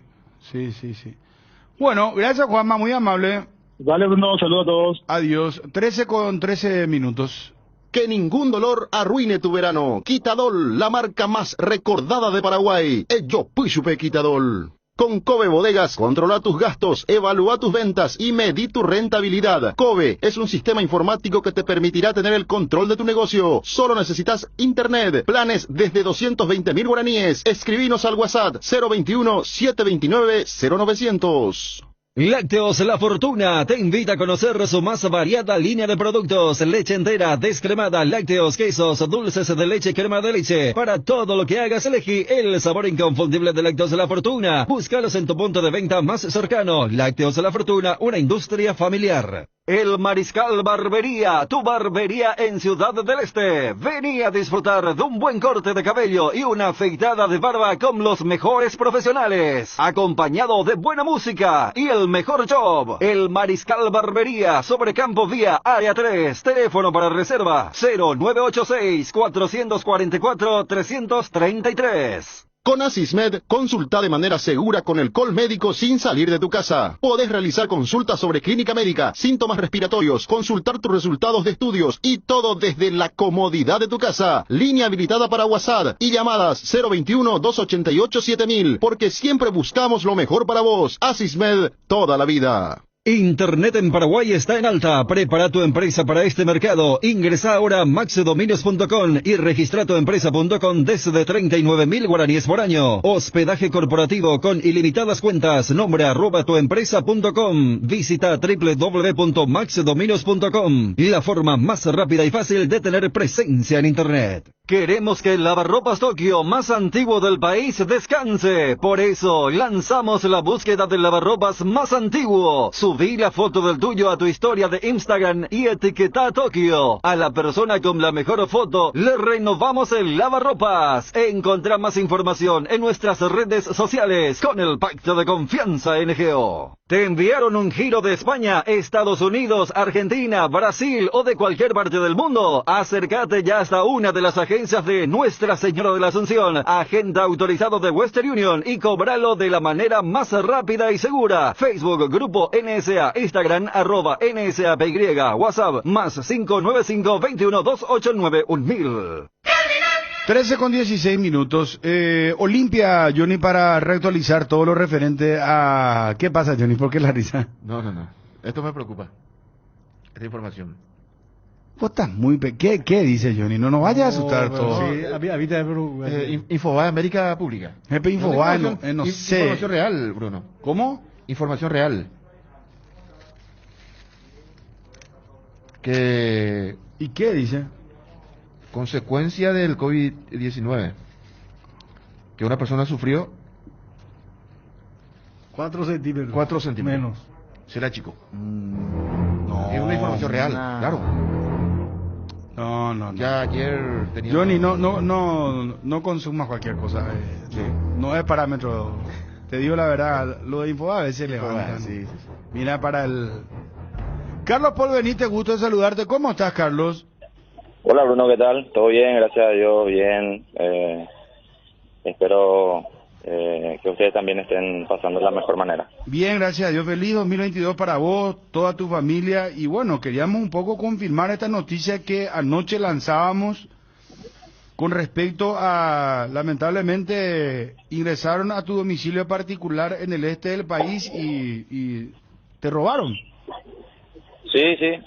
Bueno, gracias, Juanma, muy amable. Vale, Bruno, saludos a todos. Adiós. 13 con 13 minutos. Que ningún dolor arruine tu verano. Quitadol, la marca más recordada de Paraguay. Ello Puchupe Quitadol. Con Kobe Bodegas, controla tus gastos, evalúa tus ventas y medí tu rentabilidad. Kobe es un sistema informático que te permitirá tener el control de tu negocio. Solo necesitas internet. Planes desde 220.000 guaraníes. Escribinos al WhatsApp 021-729-0900. Lácteos La Fortuna te invita a conocer su más variada línea de productos: leche entera, descremada, lácteos, quesos, dulces de leche, crema de leche. Para todo lo que hagas, elegí el sabor inconfundible de Lácteos La Fortuna. Búscalos en tu punto de venta más cercano. Lácteos La Fortuna, una industria familiar. El Mariscal Barbería, tu barbería en Ciudad del Este. Vení a disfrutar de un buen corte de cabello y una afeitada de barba con los mejores profesionales, acompañado de buena música y el mejor job. El Mariscal Barbería, sobre Campo Vía, Área 3. Teléfono para reserva 0986-444-333. Con Asismed, consulta de manera segura con el call médico sin salir de tu casa. Podés realizar consultas sobre clínica médica, síntomas respiratorios, consultar tus resultados de estudios y todo desde la comodidad de tu casa. Línea habilitada para WhatsApp y llamadas 021-288-7000, porque siempre buscamos lo mejor para vos. Asismed, toda la vida. Internet en Paraguay está en alta. Prepara tu empresa para este mercado. Ingresa ahora a maxdominios.com y registra tu empresa.com desde 39.000 guaraníes por año. Hospedaje corporativo con ilimitadas cuentas. Nombre @tuempresa.com. Visita www.maxdominios.com. La forma más rápida y fácil de tener presencia en Internet. Queremos que el lavarropas Tokio más antiguo del país descanse. Por eso lanzamos la búsqueda del lavarropas más antiguo. Subí la foto del tuyo a tu historia de Instagram y etiqueta a Tokio. A la persona con la mejor foto le renovamos el lavarropas. Encontrá más información en nuestras redes sociales con el Pacto de Confianza NGO. ¿Te enviaron un giro de España, Estados Unidos, Argentina, Brasil o de cualquier parte del mundo? Acércate ya hasta una de las agencias de Nuestra Señora de la Asunción, agente autorizado de Western Union, y cobralo de la manera más rápida y segura. Facebook, Grupo NSA, Instagram, @NSAPY, WhatsApp, más 595-21-289-1000. 13:16. Olimpia, Johnny, para reactualizar todo lo referente a... ¿Qué pasa, Johnny? ¿Por qué la risa? No. Esto me preocupa. Esta información. Vos estás muy... ¿Qué dice Johnny? No nos vayas a asustar todo. Sí, Infobae América Pública. Jefe Infobae, no sé. Información real, Bruno. ¿Cómo? Información real. ¿Y qué dice? Consecuencia del COVID-19. Que una persona sufrió 4 centímetros. 4 centímetros. Menos. Será chico. No. Es una información real, claro. No. Ya ayer tenía... Johnny, no consumas cualquier cosa. Sí. No es parámetro. Te digo la verdad, lo de Infobae a veces levanta. Sí. Mira para el... Carlos Paul Benítez, gusto de saludarte. ¿Cómo estás, Carlos? Hola, Bruno, ¿qué tal? Todo bien, gracias a Dios, bien. Espero que ustedes también estén pasando de la mejor manera. Bien, gracias a Dios. Feliz 2022 para vos, toda tu familia. Y bueno, queríamos un poco confirmar esta noticia que anoche lanzábamos con respecto a, lamentablemente, ingresaron a tu domicilio particular en el este del país y te robaron. Sí, es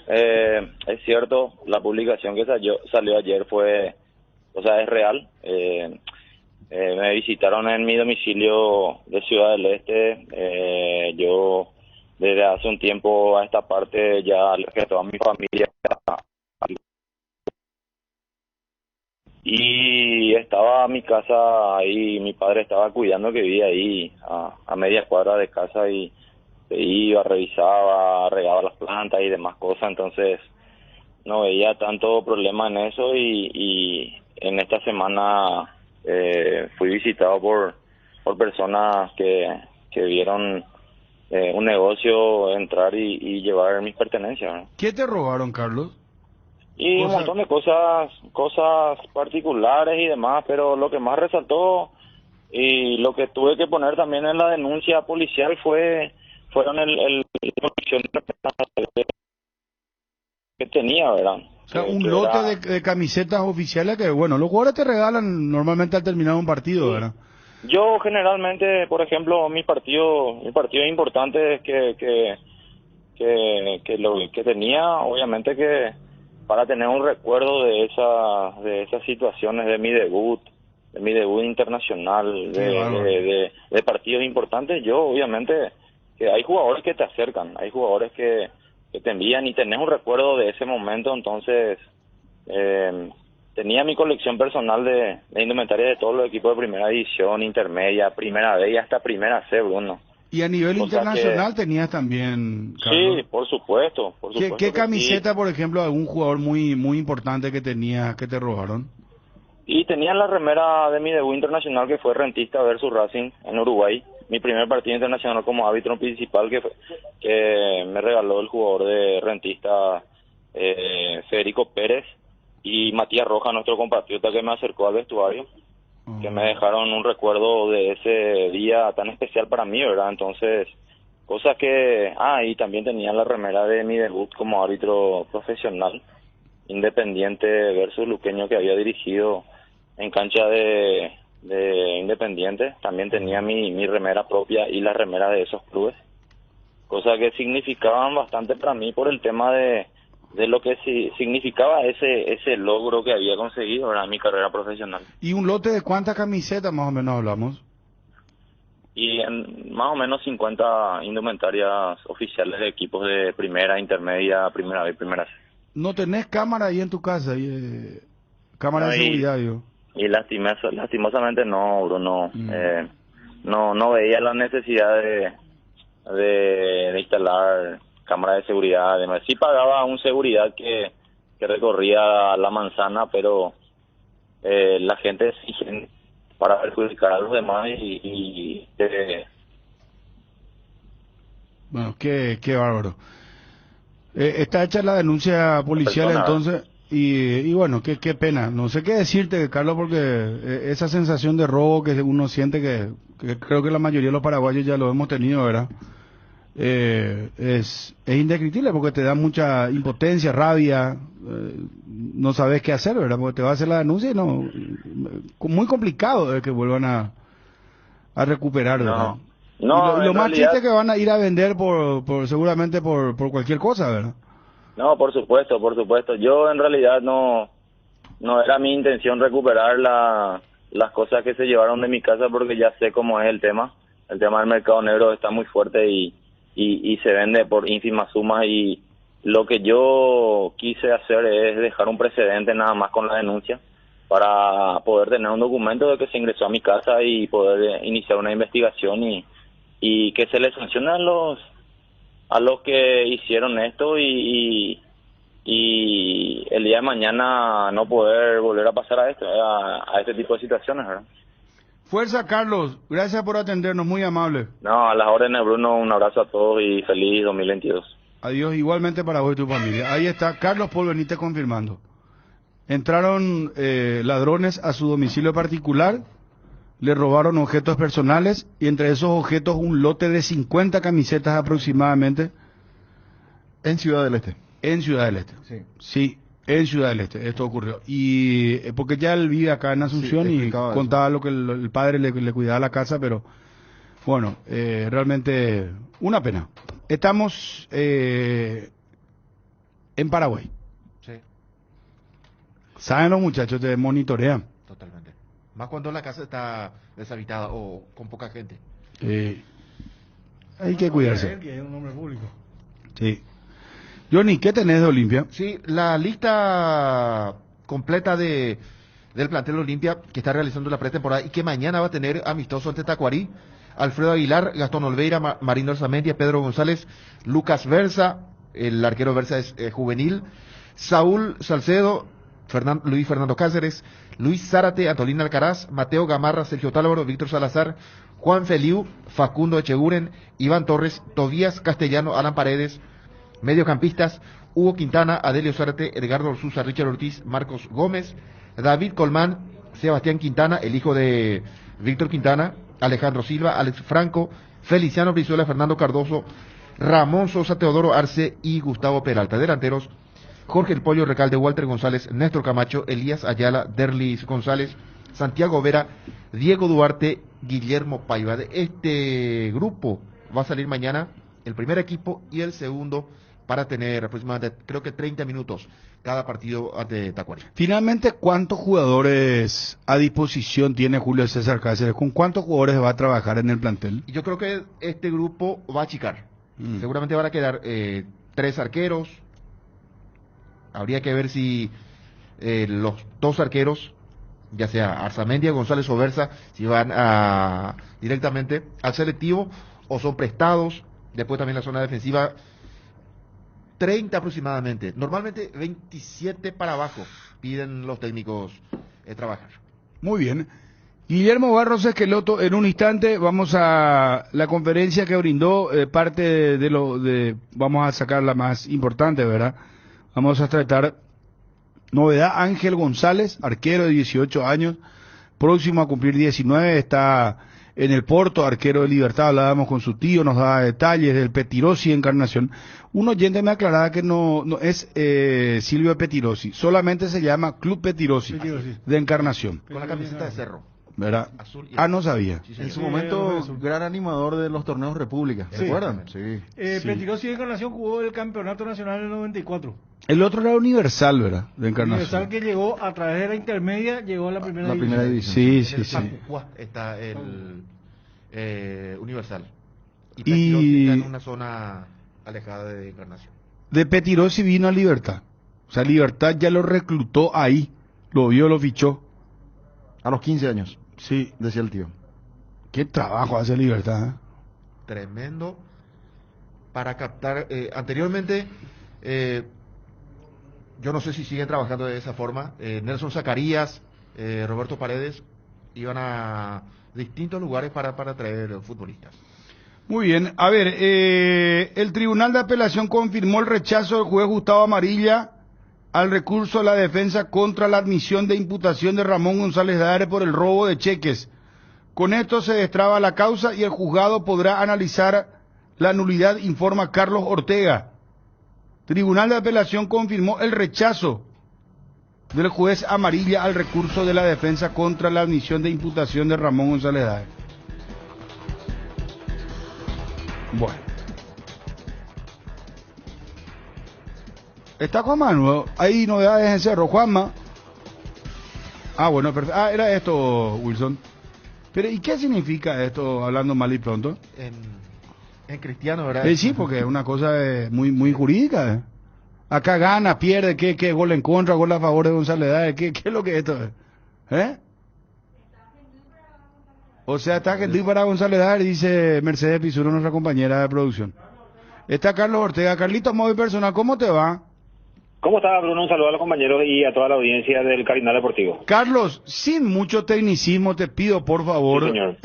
cierto. La publicación que salió ayer es real. Me visitaron en mi domicilio de Ciudad del Este. Yo desde hace un tiempo a esta parte ya alejé a toda mi familia. Y estaba mi casa ahí, mi padre estaba cuidando, que vivía ahí a media cuadra de casa, y iba, revisaba, regaba las plantas y demás cosas. Entonces no veía tanto problema en eso, y en esta semana fui visitado por personas que vieron un negocio entrar y llevar mis pertenencias, ¿no? ¿Qué te robaron, Carlos? Y un montón de cosas particulares y demás, pero lo que más resaltó y lo que tuve que poner también en la denuncia policial fueron el que tenía, ¿verdad? O sea, un lote de camisetas oficiales que, bueno, los jugadores te regalan normalmente al terminar un partido, ¿verdad? Yo generalmente, por ejemplo, mi partido importante que tenía, obviamente que para tener un recuerdo de esas situaciones de mi debut internacional, de partidos importantes, yo obviamente que hay jugadores que te acercan, hay jugadores que te envían y tenés un recuerdo de ese momento. Entonces tenía mi colección personal de indumentaria de todos los equipos de primera división, intermedia, primera B y hasta primera C, Bruno. Y a nivel internacional tenías también, Carlos. Sí, por supuesto. ¿Qué camiseta, por ejemplo, de algún jugador muy importante que tenías que te robaron? Y tenía la remera de mi debut internacional, que fue Rentista versus Racing en Uruguay. Mi primer partido internacional como árbitro principal que me regaló el jugador de Rentista, Federico Pérez, y Matías Rojas, nuestro compatriota, que me acercó al vestuario, que me dejaron un recuerdo de ese día tan especial para mí, ¿verdad? Entonces, cosas que... y también tenía la remera de mi debut como árbitro profesional, Independiente versus Luqueño, que había dirigido en cancha de Independiente. También tenía mi remera propia y la remera de esos clubes, cosas que significaban bastante para mí por el tema de lo que significaba ese logro que había conseguido en mi carrera profesional. ¿Y un lote de cuántas camisetas más o menos hablamos? Y más o menos 50 indumentarias oficiales de equipos de primera, intermedia, primera B y primera C. ¿No tenés cámara ahí en tu casa? Cámara de seguridad, yo. Y lastimosamente no, Bruno. No veía la necesidad de instalar cámara de seguridad. Además, sí pagaba un seguridad que recorría la manzana, pero la gente exige para perjudicar a los demás Bueno, qué bárbaro. Está hecha la denuncia policial entonces, y bueno, qué pena. No sé qué decirte, Carlos, porque esa sensación de robo que uno siente, que creo que la mayoría de los paraguayos ya lo hemos tenido, ¿verdad? Es indescriptible, porque te da mucha impotencia, rabia, no sabes qué hacer, ¿verdad? Porque te va a hacer la denuncia y muy complicado de que vuelvan a recuperar, ¿verdad? No, lo más triste es que van a ir a vender seguramente por cualquier cosa, ¿verdad? No, por supuesto. Yo en realidad no era mi intención recuperar las cosas que se llevaron de mi casa, porque ya sé cómo es el tema. El tema del mercado negro está muy fuerte y se vende por ínfimas sumas, y lo que yo quise hacer es dejar un precedente nada más con la denuncia, para poder tener un documento de que se ingresó a mi casa y poder iniciar una investigación y que se les sancione a los que hicieron esto, y el día de mañana no poder volver a pasar a este tipo de situaciones, ¿verdad? Fuerza, Carlos, gracias por atendernos, muy amable. No, a las órdenes, Bruno, un abrazo a todos y feliz 2022. Adiós, igualmente para vos y tu familia. Ahí está Carlos Paul Benítez confirmando. Entraron ladrones a su domicilio particular, le robaron objetos personales, y entre esos objetos un lote de 50 camisetas aproximadamente. En Ciudad del Este. En Ciudad del Este. Sí, en Ciudad del Este esto ocurrió. Y porque ya él vive acá en Asunción, y contaba lo que el padre le cuidaba la casa, pero bueno, realmente una pena. Estamos en Paraguay. Sí. Saben los muchachos, te monitorean. Totalmente. Más cuando la casa está deshabitada o con poca gente. Hay que cuidarse. Él, que es un hombre público. Sí. Johnny, ¿qué tenés de Olimpia? Sí, la lista completa del plantel Olimpia, que está realizando la pretemporada y que mañana va a tener amistoso ante Tacuarí: Alfredo Aguilar, Gastón Olveira, Marino Orzamendia, Pedro González, Lucas Versa, el arquero Versa es juvenil, Saúl Salcedo, Luis Fernando Cáceres, Luis Zárate, Antolín Alcaraz, Mateo Gamarra, Sergio Tálvaro, Víctor Salazar, Juan Feliu, Facundo Echeguren, Iván Torres, Tobías Castellano, Alan Paredes. Mediocampistas: Hugo Quintana, Adelio Zárate, Edgardo Sousa, Richard Ortiz, Marcos Gómez, David Colmán, Sebastián Quintana, el hijo de Víctor Quintana, Alejandro Silva, Alex Franco, Feliciano Brizuela, Fernando Cardoso, Ramón Sosa, Teodoro Arce y Gustavo Peralta. Delanteros: Jorge El Pollo Recalde, Walter González, Néstor Camacho, Elías Ayala, Derlis González, Santiago Vera, Diego Duarte, Guillermo Paiva. De este grupo va a salir mañana el primer equipo y el segundo para tener aproximadamente, creo que 30 minutos cada partido ante Tacuary. Finalmente, ¿cuántos jugadores a disposición tiene Julio César Cáceres? ¿Con cuántos jugadores va a trabajar en el plantel? Yo creo que este grupo va a achicar. Seguramente van a quedar 3 arqueros. Habría que ver si los 2 arqueros, ya sea Arzamendia, González o Versa, si van directamente al selectivo o son prestados. Después también la zona defensiva, 30 aproximadamente. Normalmente 27 para abajo piden los técnicos trabajar. Muy bien. Guillermo Barros Esqueloto, en un instante vamos a la conferencia que brindó, parte vamos a sacar la más importante, ¿verdad? Vamos a tratar novedad: Ángel González, arquero de 18 años, próximo a cumplir 19, está en el Porto, arquero de Libertad. Hablábamos con su tío, nos daba detalles del Petirosi de Encarnación. Un oyente me aclaraba que no es Silvio Petirosi, solamente se llama Club Petirosi de Encarnación. Con la camiseta de Cerro, ¿verdad? Azul y No sabía. Sí, en su momento, gran animador de los torneos República, ¿se acuerdan? Sí. Petirosi de Encarnación jugó el Campeonato Nacional en el 94. El otro era Universal, ¿verdad? De Encarnación. Universal, que llegó a través de la intermedia, llegó a la primera división. Sí. En el Zapucua está el Universal. Y Petirosi está en una zona alejada de Encarnación. De Petirosi vino a Libertad. O sea, Libertad ya lo reclutó ahí. Lo vio, lo fichó. A los 15 años. Sí. Decía el tío. Qué trabajo hace Libertad, ¿eh? Tremendo. Para captar, anteriormente, yo no sé si siguen trabajando de esa forma. Nelson Zacarías, Roberto Paredes, iban a distintos lugares para traer futbolistas. Muy bien. A ver, el Tribunal de Apelación confirmó el rechazo del juez Gustavo Amarilla al recurso de la defensa contra la admisión de imputación de Ramón González Daere por el robo de cheques. Con esto se destraba la causa y el juzgado podrá analizar la nulidad, informa Carlos Ortega. Tribunal de Apelación confirmó el rechazo del juez Amarilla al recurso de la defensa contra la admisión de imputación de Ramón González Daere. Bueno. Está Juanma, ¿no? Hay novedades en Cerro. Juanma. Bueno, perfecto. Era esto, Wilson. Pero, ¿y qué significa esto, hablando mal y pronto? En cristiano, ¿verdad? Sí, porque es una cosa muy muy jurídica. Acá gana, pierde, ¿qué gol en contra, gol a favor de González Daere? ¿Qué es lo que esto es? O sea, está Gentil para González Daere, dice Mercedes Pisuro, nuestra compañera de producción. Está Carlos Ortega. Carlitos, móvil personal, ¿cómo te va? ¿Cómo está, Bruno? Un saludo a los compañeros y a toda la audiencia del Cardinal Deportivo. Carlos, sin mucho tecnicismo, te pido, por favor, sí, señor.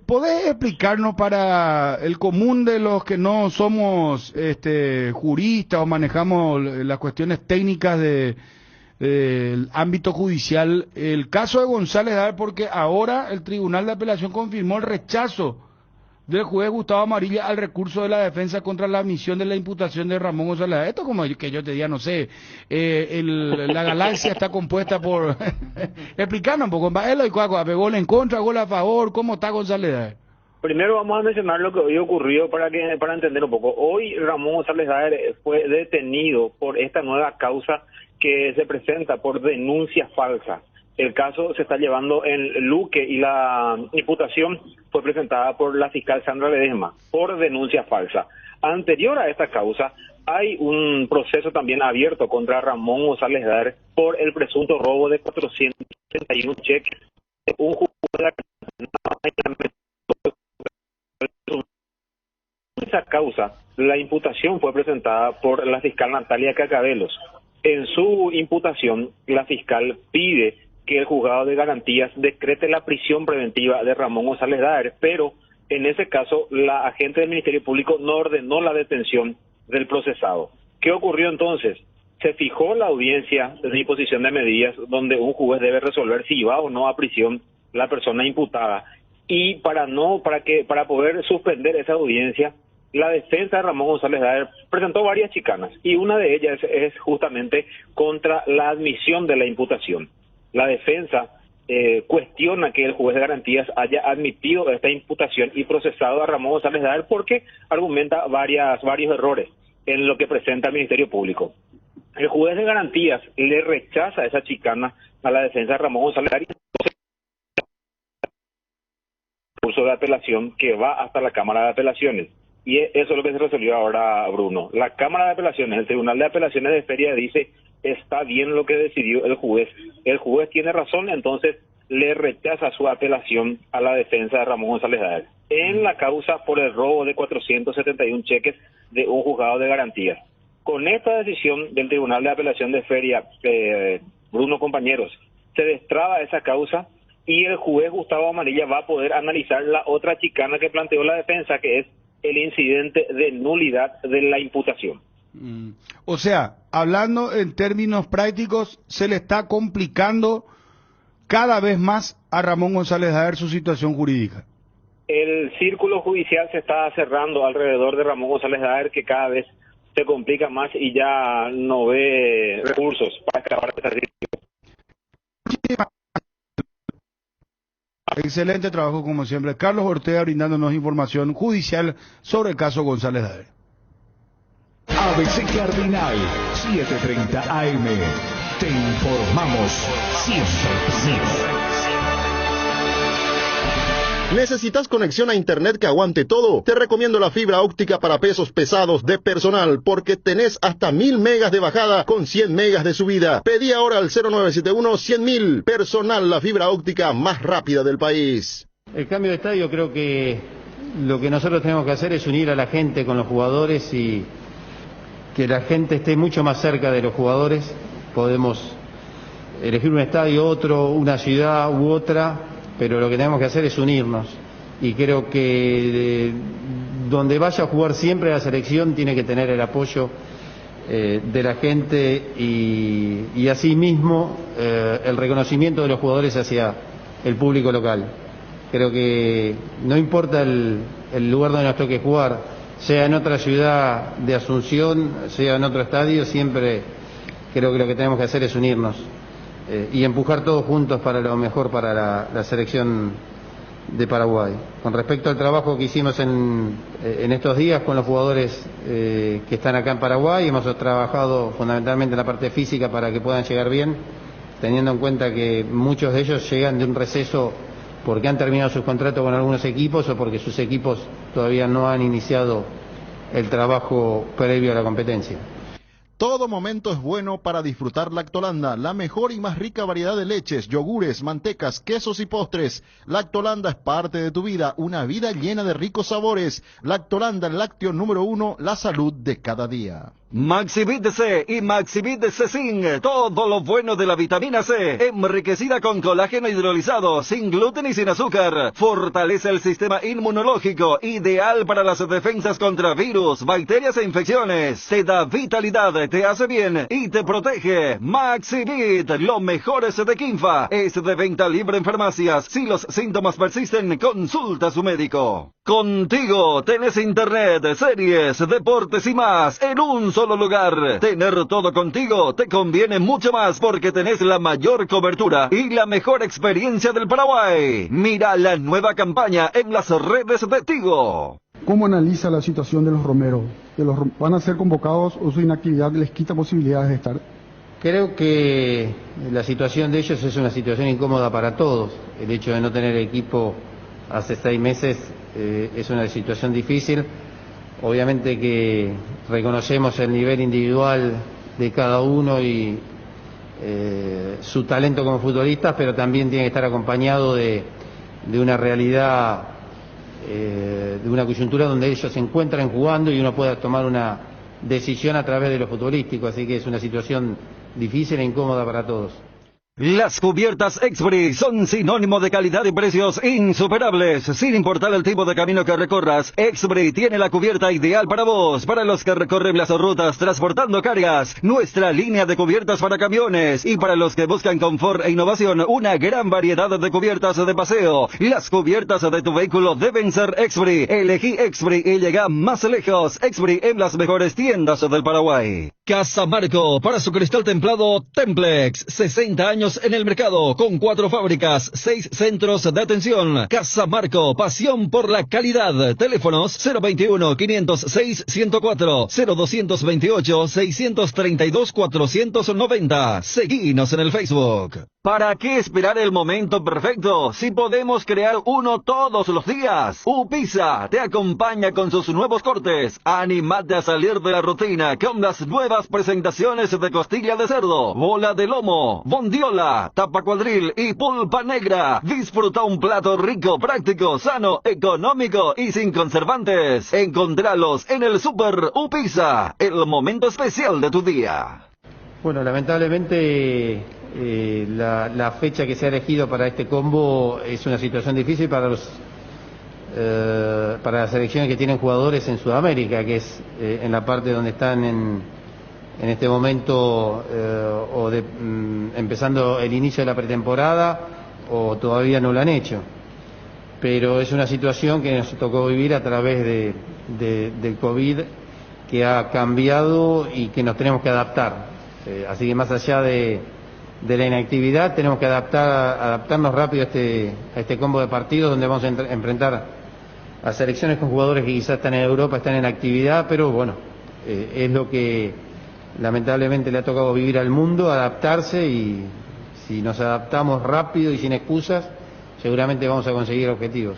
¿Podés explicarnos para el común de los que no somos juristas o manejamos las cuestiones técnicas del ámbito judicial, el caso de González Daere? Porque ahora el Tribunal de Apelación confirmó el rechazo del juez Gustavo Amarilla al recurso de la defensa contra la admisión de la imputación de Ramón González Daere. Esto como que yo te diga, no sé, la galaxia está compuesta por... Explicarnos un poco, gol en contra, gol a favor, ¿cómo está González Daere? Primero vamos a mencionar lo que hoy ocurrió para entender un poco. Hoy Ramón González Daere fue detenido por esta nueva causa que se presenta por denuncia falsa. El caso se está llevando en Luque y la imputación fue presentada por la fiscal Sandra Ledesma por denuncia falsa. Anterior a esta causa, hay un proceso también abierto contra Ramón González Daere por el presunto robo de 431 cheques de un jugador de esa causa. La imputación fue presentada por la fiscal Natalia Cacabelos. En su imputación, la fiscal pide que el juzgado de garantías decrete la prisión preventiva de Ramón González Daere, pero en ese caso la agente del Ministerio Público no ordenó la detención del procesado. ¿Qué ocurrió entonces? Se fijó la audiencia de imposición de medidas donde un juez debe resolver si va o no a prisión la persona imputada, y para poder suspender esa audiencia, la defensa de Ramón González Daer presentó varias chicanas y una de ellas es justamente contra la admisión de la imputación. La defensa cuestiona que el juez de garantías haya admitido esta imputación y procesado a Ramón González Daer porque argumenta varios errores en lo que presenta el Ministerio Público. El juez de garantías le rechaza esa chicana a la defensa de Ramón González Daer, curso de apelación que va hasta la Cámara de Apelaciones. Y eso es lo que se resolvió ahora, Bruno. La Cámara de Apelaciones, el Tribunal de Apelaciones de Feria dice, está bien lo que decidió el juez. El juez tiene razón, entonces le rechaza su apelación a la defensa de Ramón González Daer en la causa por el robo de 471 cheques de un juzgado de garantías. Con esta decisión del Tribunal de Apelación de Feria, Bruno, compañeros, se destraba esa causa y el juez Gustavo Amarilla va a poder analizar la otra chicana que planteó la defensa, que es el incidente de nulidad de la imputación. O sea, hablando en términos prácticos, se le está complicando cada vez más a Ramón González Daer su situación jurídica. El círculo judicial se está cerrando alrededor de Ramón González Daer, que cada vez se complica más y ya no ve recursos para escapar de esta situación. Excelente trabajo como siempre. Carlos Ortega brindándonos información judicial sobre el caso González Daer. ABC Cardinal 7:30 AM. Te informamos siempre. ¿Necesitas conexión a internet que aguante todo? Te recomiendo la fibra óptica para pesos pesados de Personal, porque tenés hasta 1000 megas de bajada con 100 megas de subida. Pedí ahora al 0971-100.000. Personal, la fibra óptica más rápida del país. El cambio de estadio, creo que lo que nosotros tenemos que hacer es unir a la gente con los jugadores y que la gente esté mucho más cerca de los jugadores. Podemos elegir un estadio, otro, una ciudad u otra, pero lo que tenemos que hacer es unirnos. Y creo que donde vaya a jugar siempre la selección tiene que tener el apoyo de la gente y asimismo el reconocimiento de los jugadores hacia el público local. Creo que no importa el lugar donde nos toque jugar, sea en otra ciudad de Asunción, sea en otro estadio, siempre creo que lo que tenemos que hacer es unirnos y empujar todos juntos para lo mejor para la selección de Paraguay. Con respecto al trabajo que hicimos en estos días con los jugadores que están acá en Paraguay, hemos trabajado fundamentalmente en la parte física para que puedan llegar bien, teniendo en cuenta que muchos de ellos llegan de un receso porque han terminado sus contratos con algunos equipos o porque sus equipos todavía no han iniciado el trabajo previo a la competencia. Todo momento es bueno para disfrutar Lactolanda, la mejor y más rica variedad de leches, yogures, mantecas, quesos y postres. Lactolanda es parte de tu vida, una vida llena de ricos sabores. Lactolanda, el lácteo número 1, la salud de cada día. Maxivit C y Maxivit C-Zinc, todo lo bueno de la vitamina C, enriquecida con colágeno hidrolizado, sin gluten y sin azúcar, fortalece el sistema inmunológico, ideal para las defensas contra virus, bacterias e infecciones, te da vitalidad, te hace bien y te protege. Maxivit, lo mejor es de Quinfa, es de venta libre en farmacias. Si los síntomas persisten, consulta a su médico. Contigo tenés internet, series, deportes y más en un solo lugar. Tener todo contigo te conviene mucho más porque tenés la mayor cobertura y la mejor experiencia del Paraguay. Mira la nueva campaña en las redes de Tigo. ¿Cómo analiza la situación de los romeros? ¿Van a ser convocados o su inactividad les quita posibilidades de estar? Creo que la situación de ellos es una situación incómoda para todos. El hecho de no tener equipo hace 6 meses es una situación difícil. Obviamente que reconocemos el nivel individual de cada uno y su talento como futbolistas, pero también tiene que estar acompañado de una realidad, de una coyuntura donde ellos se encuentran jugando y uno pueda tomar una decisión a través de lo futbolístico. Así que es una situación difícil e incómoda para todos. Las cubiertas Expri son sinónimo de calidad y precios insuperables. Sin importar el tipo de camino que recorras, Expri tiene la cubierta ideal para vos, para los que recorren las rutas transportando cargas, nuestra línea de cubiertas para camiones y para los que buscan confort e innovación, una gran variedad de cubiertas de paseo. Las cubiertas de tu vehículo deben ser Expri. Elegí Expri y llega más lejos. Expri en las mejores tiendas del Paraguay. Casa Marco, para su cristal templado Templex, 60 años en el mercado, con 4 fábricas, 6 centros de atención. Casa Marco, pasión por la calidad. Teléfonos 021-506-104, 0228-632-490. Seguinos en el Facebook. ¿Para qué esperar el momento perfecto si podemos crear uno todos los días? Upisa te acompaña con sus nuevos cortes. Anímate a salir de la rutina con las nuevas presentaciones de costilla de cerdo, bola de lomo, bondiola, tapa cuadril y pulpa negra. Disfruta un plato rico, práctico, sano, económico y sin conservantes. Encontralos en el Super Upisa, el momento especial de tu día. Bueno, lamentablemente la fecha que se ha elegido para este combo es una situación difícil para las selecciones que tienen jugadores en Sudamérica, que es en la parte donde están en este momento empezando el inicio de la pretemporada o todavía no lo han hecho. Pero es una situación que nos tocó vivir a través del COVID, que ha cambiado y que nos tenemos que adaptar. Así que más allá de la inactividad, tenemos que adaptarnos rápido a este combo de partidos donde vamos a enfrentar a selecciones con jugadores que quizás están en Europa, están en actividad, pero bueno, es lo que lamentablemente le ha tocado vivir al mundo, adaptarse, y si nos adaptamos rápido y sin excusas, seguramente vamos a conseguir objetivos.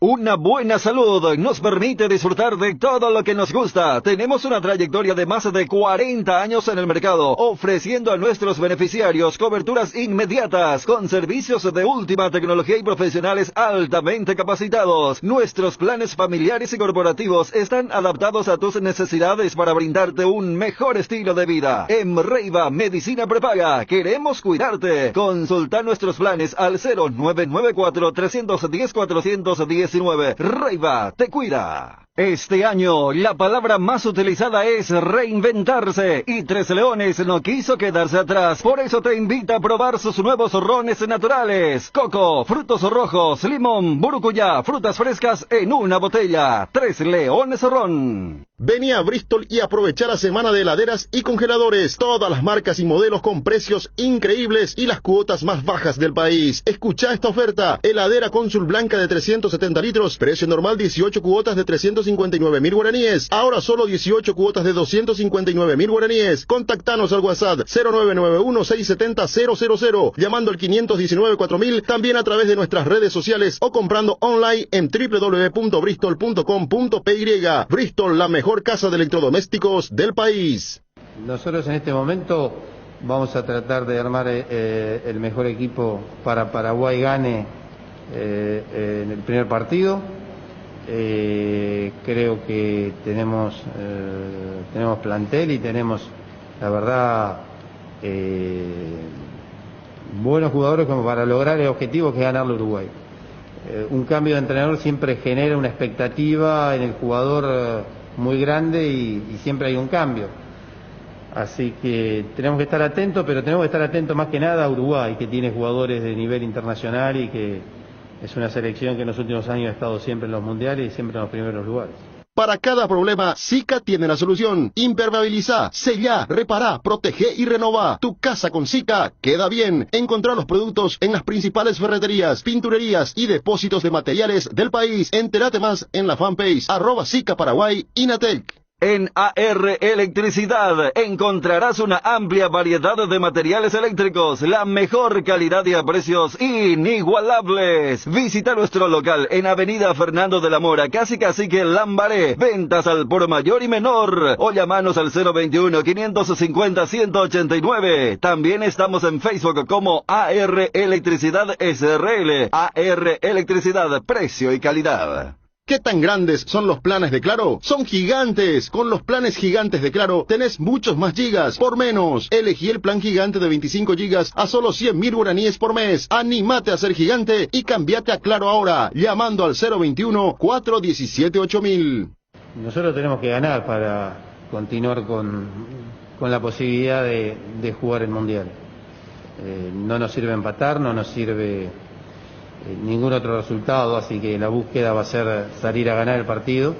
Una buena salud nos permite disfrutar de todo lo que nos gusta. Tenemos una trayectoria de más de 40 años en el mercado, ofreciendo a nuestros beneficiarios coberturas inmediatas, con servicios de última tecnología y profesionales altamente capacitados. Nuestros planes familiares y corporativos están adaptados a tus necesidades para brindarte un mejor estilo de vida. En Reiva Medicina Prepaga queremos cuidarte. Consulta nuestros planes al 0994-310-410. Reiva te cuida. Este año, la palabra más utilizada es reinventarse, y Tres Leones no quiso quedarse atrás. Por eso te invita a probar sus nuevos rones naturales. Coco, frutos rojos, limón, burucuyá, frutas frescas en una botella. Tres Leones Ron. Vení a Bristol y aprovecha la semana de heladeras y congeladores. Todas las marcas y modelos con precios increíbles y las cuotas más bajas del país. Escucha esta oferta. Heladera Cónsul Blanca de 370 litros. Precio normal 18 cuotas de 359.000 guaraníes. Ahora solo 18 cuotas de 259.000 guaraníes. Contactanos al WhatsApp 0991-670-000. Llamando al 519-4000. También a través de nuestras redes sociales o comprando online en www.bristol.com.py. Bristol, la mejor casa de electrodomésticos del país. Nosotros en este momento vamos a tratar de armar el mejor equipo para Paraguay gane en el primer partido. Creo que tenemos plantel y tenemos, la verdad, buenos jugadores como para lograr el objetivo, que es ganarle a Uruguay. Un cambio de entrenador siempre genera una expectativa en el jugador muy grande y siempre hay un cambio. Así que tenemos que estar atentos, pero tenemos que estar atentos más que nada a Uruguay, que tiene jugadores de nivel internacional y que es una selección que en los últimos años ha estado siempre en los mundiales y siempre en los primeros lugares. Para cada problema, Sika tiene la solución. Impermeabiliza, sella, repara, protege y renova. Tu casa con Sika queda bien. Encontrá los productos en las principales ferreterías, pinturerías y depósitos de materiales del país. Entérate más en la fanpage @Sika Paraguay Inatec. En AR Electricidad encontrarás una amplia variedad de materiales eléctricos, la mejor calidad y a precios inigualables. Visita nuestro local en Avenida Fernando de la Mora, casi Cacique Lambaré. Ventas al por mayor y menor. O llamanos al 021-550-189. También estamos en Facebook como AR Electricidad SRL. AR Electricidad, precio y calidad. ¿Qué tan grandes son los planes de Claro? Son gigantes. Con los planes gigantes de Claro tenés muchos más gigas por menos. Elegí el plan gigante de 25 gigas a solo 100.000 guaraníes por mes. Anímate a ser gigante y cambiate a Claro ahora, llamando al 021-417-8000. Nosotros tenemos que ganar para continuar con la posibilidad de jugar el Mundial. No nos sirve empatar, no nos sirve ningún otro resultado, así que la búsqueda va a ser salir a ganar el partido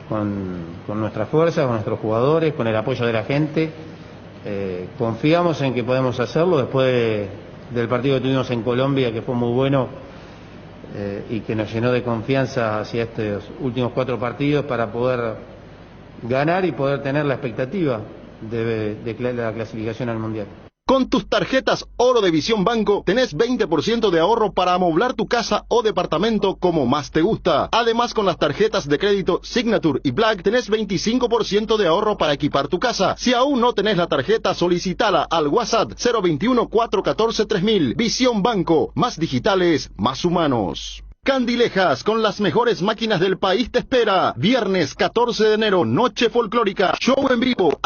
con nuestras fuerzas, con nuestros jugadores, con el apoyo de la gente. Confiamos en que podemos hacerlo después del partido que tuvimos en Colombia, que fue muy bueno y que nos llenó de confianza hacia estos últimos 4 partidos para poder ganar y poder tener la expectativa de la clasificación al Mundial. Con tus tarjetas Oro de Visión Banco tenés 20% de ahorro para amoblar tu casa o departamento como más te gusta. Además, con las tarjetas de crédito Signature y Black tenés 25% de ahorro para equipar tu casa. Si aún no tenés la tarjeta, solicitala al WhatsApp 021-414-3000. Visión Banco, más digitales, más humanos. Candilejas, con las mejores máquinas del país, te espera. Viernes 14 de enero, noche folclórica, show en vivo,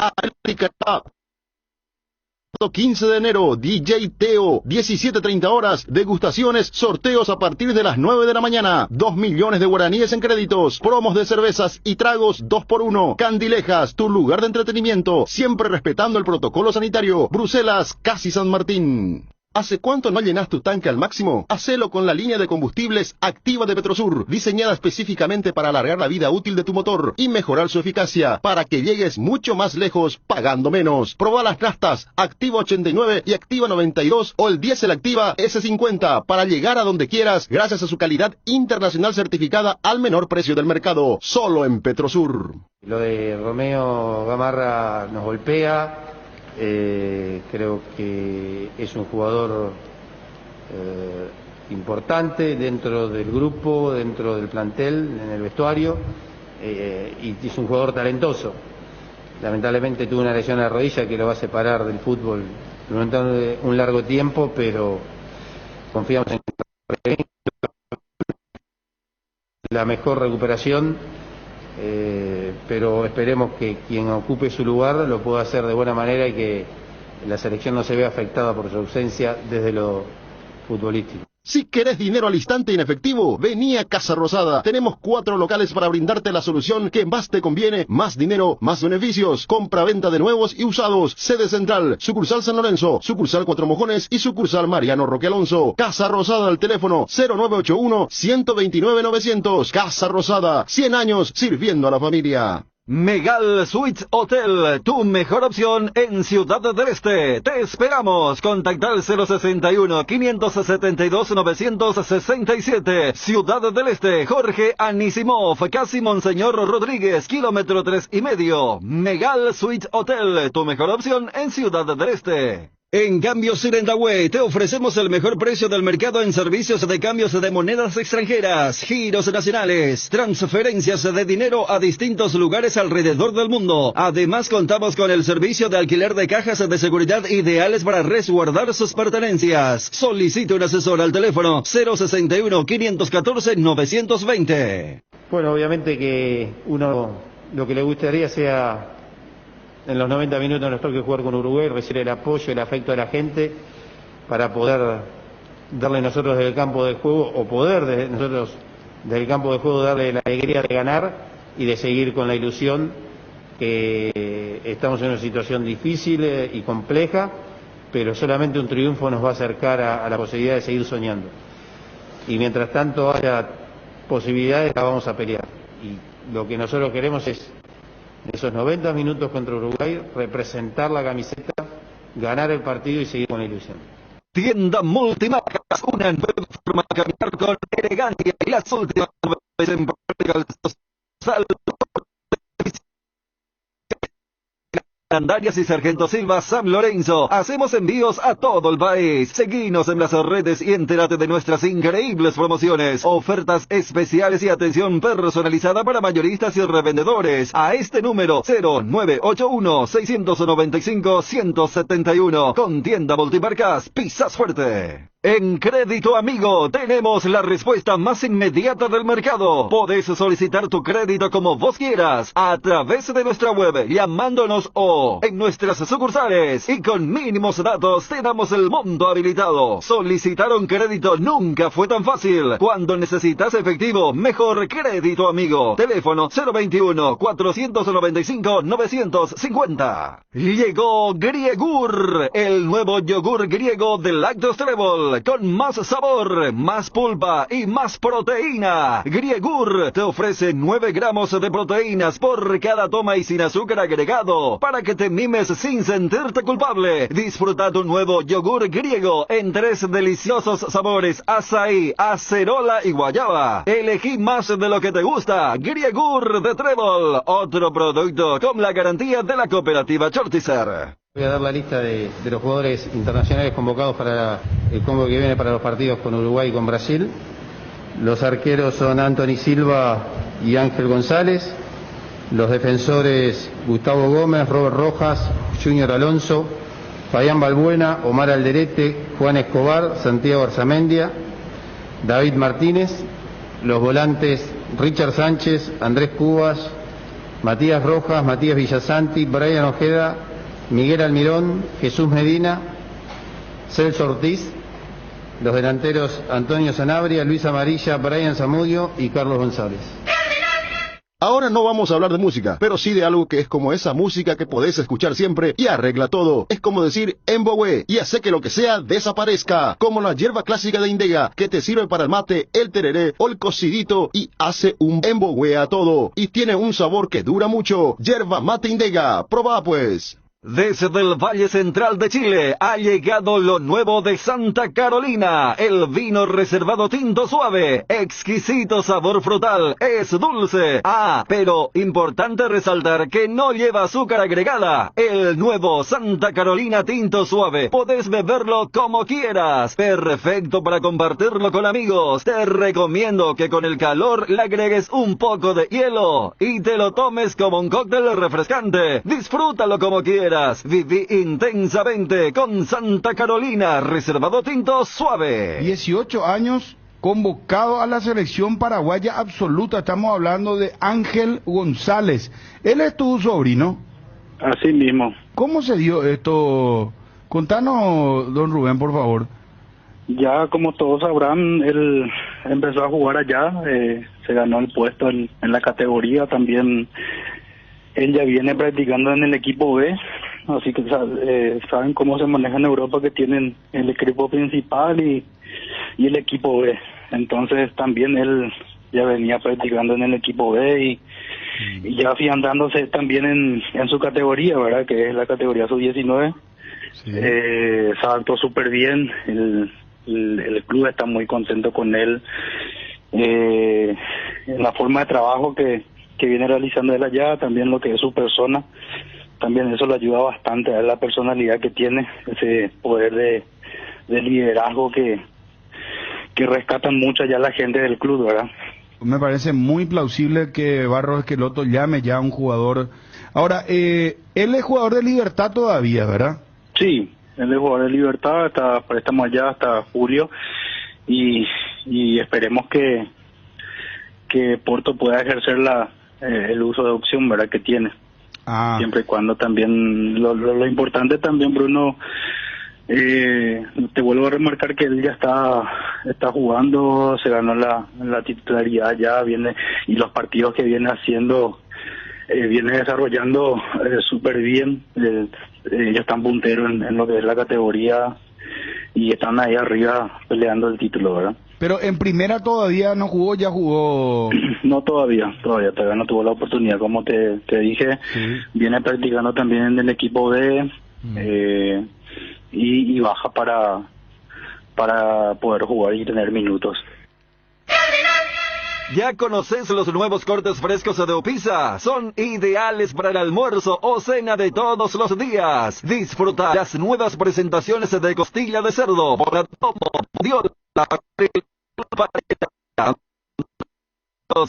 15 de enero, DJ Teo, 17:30 horas, degustaciones, sorteos a partir de las 9 de la mañana, 2 millones de guaraníes en créditos, promos de cervezas y tragos 2x1. Candilejas, tu lugar de entretenimiento, siempre respetando el protocolo sanitario. Bruselas, casi San Martín. ¿Hace cuánto no llenas tu tanque al máximo? Hacelo con la línea de combustibles Activa de Petrosur, diseñada específicamente para alargar la vida útil de tu motor y mejorar su eficacia, para que llegues mucho más lejos pagando menos. Proba las nastas Activa 89 y Activa 92 o el diésel Activa S50 para llegar a donde quieras gracias a su calidad internacional certificada al menor precio del mercado, solo en Petrosur. Lo de Romeo Gamarra nos golpea. Creo que es un jugador importante dentro del grupo, dentro del plantel, en el vestuario, y es un jugador talentoso. Lamentablemente tuvo una lesión en la rodilla que lo va a separar del fútbol durante un largo tiempo, pero confiamos en la mejor recuperación. Pero esperemos que quien ocupe su lugar lo pueda hacer de buena manera y que la selección no se vea afectada por su ausencia desde lo futbolístico. Si querés dinero al instante y en efectivo, vení a Casa Rosada. Tenemos 4 locales para brindarte la solución que más te conviene, más dinero, más beneficios. Compra-venta de nuevos y usados. Sede central, sucursal San Lorenzo, sucursal Cuatro Mojones y sucursal Mariano Roque Alonso. Casa Rosada al teléfono 0981-129-900. Casa Rosada, 100 años sirviendo a la familia. Megal Suites Hotel, tu mejor opción en Ciudad del Este. Te esperamos. Contacta al 061-572-967. Ciudad del Este, Jorge Anisimov, casi Monseñor Rodríguez, kilómetro 3,5. Megal Suites Hotel, tu mejor opción en Ciudad del Este. En Cambios Sirendaway te ofrecemos el mejor precio del mercado en servicios de cambios de monedas extranjeras, giros nacionales, transferencias de dinero a distintos lugares alrededor del mundo. Además contamos con el servicio de alquiler de cajas de seguridad ideales para resguardar sus pertenencias. Solicite un asesor al teléfono 061-514-920. Bueno, obviamente que uno lo que le gustaría sea en los 90 minutos nos toque jugar con Uruguay, recibir el apoyo, el afecto de la gente para poder darle nosotros desde el campo de juego, o poder nosotros desde el campo de juego darle la alegría de ganar y de seguir con la ilusión que estamos en una situación difícil y compleja, pero solamente un triunfo nos va a acercar a la posibilidad de seguir soñando. Y mientras tanto haya posibilidades, la vamos a pelear. Y lo que nosotros queremos es esos 90 minutos contra Uruguay, representar la camiseta, ganar el partido y seguir con la ilusión. Tienda Multimarcas, una nueva forma de caminar con elegancia y las últimas novedades en práctica. Andarias y Sargento Silva, San Lorenzo. Hacemos envíos a todo el país. Seguinos en las redes y entérate de nuestras increíbles promociones, ofertas especiales y atención personalizada para mayoristas y revendedores. A este número 0981-695-171. Con Tienda Multimarcas, pisas fuerte. En Crédito Amigo tenemos la respuesta más inmediata del mercado. Podés solicitar tu crédito como vos quieras, a través de nuestra web, llamándonos o en nuestras sucursales. Y con mínimos datos te damos el monto habilitado. Solicitar un crédito nunca fue tan fácil. Cuando necesitas efectivo, mejor Crédito Amigo. Teléfono 021-495-950. Llegó Griegur, el nuevo yogur griego de Lactose Trébol, con más sabor, más pulpa y más proteína. Griegur te ofrece 9 gramos de proteínas por cada toma y sin azúcar agregado, para que te mimes sin sentirte culpable. Disfruta tu nuevo yogur griego en 3 deliciosos sabores: azaí, acerola y guayaba. Elegí más de lo que te gusta. Griegur de Trébol, otro producto con la garantía de la cooperativa Chortizer. Voy a dar la lista de los jugadores internacionales convocados para el combo que viene para los partidos con Uruguay y con Brasil. Los arqueros son Anthony Silva y Ángel González. Los defensores Gustavo Gómez, Robert Rojas, Junior Alonso, Fabián Balbuena, Omar Alderete, Juan Escobar, Santiago Arzamendia, David Martínez. Los volantes Richard Sánchez, Andrés Cubas, Matías Rojas, Matías Villasanti, Brian Ojeda, Miguel Almirón, Jesús Medina, Celso Ortiz. Los delanteros Antonio Sanabria, Luis Amarilla, Brian Zamudio y Carlos González. Ahora no vamos a hablar de música, pero sí de algo que es como esa música que podés escuchar siempre y arregla todo. Es como decir Embogüe y hace que lo que sea desaparezca. Como la hierba clásica de Indega, que te sirve para el mate, el tereré o el cocidito y hace un embogüe a todo. Y tiene un sabor que dura mucho. Hierba mate Indega, probá pues. Desde el Valle Central de Chile ha llegado lo nuevo de Santa Carolina, el vino reservado tinto suave, exquisito sabor frutal, es dulce. Ah, pero importante resaltar que no lleva azúcar agregada. El nuevo Santa Carolina tinto suave, podés beberlo como quieras, perfecto para compartirlo con amigos. Te recomiendo que con el calor le agregues un poco de hielo y te lo tomes como un cóctel refrescante. Disfrútalo como quieras. Viví intensamente con Santa Carolina, reservado tinto suave. 18 años convocado a la selección paraguaya absoluta. Estamos hablando de Ángel González. Él es tu sobrino. Así mismo. ¿Cómo se dio esto? Contanos, don Rubén, por favor. Ya como todos sabrán, él empezó a jugar allá, se ganó el puesto en la categoría. También él ya viene practicando en el equipo B, así que saben cómo se maneja en Europa, que tienen el equipo principal y el equipo B. Entonces también él ya venía practicando en el equipo B y ya afianzándose también en su categoría, ¿verdad? Que es la categoría sub-19. Sí. Se adaptó súper bien, el club está muy contento con él, en la forma de trabajo que viene realizando él allá, también lo que es su persona, también eso le ayuda bastante a la personalidad que tiene, ese poder de liderazgo que rescatan mucho allá la gente del club, ¿verdad? Me parece muy plausible que Barros Esqueloto llame ya a un jugador. Ahora, él es jugador de Libertad todavía, ¿verdad? Sí, él es jugador de Libertad, está préstamo allá hasta julio y esperemos que Porto pueda ejercer el uso de opción, ¿verdad?, que tiene. Siempre y cuando también lo importante también, Bruno, te vuelvo a remarcar que él ya está jugando, se ganó la titularidad ya, viene, y los partidos que viene haciendo, viene desarrollando súper bien. Ellos están punteros en lo que es la categoría y están ahí arriba peleando el título, ¿verdad? Pero en primera todavía no jugó, ya jugó. No, todavía no tuvo la oportunidad, como te dije. Sí. Viene practicando también en el equipo B y baja para poder jugar y tener minutos. ¿Ya conoces los nuevos cortes frescos de Opisa? Son ideales para el almuerzo o cena de todos los días. Disfruta las nuevas presentaciones de costilla de cerdo,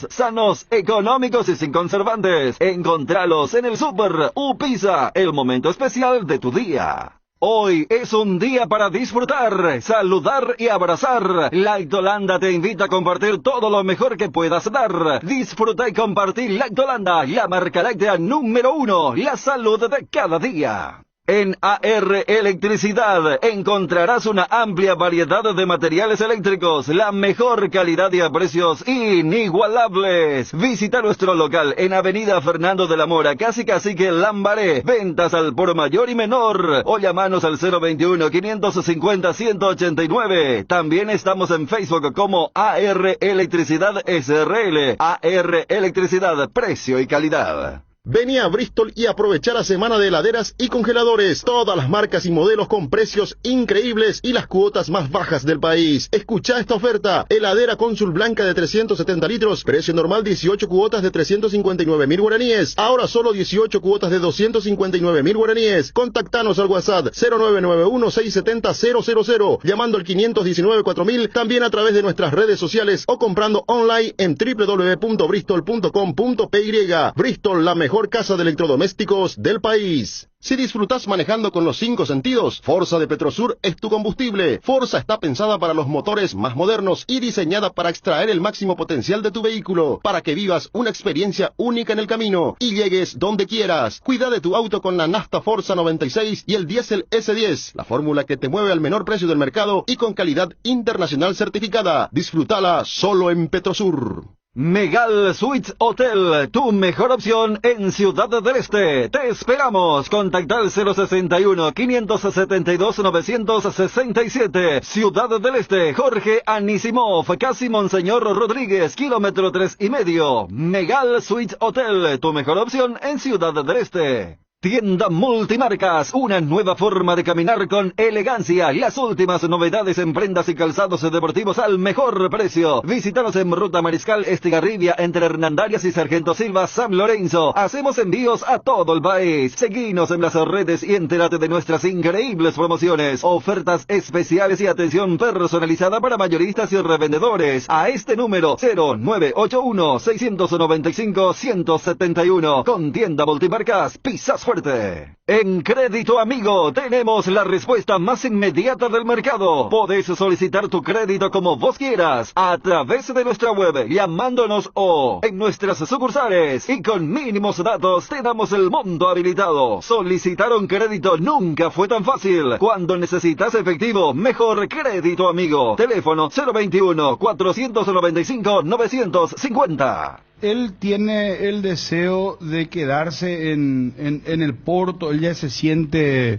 sanos, económicos y sin conservantes. Encontralos en el Super Upisa, el momento especial de tu día. Hoy es un día para disfrutar, saludar y abrazar. Lactolanda te invita a compartir todo lo mejor que puedas dar. Disfruta y compartir Lactolanda, la marca láctea número 1, la salud de cada día. En AR Electricidad encontrarás una amplia variedad de materiales eléctricos, la mejor calidad y a precios inigualables. Visita nuestro local en Avenida Fernando de la Mora, casi Cacique Lambaré. Ventas al por mayor y menor. O llamanos al 021-550-189. También estamos en Facebook como AR Electricidad SRL. AR Electricidad, precio y calidad. Vení a Bristol y aprovechar la semana de heladeras y congeladores. Todas las marcas y modelos con precios increíbles y las cuotas más bajas del país. Escuchá esta oferta. Heladera Cónsul Blanca de 370 litros. Precio normal 18 cuotas de 359.000 guaraníes. Ahora solo 18 cuotas de 259.000 guaraníes. Contactanos al WhatsApp 0991-670-000. Llamando al 519-4000. También a través de nuestras redes sociales o comprando online en www.bristol.com.py. Bristol, la mejor casa de electrodomésticos del país. Si disfrutas manejando con los 5 sentidos, Forza de Petrosur es tu combustible. Forza está pensada para los motores más modernos y diseñada para extraer el máximo potencial de tu vehículo, para que vivas una experiencia única en el camino y llegues donde quieras. Cuida de tu auto con la nafta Forza 96 y el diésel S10, la fórmula que te mueve al menor precio del mercado y con calidad internacional certificada. Disfrútala solo en Petrosur. Megal Suites Hotel, tu mejor opción en Ciudad del Este. Te esperamos. Contacta al 061-572-967. Ciudad del Este, Jorge Anisimov, casi Monseñor Rodríguez, kilómetro 3,5. Megal Suites Hotel, tu mejor opción en Ciudad del Este. Tienda Multimarcas, una nueva forma de caminar con elegancia. Las últimas novedades en prendas y calzados deportivos al mejor precio. Visítanos en Ruta Mariscal Estigarribia, entre Hernandarias y Sargento Silva, San Lorenzo. Hacemos envíos a todo el país. Seguinos en las redes y entérate de nuestras increíbles promociones, ofertas especiales y atención personalizada para mayoristas y revendedores. A este número 0981-695-171. Con Tienda Multimarcas, pisas fuerte. En Crédito Amigo tenemos la respuesta más inmediata del mercado. Podés solicitar tu crédito como vos quieras, a través de nuestra web, llamándonos o en nuestras sucursales, y con mínimos datos te damos el monto habilitado. Solicitar un crédito nunca fue tan fácil. Cuando necesitas efectivo, mejor Crédito Amigo. Teléfono 021-495-950. Él tiene el deseo de quedarse en el Porto, él ya se siente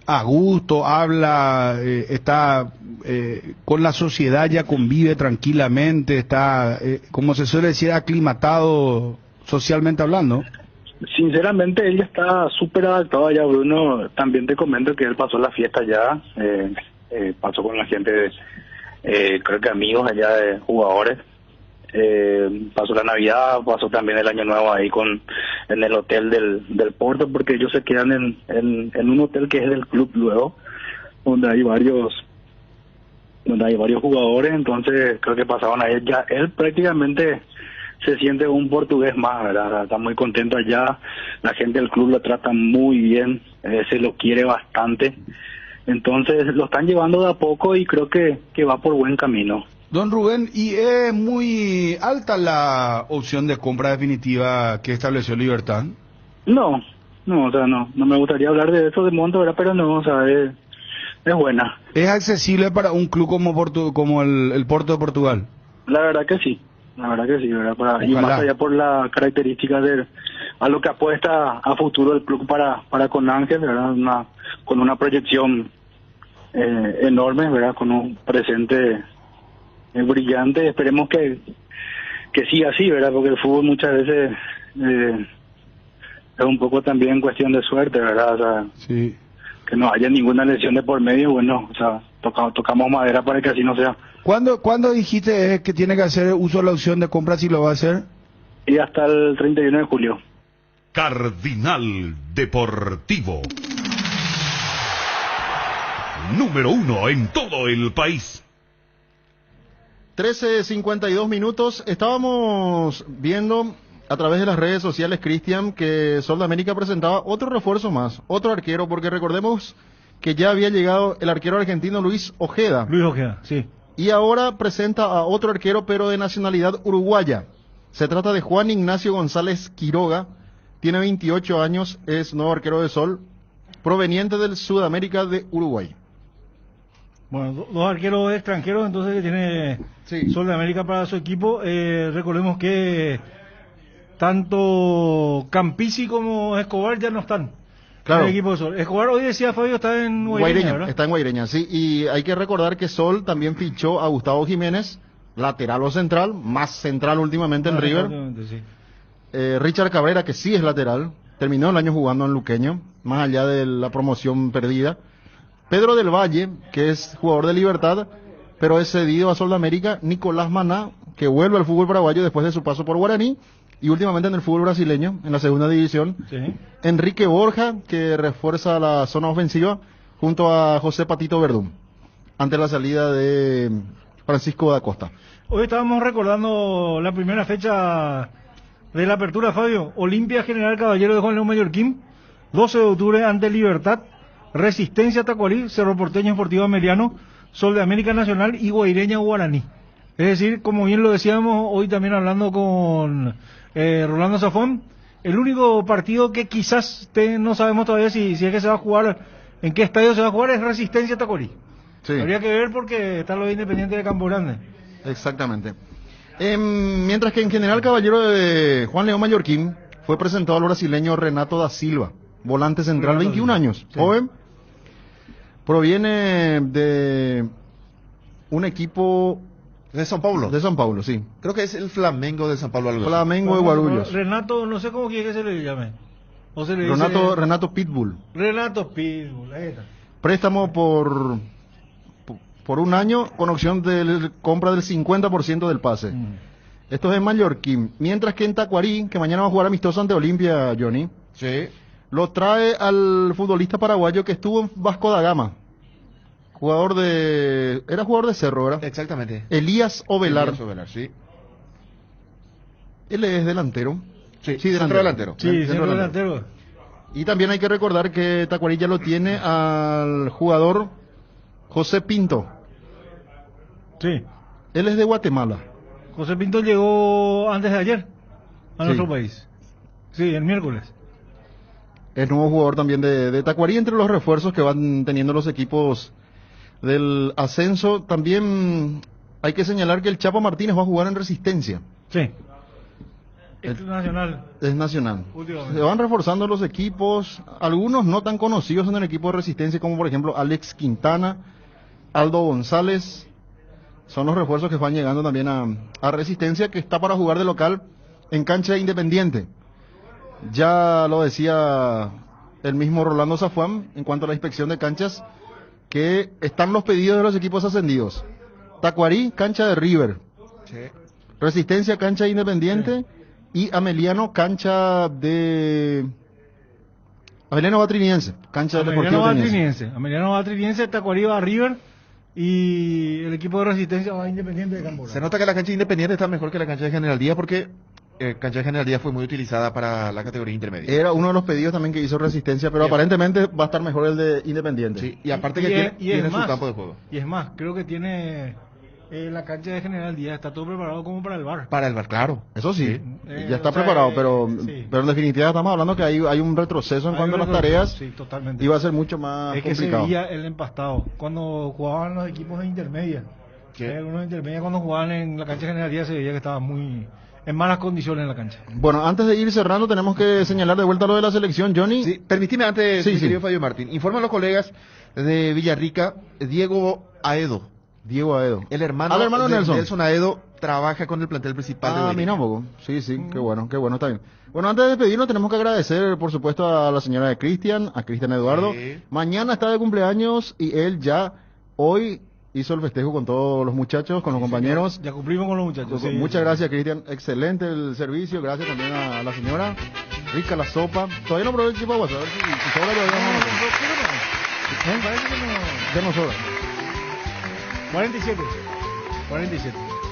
a gusto, habla, está con la sociedad, ya convive tranquilamente, está, como se suele decir, aclimatado socialmente hablando. Sinceramente, él ya está súper adaptado allá, Bruno. También te comento que él pasó la fiesta ya, pasó con la gente, creo que amigos allá de jugadores. Pasó la Navidad, pasó también el Año Nuevo ahí en el hotel del Porto, porque ellos se quedan en un hotel que es del club luego, donde hay varios jugadores. Entonces creo que pasaban ahí. Ya él prácticamente se siente un portugués más, ¿verdad? Está muy contento allá, la gente del club lo trata muy bien, se lo quiere bastante, entonces lo están llevando de a poco y creo que va por buen camino. Don Rubén, ¿y es muy alta la opción de compra definitiva que estableció Libertad? No, o sea, no me gustaría hablar de eso de monto, ¿verdad? Pero no, o sea, es buena. ¿Es accesible para un club como el Porto de Portugal? La verdad que sí, ¿verdad? Y más allá por la característica a lo que apuesta a futuro el club para con Ángel, ¿verdad? Con una proyección enorme, ¿verdad? Con un presente brillante. Esperemos que siga así, ¿verdad? Porque el fútbol muchas veces es un poco también cuestión de suerte, ¿verdad? O sea, sí. Que no haya ninguna lesión de por medio, bueno, o sea, tocamos madera para que así no sea. ¿Cuándo dijiste que tiene que hacer uso de la opción de compra, si lo va a hacer? Y hasta el 31 de julio. Cardinal Deportivo. Número 1 en todo el país. 13:52 minutos. Estábamos viendo a través de las redes sociales, Cristian, que Sol de América presentaba otro refuerzo más, otro arquero, porque recordemos que ya había llegado el arquero argentino Luis Ojeda. Luis Ojeda, sí. Y ahora presenta a otro arquero, pero de nacionalidad uruguaya. Se trata de Juan Ignacio González Quiroga. Tiene 28 años, es nuevo arquero de Sol, proveniente del Sudamérica de Uruguay. Bueno, dos arqueros extranjeros entonces que tiene Sol de América para su equipo. Recordemos que tanto Campisi como Escobar ya no están Claro. en el equipo de Sol. Escobar, hoy decía Fabio, está en Guaireña, ¿verdad? Está en Guaireña, sí. Y hay que recordar que Sol también fichó a Gustavo Jiménez, lateral o central, más central últimamente en River. Sí. Richard Cabrera, que sí es lateral, terminó el año jugando en Luqueño, más allá de la promoción perdida. Pedro del Valle, que es jugador de Libertad, pero es cedido a Sol de América. Nicolás Maná, que vuelve al fútbol paraguayo después de su paso por Guaraní, y últimamente en el fútbol brasileño, en la segunda división. Sí. Enrique Borja, que refuerza la zona ofensiva, junto a José Patito Verdún, ante la salida de Francisco da Costa. Hoy estábamos recordando la primera fecha de la apertura, Fabio. Olimpia General Caballero de Juan León Mallorquín, 12 de octubre ante Libertad, Resistencia Tacuarí, Cerro Porteño Sportivo Ameliano, Sol de América Nacional y Guaireña Guaraní. Es decir, como bien lo decíamos hoy también hablando con Rolando Zafón, el único partido que quizás no sabemos todavía si es que se va a jugar, en qué estadio se va a jugar, es Resistencia Tacuarí. Sí. Habría que ver porque está lo Independiente de Campo Grande. Exactamente. Mientras que en General Caballero de Juan León Mallorquín fue presentado al brasileño Renato da Silva, volante central, 21 años, sí. Joven. Proviene de un equipo de São Paulo. De São Paulo, sí. Creo que es el Flamengo de São Paulo. Flamengo de Guarulhos. Renato, no sé cómo quiere que se le llame. O se le Renato Pitbull. Renato Pitbull, ahí está. Préstamo por un año con opción de compra del 50% del pase. Esto es en Mallorquín. Mientras que en Tacuarí, que mañana va a jugar amistoso ante Olimpia, Johnny. Sí. Lo trae al futbolista paraguayo que estuvo en Vasco da Gama. Era jugador de Cerro, ¿verdad? Exactamente. Elías Ovelar. Elías Ovelar, sí. Él es delantero. Sí, delantero. Sí, centro delantero. Y también hay que recordar que Tacuarí ya lo tiene al jugador José Pinto. Sí. Él es de Guatemala. José Pinto llegó antes de ayer a nuestro país. Sí, el miércoles. Es nuevo jugador también de Tacuarí, entre los refuerzos que van teniendo los equipos del ascenso. También hay que señalar que el Chapo Martínez va a jugar en Resistencia. Sí. Es nacional. Es nacional. Se van reforzando los equipos, algunos no tan conocidos en el equipo de Resistencia, como por ejemplo Alex Quintana, Aldo González. Son los refuerzos que van llegando también a Resistencia, que está para jugar de local en cancha Independiente. Ya lo decía el mismo Rolando Zafón en cuanto a la inspección de canchas, que están los pedidos de los equipos ascendidos. Tacuarí, cancha de River. Sí. Resistencia, cancha de Independiente. Sí. Y Ameliano, cancha de... Ameliano Batriniense, cancha de Deportivo Triniense. Ameliano Batriniense, Tacuarí va a River y el equipo de Resistencia va a Independiente de Campo Grande. Se nota que la cancha de Independiente está mejor que la cancha de General Díaz porque cancha de General Díaz fue muy utilizada para la categoría intermedia. Era uno de los pedidos también que hizo Resistencia, pero aparentemente va a estar mejor el de Independiente. Sí, y aparte que tiene su campo de juego. Y es más, creo que tiene la cancha de General Díaz, está todo preparado como para el bar. Para el bar, claro. Eso sí, ya está preparado, pero en definitiva estamos hablando que hay un retroceso en cuanto a las tareas. Sí, totalmente. Y va a ser mucho más complicado. Es que se veía el empastado. Cuando jugaban los equipos de intermedia, algunos de intermedia cuando jugaban en la cancha de General Díaz se veía que estaba muy... en malas condiciones en la cancha. Bueno, antes de ir cerrando, tenemos que señalar de vuelta lo de la selección, Johnny. Sí, permíteme antes, mi querido Fabio Martín. Informa a los colegas de Villarrica, Diego Aedo. El hermano de Nelson Aedo trabaja con el plantel principal de mira un poco. Sí, qué bueno, está bien. Bueno, antes de despedirnos tenemos que agradecer, por supuesto, a la señora de Cristian, a Cristian Eduardo. Sí. Mañana está de cumpleaños y él ya hoy hizo el festejo con todos los muchachos, con los compañeros. Ya cumplimos con los muchachos. Muchas gracias, Cristian. Excelente el servicio. Gracias también a la señora. Rica la sopa. Todavía no probé el chihuahua. A ver si sobra todavía no. Parece que no. Ya no sobra. 47.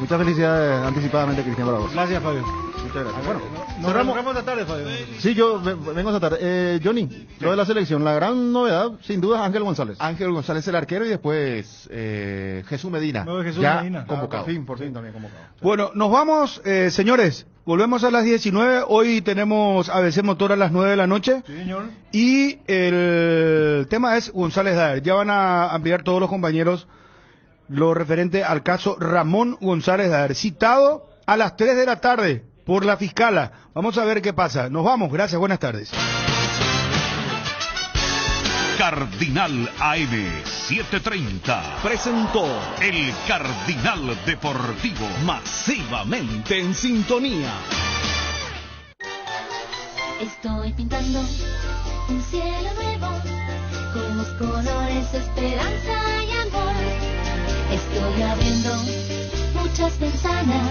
Muchas felicidades anticipadamente, Cristian Bravo. Gracias, Fabio. Muchas gracias. Bueno, Nos cerramos esta tarde, Fabio. Sí, yo vengo esta tarde. Johnny, lo de la selección, la gran novedad, sin duda, es Ángel González. Ángel González, el arquero, y después Jesús Medina. Ya convocado. Por fin también convocado. Bueno, nos vamos, señores. Volvemos a las 19. Hoy tenemos ABC Motor a las 9 de la noche. Sí, señor. Y el tema es González Daer. Ya van a ampliar todos los compañeros lo referente al caso Ramón González Daer, citado a las 3 de la tarde por la fiscala. Vamos a ver qué pasa. Nos vamos. Gracias. Buenas tardes. Cardinal AM 730 presentó el Cardinal Deportivo, masivamente en sintonía. Estoy pintando un cielo nuevo con los colores esperanza y amor. Estoy abriendo muchas ventanas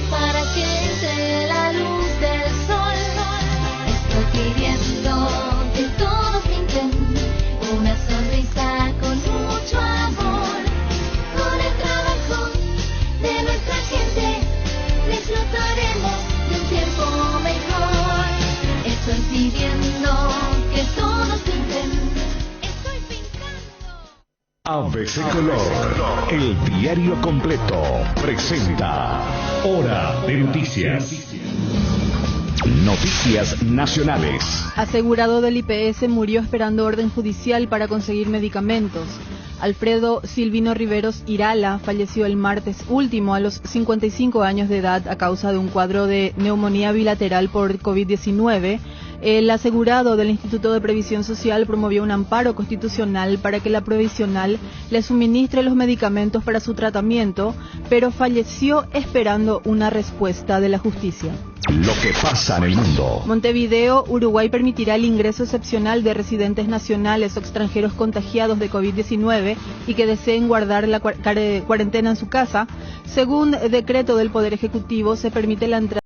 para que entre la luz del sol. Estoy pidiendo que todos pinten una sonrisa con mucho amor. Con el trabajo de nuestra gente disfrutaremos de un tiempo mejor. Estoy pidiendo que todos pinten. Estoy pintando. ABC Color, el diario completo, presenta Hora de Noticias. Noticias nacionales. Asegurado del IPS murió esperando orden judicial para conseguir medicamentos. Alfredo Silvino Riveros Irala falleció el martes último a los 55 años de edad a causa de un cuadro de neumonía bilateral por COVID-19. El asegurado del Instituto de Previsión Social promovió un amparo constitucional para que la provisional le suministre los medicamentos para su tratamiento, pero falleció esperando una respuesta de la justicia. Lo que pasa en el mundo. Montevideo, Uruguay permitirá el ingreso excepcional de residentes nacionales o extranjeros contagiados de COVID-19 y que deseen guardar la cuarentena en su casa. Según decreto del Poder Ejecutivo, se permite la entrada